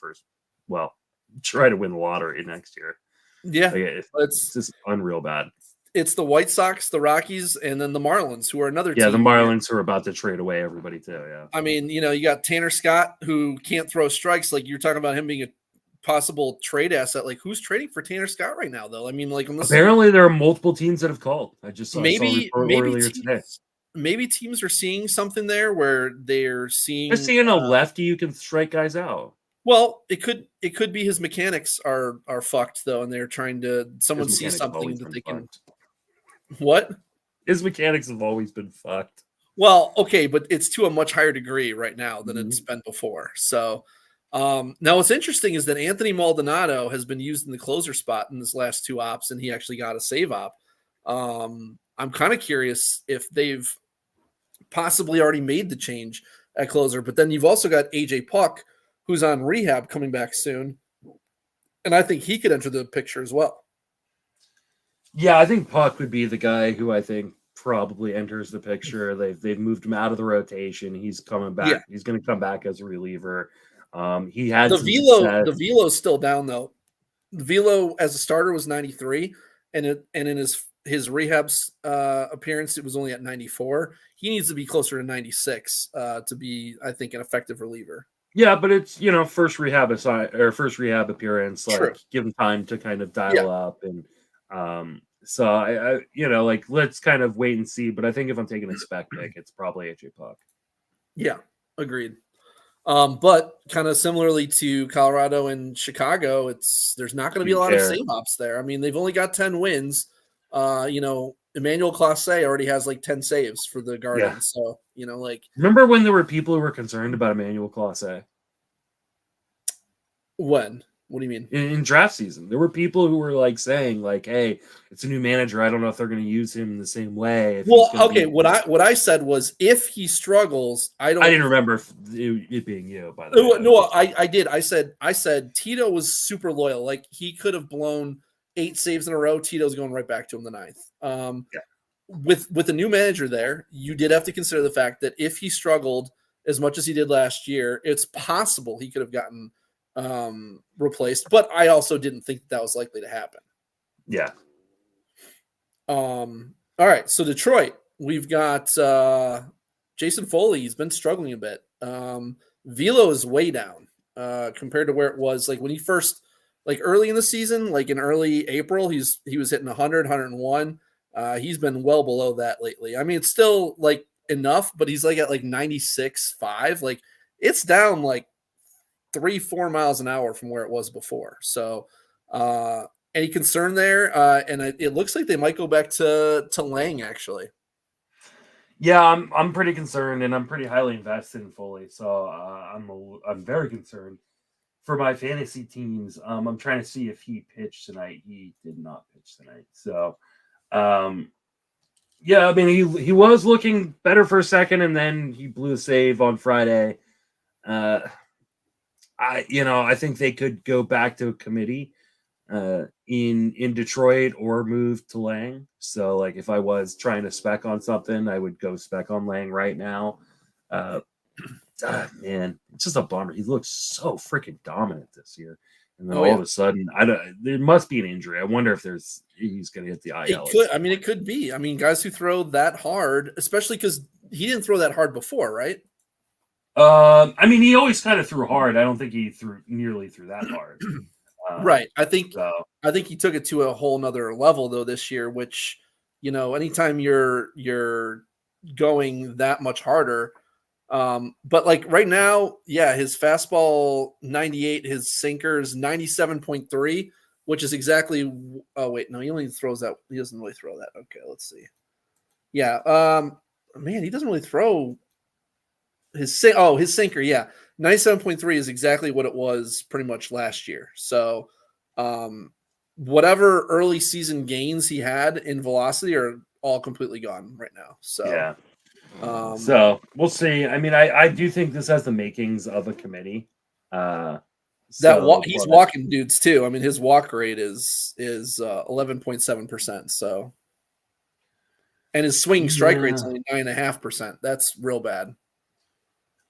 try to win the lottery next year. Yeah, it's just unreal bad. It's the White Sox, the Rockies, and then the Marlins, who are another team. Yeah, the Marlins who are about to trade away everybody too. Yeah, I mean, you got Tanner Scott, who can't throw strikes. Like you're talking about him being a possible trade asset. Like, who's trading for Tanner Scott right now, though? I mean, like, Apparently there are multiple teams that have called. I saw a maybe report earlier today. Maybe teams are seeing something there where they're seeing. Just seeing a lefty who can strike guys out. Well, it could be his mechanics are fucked though, and they're trying to. Someone sees something that they can. What? His mechanics have always been fucked. Well, okay, but it's to a much higher degree right now than it's been before. So now what's interesting is that Anthony Maldonado has been used in the closer spot in his last 2 ops, and he actually got a save op. I'm kind of curious if they've possibly already made the change at closer, but then you've also got AJ Puck, who's on rehab coming back soon, and I think he could enter the picture as well. Yeah, I think Puck would be the guy who I think probably enters the picture. They've moved him out of the rotation. He's coming back. Yeah. He's going to come back as a reliever. He had the velo. The velo's still down though. The velo as a starter was 93, and in his rehab appearance it was only at 94. He needs to be closer to 96 to be, I think, an effective reliever. Yeah, but it's first rehab appearance. Like, true. Give him time to kind of dial up, and so I like, let's kind of wait and see. But I think if I'm taking a spec pick, it's probably AJ Puck. Yeah, agreed. But kind of similarly to Colorado and Chicago, there's not going to be a lot of save ops there. I mean, they've only got 10 wins. Emmanuel Clase already has like 10 saves for the Guardians. Yeah. So, like, remember when there were people who were concerned about Emmanuel Clase? When? What do you mean? In draft season, there were people who were like saying, like, "Hey, it's a new manager. I don't know if they're going to use him in the same way." Well, okay. What I said was, if he struggles, I didn't remember it being you. By the way, no, I did. I said Tito was super loyal. Like, he could have blown 8 saves in a row. Tito's going right back to him the 9th. With a new manager there, you did have to consider the fact that if he struggled as much as he did last year, it's possible he could have gotten replaced, but I also didn't think that was likely to happen. Yeah. All right, so Detroit, we've got Jason Foley. He's been struggling a bit. Velo is way down compared to where it was like when he first, like early in the season, like in early April, he was hitting 100, 101. He's been well below that lately. I mean, it's still like enough, but he's like at like 96.5. Like, it's down like 3-4 miles an hour from where it was before. So any concern there? And it looks like they might go back to Lang, actually. Yeah, I'm pretty concerned, and I'm pretty highly invested in Foley. So I'm very concerned for my fantasy teams. I'm trying to see if he pitched tonight. He did not pitch tonight. So yeah, I mean, he was looking better for a second, and then he blew a save on Friday. I think they could go back to a committee in Detroit or move to Lang. So, like, if I was trying to spec on something, I would go spec on Lang right now. Man, it's just a bummer. He looks so freaking dominant this year, and then all of a sudden, there must be an injury. I wonder if he's going to hit the IL. It could be. I mean, guys who throw that hard, especially because he didn't throw that hard before, right? I mean, he always kind of threw hard. I don't think he threw that hard. Right. I think he took it to a whole nother level though this year, which, anytime you're going that much harder. But like right now, yeah, his fastball 98, his sinkers 97.3, which is exactly. Oh wait, no, he only throws that. He doesn't really throw that. Okay, let's see. Yeah. Man, he doesn't really throw. His sinker, yeah. 97.3 is exactly what it was pretty much last year. So whatever early season gains he had in velocity are all completely gone right now. So yeah. So we'll see. I mean, I do think this has the makings of a committee. He's walking dudes too. I mean, his walk rate is 11.7%. So, and his swing strike rate's only 9.5%. That's real bad.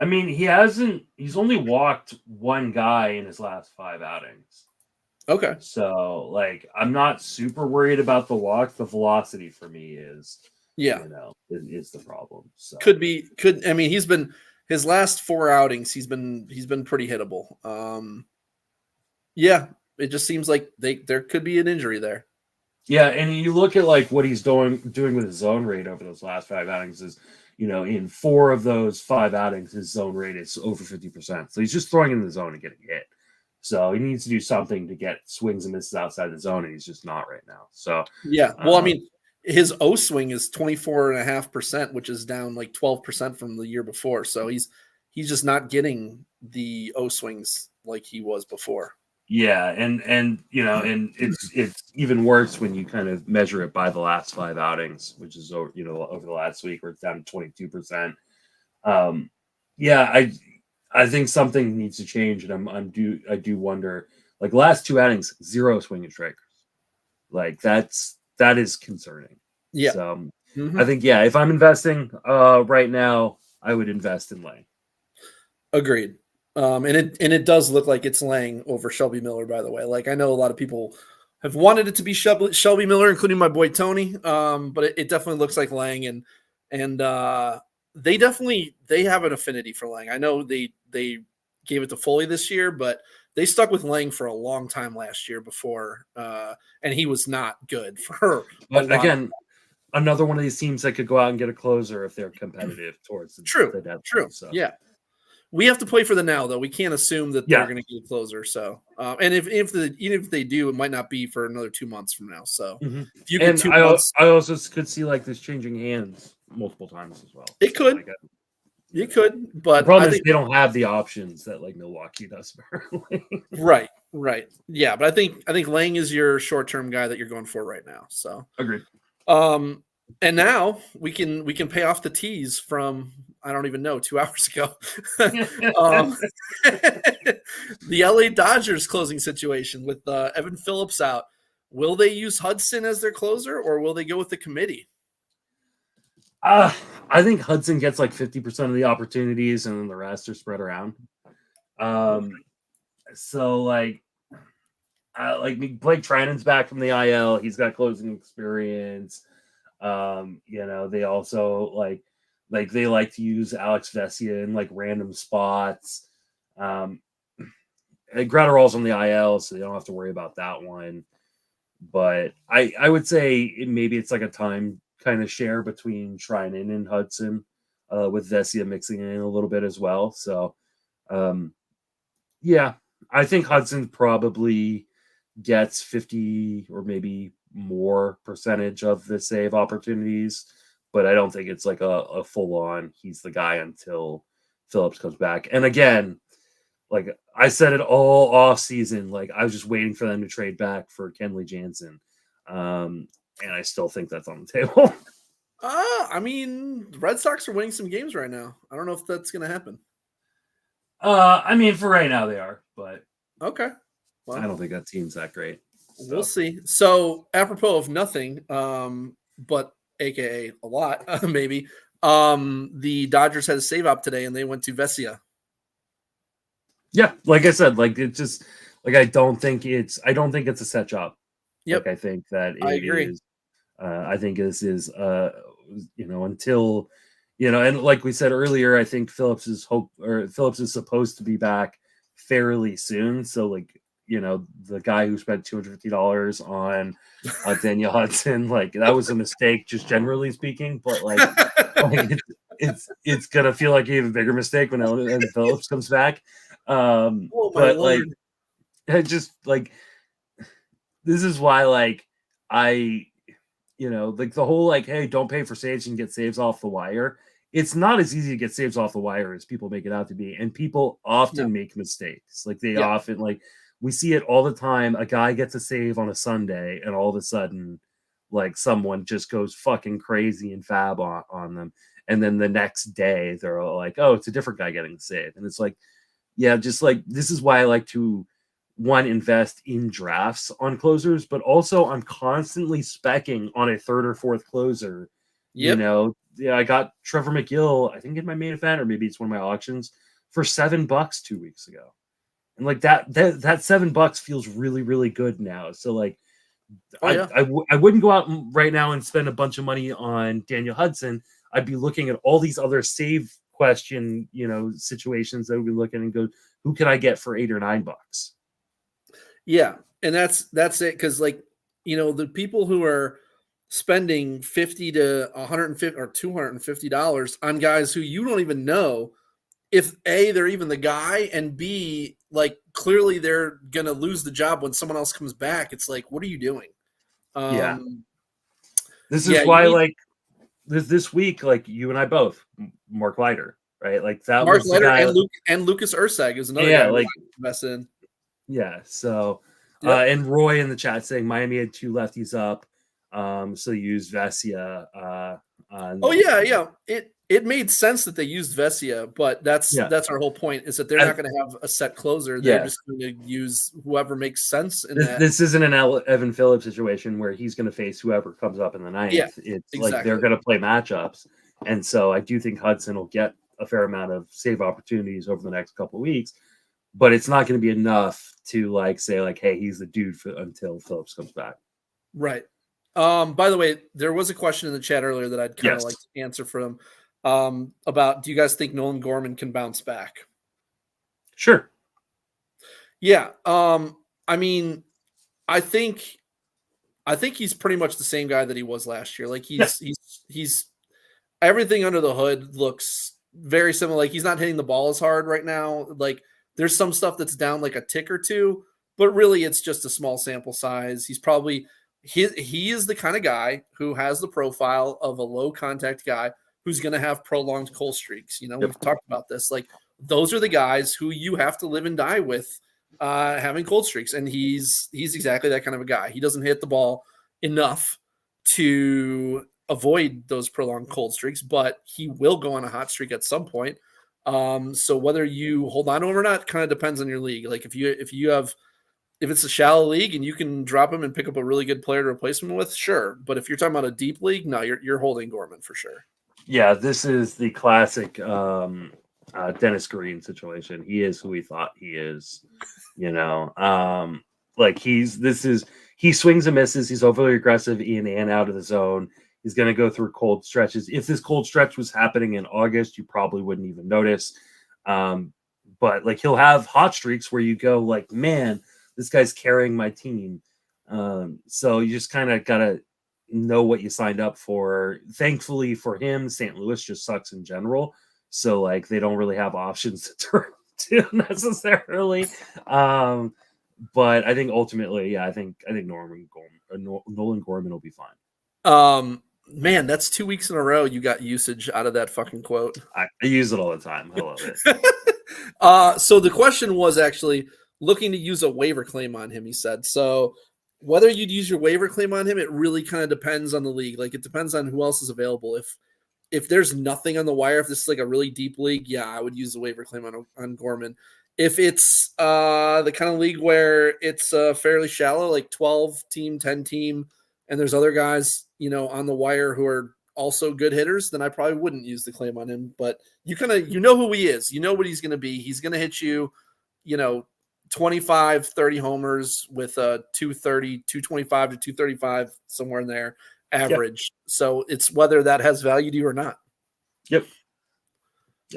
I mean, he's only walked one guy in his last 5 outings. Okay. So, like, I'm not super worried about the walk. The velocity for me is, is the problem. So he's been his last 4 outings, he's been pretty hittable. Yeah, it just seems like there could be an injury there. Yeah, and you look at like what he's doing with his zone rate over those last 5 outings is, in 4 of those 5 outings, his zone rate is over 50%. So he's just throwing in the zone and getting hit. So he needs to do something to get swings and misses outside the zone, and he's just not right now. So yeah, well, I mean, his O swing is 24.5%, which is down like 12% from the year before. So he's just not getting the O swings like he was before. Yeah, and it's even worse when you kind of measure it by the last 5 outings, which is over the last week where it's down to 22%. Yeah, I think something needs to change, and I do wonder, like last 2 outings, 0 swing and strikers, like that is concerning. Yeah, so I think if I'm investing right now, I would invest in Lang. Agreed. And it does look like it's Lang over Shelby Miller, by the way. Like, I know a lot of people have wanted it to be Shelby Miller, including my boy Tony. But it definitely looks like Lang, and they have an affinity for Lang. I know they gave it to Foley this year, but they stuck with Lang for a long time last year before, and he was not good for. But again, another one of these teams that could go out and get a closer if they're competitive towards the deadline. True. So. Yeah. We have to play for the now, though. We can't assume that they're going to get a closer. So, and even if they do, it might not be for another 2 months from now. So, if you get 2 months, I also could see like this changing hands multiple times as well. It could. It could, but the problem is they don't have the options that like Milwaukee does. Right. Yeah, but I think Lang is your short-term guy that you're going for right now. So agreed. And now we can pay off the tease from, I don't even know, 2 hours ago. The LA Dodgers closing situation with Evan Phillips out. Will they use Hudson as their closer, or will they go with the committee? I think Hudson gets like 50% of the opportunities, and then the rest are spread around. So like Blake Treinen's back from the IL. He's got closing experience. They also like they like to use Alex Vesia in like random spots. Gratterall's on the IL, so they don't have to worry about that one. But I would say maybe it's like a time kind of share between Treinen and Hudson, with Vesia mixing in a little bit as well. So, I think Hudson probably gets 50 or maybe more percentage of the save opportunities, but I don't think it's like a full on he's the guy until Phillips comes back. And again, like I said it all off season, like I was just waiting for them to trade back for Kenley Jansen. And I still think that's on the table. I mean, the Red Sox are winning some games right now. I don't know if that's going to happen. I mean, for right now they are, but okay. Well, I don't think that team's that great. So. We'll see. So, apropos of nothing, but AKA a lot, maybe. The Dodgers had a save up today, and they went to Vesia. Yeah, like I said, like it's just like I don't think it's a set job. Yep. Like I think that I agree. is. I think this is until and like we said earlier, I think Phillips is supposed to be back fairly soon. So like the guy who spent $250 on Daniel Hudson, like that was a mistake, just generally speaking. But like it's gonna feel like an even bigger mistake when Phillips comes back. But Lord. like I just like this is why like I like the whole like, hey, don't pay for saves and get saves off the wire. It's not as easy to get saves off the wire as people make it out to be. And people often make mistakes. Like they often like we see it all the time. A guy gets a save on a Sunday and all of a sudden like someone just goes fucking crazy and fab on them. And then the next day they're all like, oh, it's a different guy getting the save. And it's like, yeah, just like this is why I like to invest in drafts on closers, but also I'm constantly speccing on a third or fourth closer. Yep. I got Trevor McGill, I think in my main event, or maybe it's one of my auctions, for $7 2 weeks ago. And like that $7 feels really, really good now. So like, I wouldn't go out right now and spend a bunch of money on Daniel Hudson. I'd be looking at all these other save question, situations that we'd be looking and go, who can I get for $8 or $9? Yeah, and that's it. Because the people who are spending $50 to $150 or $250 on guys who you don't even know if A, they're even the guy, and B, clearly they're gonna lose the job when someone else comes back. It's like, what are you doing? Yeah. This Yeah, is why, this week, you and I both, Mark Leiter, right? That Mark was the Leiter guy. and Lucas Ursag is another Yeah, guy invested in. Yeah. So, Yep. and Roy in the chat saying Miami had 2 lefties up. So they used Vesia. Yeah. It made sense that they used Vesia, but that's our whole point, is that they're not going to have a set closer. They're just going to use whoever makes sense in that. This isn't an Evan Phillips situation where he's going to face whoever comes up in the ninth. Yeah, it's exactly. They're going to play matchups. And so I do think Hudson will get a fair amount of save opportunities over the next couple of weeks, but it's not going to be enough to say hey, he's the dude until Phillips comes back. Right. By the way, there was a question in the chat earlier that I'd kind of like to answer for them. About, do you guys think Nolan Gorman can bounce back? Sure. Yeah. I mean, I think he's pretty much the same guy that he was last year. He's everything under the hood looks very similar. He's not hitting the ball as hard right now. There's some stuff that's down a tick or two, but really it's just a small sample size. He's probably he is the kind of guy who has the profile of a low contact guy who's going to have prolonged cold streaks. We've talked about this. Those are the guys who you have to live and die with having cold streaks. And he's exactly that kind of a guy. He doesn't hit the ball enough to avoid those prolonged cold streaks, but he will go on a hot streak at some point. So whether you hold on to him or not kind of depends on your league. If it's a shallow league and you can drop him and pick up a really good player to replace him with, sure. But if you're talking about a deep league, no, you're holding Gorman for sure. Yeah, this is the classic Dennis Green situation. He is who we thought he is. He swings and misses. He's overly aggressive in and out of the zone. He's going to go through cold stretches. If this cold stretch was happening in August, you probably wouldn't even notice. But he'll have hot streaks where you go man, this guy's carrying my team. So you just kind of got to know what you signed up for. Thankfully for him, St. Louis just sucks in general. So they don't really have options to turn to necessarily. But I think ultimately, I think Nolan Gorman will be fine. Man, that's 2 weeks in a row you got usage out of that fucking quote. I use it all the time. I love it. So the question was actually looking to use a waiver claim on him, he said. So whether you'd use your waiver claim on him, it really kind of depends on the league. It depends on who else is available. If there's nothing on the wire, if this is a really deep league, yeah, I would use the waiver claim on Gorman. If it's the kind of league where it's fairly shallow, 12 team, 10 team, and there's other guys, on the wire who are also good hitters, then I probably wouldn't use the claim on him. But you know who he is. You know what he's going to be. He's going to hit you, 25, 30 homers with a 230, 225 to 235, somewhere in there average. Yep. So it's whether that has value to you or not. Yep.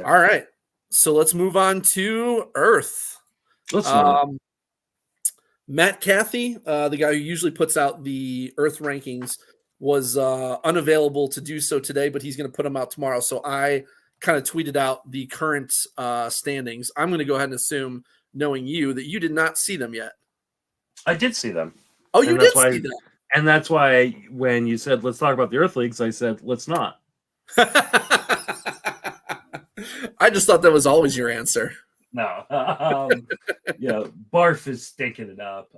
All right. So let's move on to Earth. Matt Cathy, the guy who usually puts out the Earth rankings, was unavailable to do so today, but he's going to put them out tomorrow. So I kind of tweeted out the current standings. I'm going to go ahead and assume, knowing you, that you did not see them yet. I did see them. Oh, you did see them. And that's why when you said, let's talk about the Earth Leagues, I said, let's not. I just thought that was always your answer. No. Barf is stinking it up.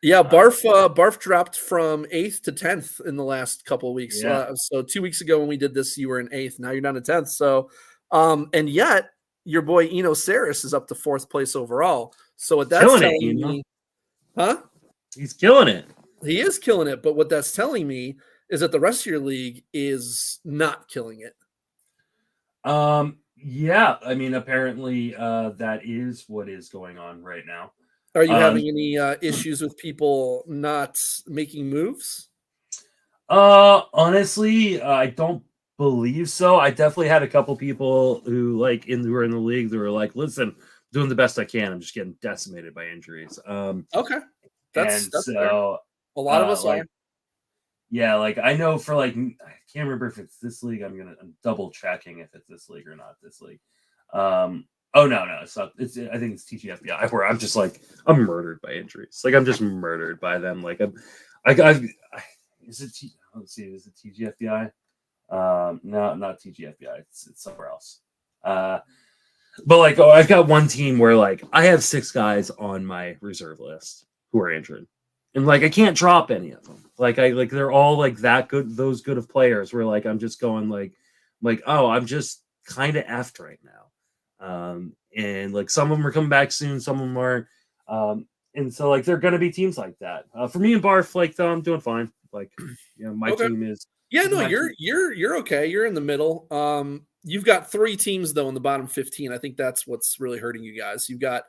Barf dropped from 8th to 10th in the last couple of weeks. Yeah. So 2 weeks ago when we did this, you were in 8th. Now you're down to 10th. So, and yet your boy Eno Saris is up to 4th place overall. So what that's telling me, huh? He's killing it. He is killing it. But what that's telling me is that the rest of your league is not killing it. Yeah. I mean, apparently that is what is going on right now. Are you having any issues with people not making moves? Honestly, I don't believe so. I definitely had a couple people who were in the league that were like, listen, doing the best I can. I'm just getting decimated by injuries. Okay, that's so fair. A lot of us like, are. yeah, like I know for like I can't remember if it's this league. I'm double checking if it's this league or not this league. Oh no, it's not. I think it's TGFBI where I'm just like I'm murdered by injuries. Like I'm just murdered by them. Like is it? Let's see, is it TGFBI? No, not TGFBI. It's somewhere else. But like, I've got one team where like I have 6 guys on my reserve list who are injured, and like I can't drop any of them. Like they're all like that good, those good of players. Where like I'm just going like oh, I'm just kind of effed right now. And like some of them are coming back soon, some of them aren't. And so like they're gonna be teams like that. For me and Barf, like though, I'm doing fine. Like my team is. Yeah, no, you're okay. You're in the middle. You've got 3 teams though in the bottom 15. I think that's what's really hurting you guys. You've got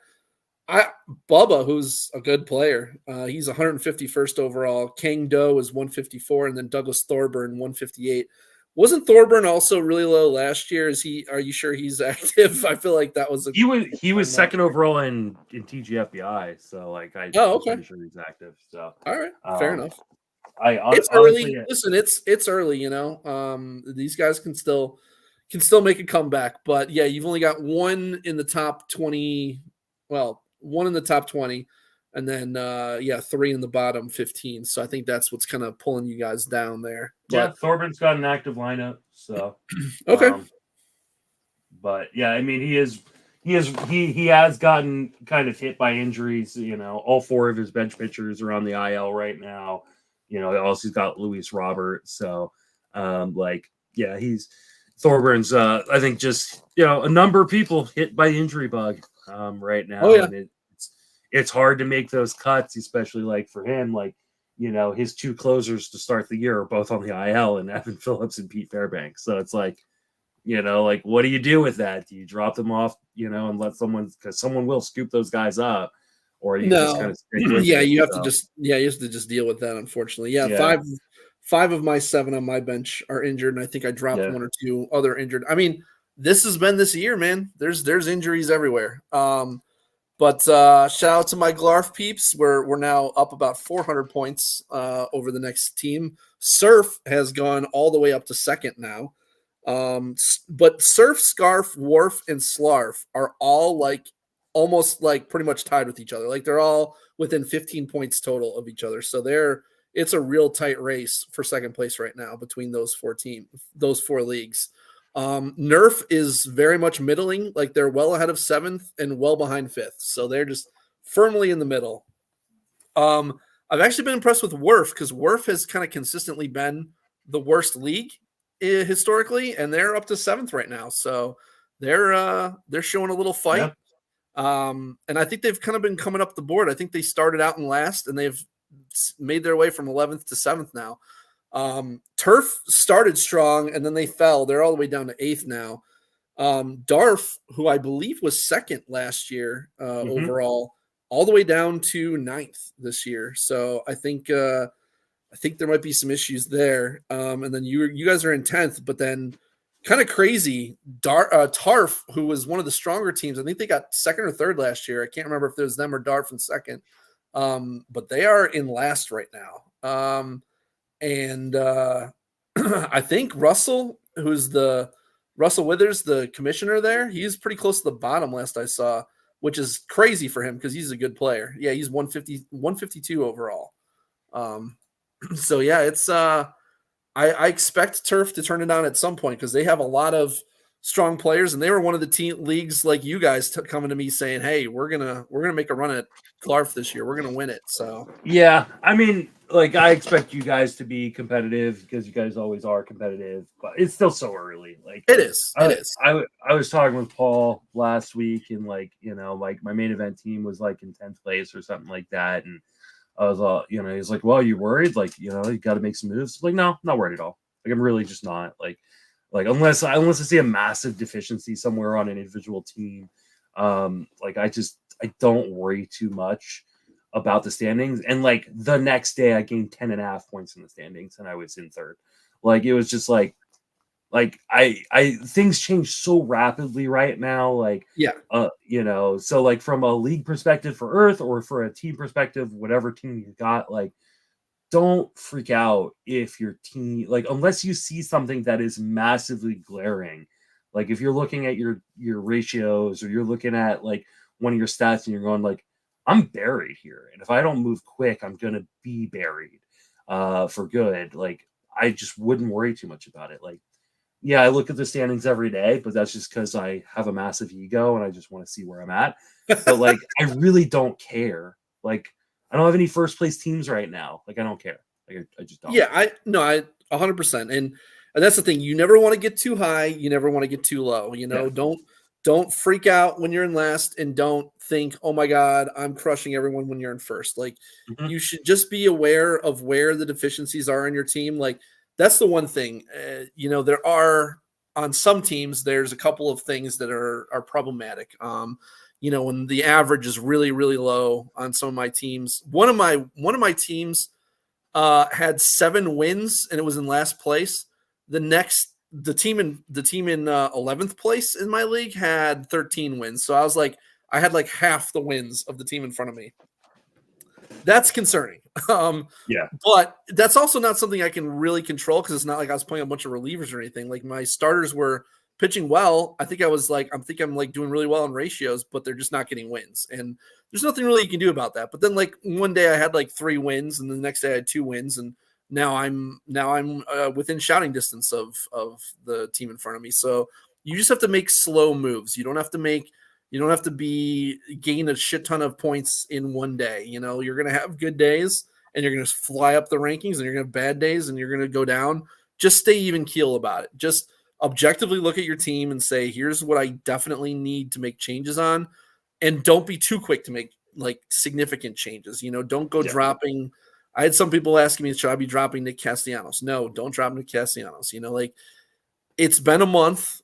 Bubba, who's a good player. He's 151st overall. Kang Do is 154, and then Douglas Thorburn 158. Wasn't Thorburn also really low last year? Are you sure he's active? I feel like that was he was second overall in TGFBI. So like I'm pretty sure he's active. So all right, fair enough. It's early. Listen, it's early. These guys can still make a comeback, but yeah, you've only got one in the top 20. Well, one in the top 20, and then 3 in the bottom 15. So I think that's what's kind of pulling you guys down there. Yeah, Thorburns got an active lineup, so okay. But yeah, I mean he has gotten kind of hit by injuries. All 4 of his bench pitchers are on the IL right now. Also got Luis Robert. So, he's Thorburns. I think just a number of people hit by injury bug right now. Oh, yeah. And it's hard to make those cuts, especially like for him. Like his 2 closers to start the year are both on the IL, and Evan Phillips and Pete Fairbanks. So it's like, like what do you do with that? Do you drop them off, and let someone, because someone will scoop those guys up? Or you just kind of stick with it, you have to just deal with that, unfortunately. Yeah. 5 of my 7 on my bench are injured, and I think I dropped 1 or 2 other injured. I mean, this has been this year, man. There's injuries everywhere. But shout out to my Glarf peeps. We're now up about 400 points over the next team. Surf has gone all the way up to second now. But Surf, Scarf, Wharf, and Slarf are all like almost like pretty much tied with each other. Like they're all within 15 points total of each other. So it's a real tight race for second place right now between those 4 leagues. Nerf is very much middling. Like they're well ahead of 7th and well behind 5th. So they're just firmly in the middle. I've actually been impressed with Wharf because Wharf has kind of consistently been the worst league historically, and they're up to 7th right now. So they're showing a little fight. Yeah. And I think they've kind of been coming up the board. I think they started out in last, and they've made their way from 11th to 7th now. Turf started strong, and then they fell. They're all the way down to 8th now. Darf, who I believe was 2nd last year overall, all the way down to 9th this year. So I think there might be some issues there. And then you guys are in 10th, but then kind of crazy. Tarf, who was one of the stronger teams, I think they got 2nd or 3rd last year. I can't remember if it was them or Darf in 2nd. But they are in last right now. And I think Russell, Russell Withers, the commissioner there, he's pretty close to the bottom last I saw, which is crazy for him because he's a good player. Yeah, he's 152 overall. So yeah, it's I expect Turf to turn it on at some point because they have a lot of strong players, and they were one of the leagues like you guys coming to me saying, "Hey, we're gonna make a run at Clarf this year. We're gonna win it." So yeah, I mean, like I expect you guys to be competitive because you guys always are competitive, but it's still so early. Like it is. I was talking with Paul last week, and like like my main event team was like in 10th place or something like that, and I was all he's like, "Well, you worried? Like you got to make some moves." Like, no, not worried at all. Like I'm really just not like unless I see a massive deficiency somewhere on an individual team, like I don't worry too much about the standings. And like the next day I gained 10.5 points in the standings and I was in 3rd. Like it was just like Like I things change so rapidly right now. Like, Yeah. so like from a league perspective for Earth or for a team perspective, whatever team you got, like, don't freak out if your team, like, unless you see something that is massively glaring. Like if you're looking at your ratios, or you're looking at like one of your stats and you're going like, I'm buried here, and if I don't move quick, I'm gonna be buried for good. Like, I just wouldn't worry too much about it. Like, yeah, I look at the standings every day, but that's just because I have a massive ego and I just want to see where I'm at. But like, I really don't care. Like, I don't have any first place teams right now. Like, I don't care. Like, I just don't. Yeah, I 100%. And that's the thing. You never want to get too high. You never want to get too low. Yeah. Don't freak out when you're in last, and don't think, oh my God, I'm crushing everyone when you're in first. Like, you should just be aware of where the deficiencies are in your team. Like, that's the one thing. There are, on some teams, there's a couple of things that are problematic. When the average is really, really low on some of my teams. One of my teams had 7 wins and it was in last place. The team in 11th place in my league had 13 wins. So I had like half the wins of the team in front of me. That's concerning. Yeah. But that's also not something I can really control, because it's not like I was playing a bunch of relievers or anything. Like, my starters were pitching well. I'm doing really well in ratios, but they're just not getting wins. And there's nothing really you can do about that. But then, like, one day I had like 3 wins, and the next day I had 2 wins, and now I'm within shouting distance of the team in front of me. So you just have to make slow moves. You don't have to gain a shit ton of points in one day. You're going to have good days and you're going to fly up the rankings, and you're going to have bad days and you're going to go down. Just stay even keel about it. Just objectively look at your team and say, here's what I definitely need to make changes on. And don't be too quick to make like significant changes. Don't go dropping. I had some people asking me, should I be dropping Nick Castellanos? No, don't drop Nick Castellanos. Like, it's been a month.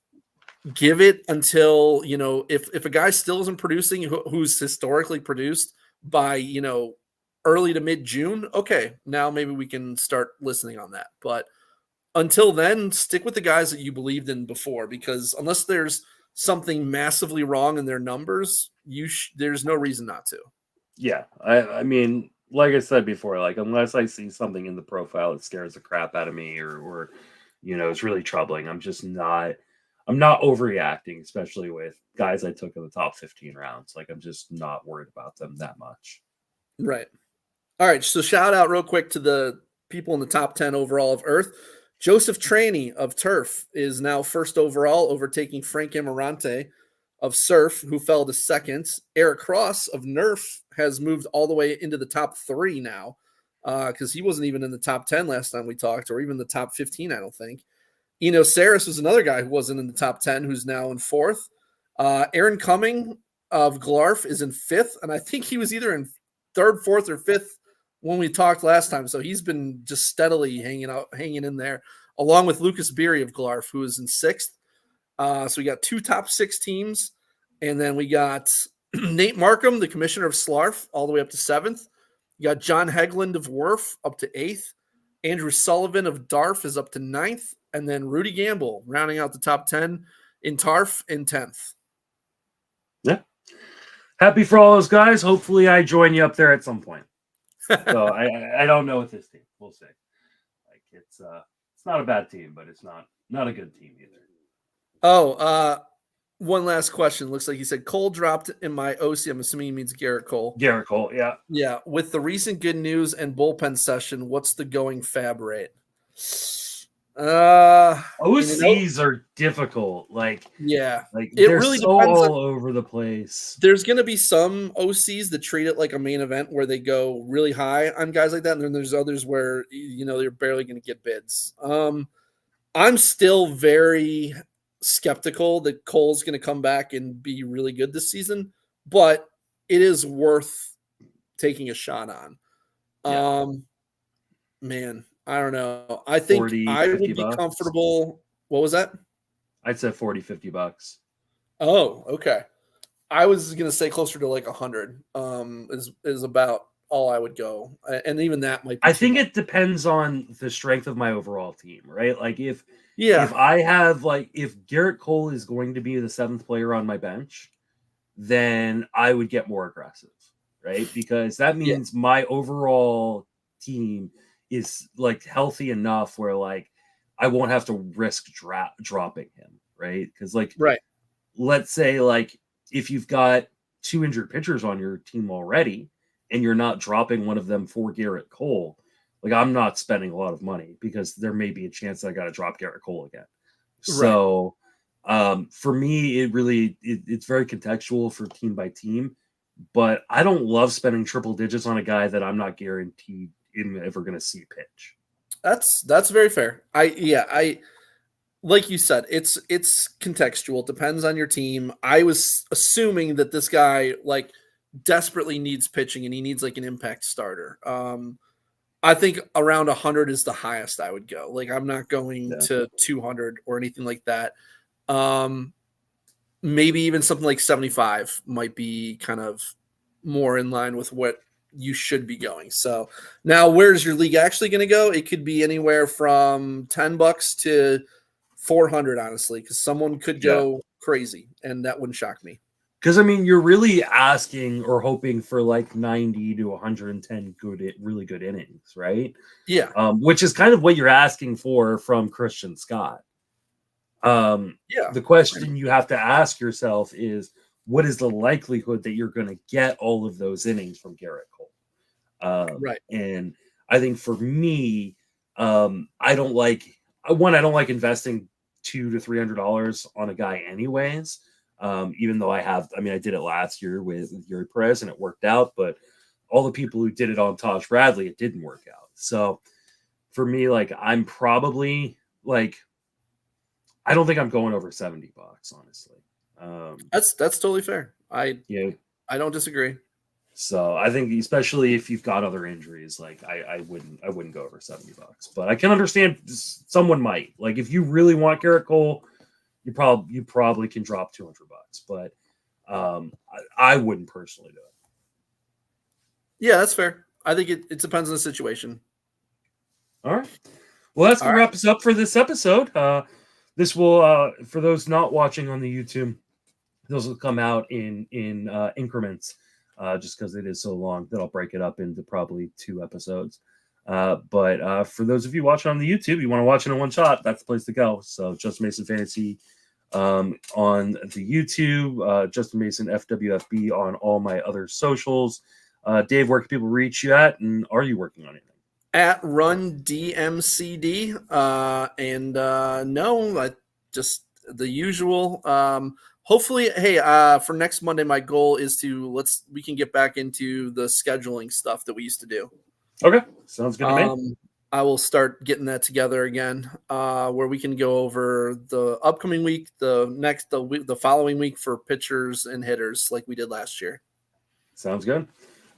Give it until, if a guy still isn't producing, who's historically produced by, early to mid June, okay, now maybe we can start listening on that. But until then, stick with the guys that you believed in before, because unless there's something massively wrong in their numbers, there's no reason not to. Yeah. I mean, like I said before, like, unless I see something in the profile that scares the crap out of me, or it's really troubling, I'm not overreacting, especially with guys I took in the top 15 rounds. Like, I'm just not worried about them that much. Right. All right. So shout out real quick to the people in the top 10 overall of Earth. Joseph Traney of Turf is now first overall, overtaking Frank Amarante of Surf, who fell to second. Eric Cross of Nerf has moved all the way into the top 3 now, because he wasn't even in the top 10 last time we talked, or even the top 15, I don't think. Eno Saris was another guy who wasn't in the top 10, who's now in 4th. Aaron Cumming of Glarf is in 5th, and I think he was either in 3rd, 4th, or 5th when we talked last time. So he's been just steadily hanging in there, along with Lucas Beery of Glarf, who is in 6th. So we got 2 top 6 teams, and then we got Nate Markham, the commissioner of Slarf, all the way up to 7th. You got John Hegland of Werf up to 8th. Andrew Sullivan of Darf is up to 9th. And then Rudy Gamble rounding out the top 10 in Tarf in 10th. Yeah. Happy for all those guys. Hopefully I join you up there at some point. So I don't know with this team. We'll see. Like, it's not a bad team, but it's not a good team either. Oh, one last question. Looks like he said Cole dropped in my OC. I'm assuming he means Garrett Cole. Garrett Cole, yeah. Yeah. With the recent good news and bullpen session, what's the going fab rate? OCs are difficult. Like it they're really so depends all over the place. There's going to be some OCs that treat it like a main event where they go really high on guys like that, and then there's others where they're barely going to get bids. I'm still very skeptical that Cole's going to come back and be really good this season, but it is worth taking a shot on. Yeah. Man, I don't know. I think 40, I would be bucks. comfortable. What was that? I'd say $40-$50. Oh, okay. I was going to say closer to like 100 is about all I would go. And even that might be I think it depends on the strength of my overall team, right? Like if I have if Garrett Cole is going to be the 7th player on my bench, then I would get more aggressive, right? Because that means my overall team is like healthy enough where like I won't have to risk dropping him, right? Because let's say like if you've got 2 injured pitchers on your team already and you're not dropping one of them for Garrett Cole, like I'm not spending a lot of money because there may be a chance that I got to drop Garrett Cole again. So for me, it's very contextual for team by team, but I don't love spending triple digits on a guy that I'm not guaranteed I'm ever going to see pitch. That's very fair. I like you said, it's contextual. It depends on your team. I was assuming that this guy like desperately needs pitching and he needs like an impact starter. I think around 100 is the highest I would go. Like I'm not going to 200 or anything like that. Maybe even something like 75 might be kind of more in line with what you should be going. So now where's your league actually going to go? It could be anywhere from $10 to 400, honestly, because someone could go crazy and that wouldn't shock me. Because I mean, you're really asking or hoping for like 90 to 110 really good innings, right? Yeah. Which is kind of what you're asking for from Christian Scott. The question you have to ask yourself is, what is the likelihood that you're going to get all of those innings from Garrett Cole? And I think for me, I don't like investing $200 to $300 on a guy anyways. Even though I did it last year with Yuri Perez and it worked out, but all the people who did it on Taj Bradley, it didn't work out. So for me, like I'm probably like, I don't think I'm going over $70, honestly. That's totally fair. I don't disagree. So I think especially if you've got other injuries, like I wouldn't go over $70. But I can understand someone might. Like if you really want Garrett Cole, you probably can drop $200, but I wouldn't personally do it. Yeah, that's fair. I think it depends on the situation. All right. Well, that's going to wrap us up for this episode. This will, for those not watching on the YouTube, those will come out in increments, just because it is so long that I'll break it up into probably 2 episodes. But for those of you watching on the YouTube, you want to watch it in one shot, that's the place to go. So Justin Mason Fantasy on the YouTube, Justin Mason FWFB on all my other socials. Dave, where can people reach you at, and are you working on anything? At Run DMCD, just the usual. Hopefully, for next Monday, my goal is we can get back into the scheduling stuff that we used to do. Okay, sounds good to me. I will start getting that together again, where we can go over the upcoming week, the following week for pitchers and hitters, like we did last year. Sounds good.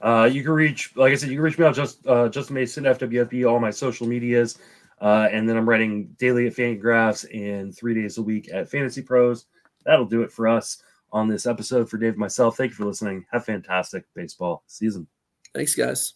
You can reach me out Justin Mason FWFB, all my social medias, and then I'm writing daily at Fangraphs and 3 days a week at Fantasy Pros. That'll do it for us on this episode. For Dave and myself, thank you for listening. Have a fantastic baseball season. Thanks, guys.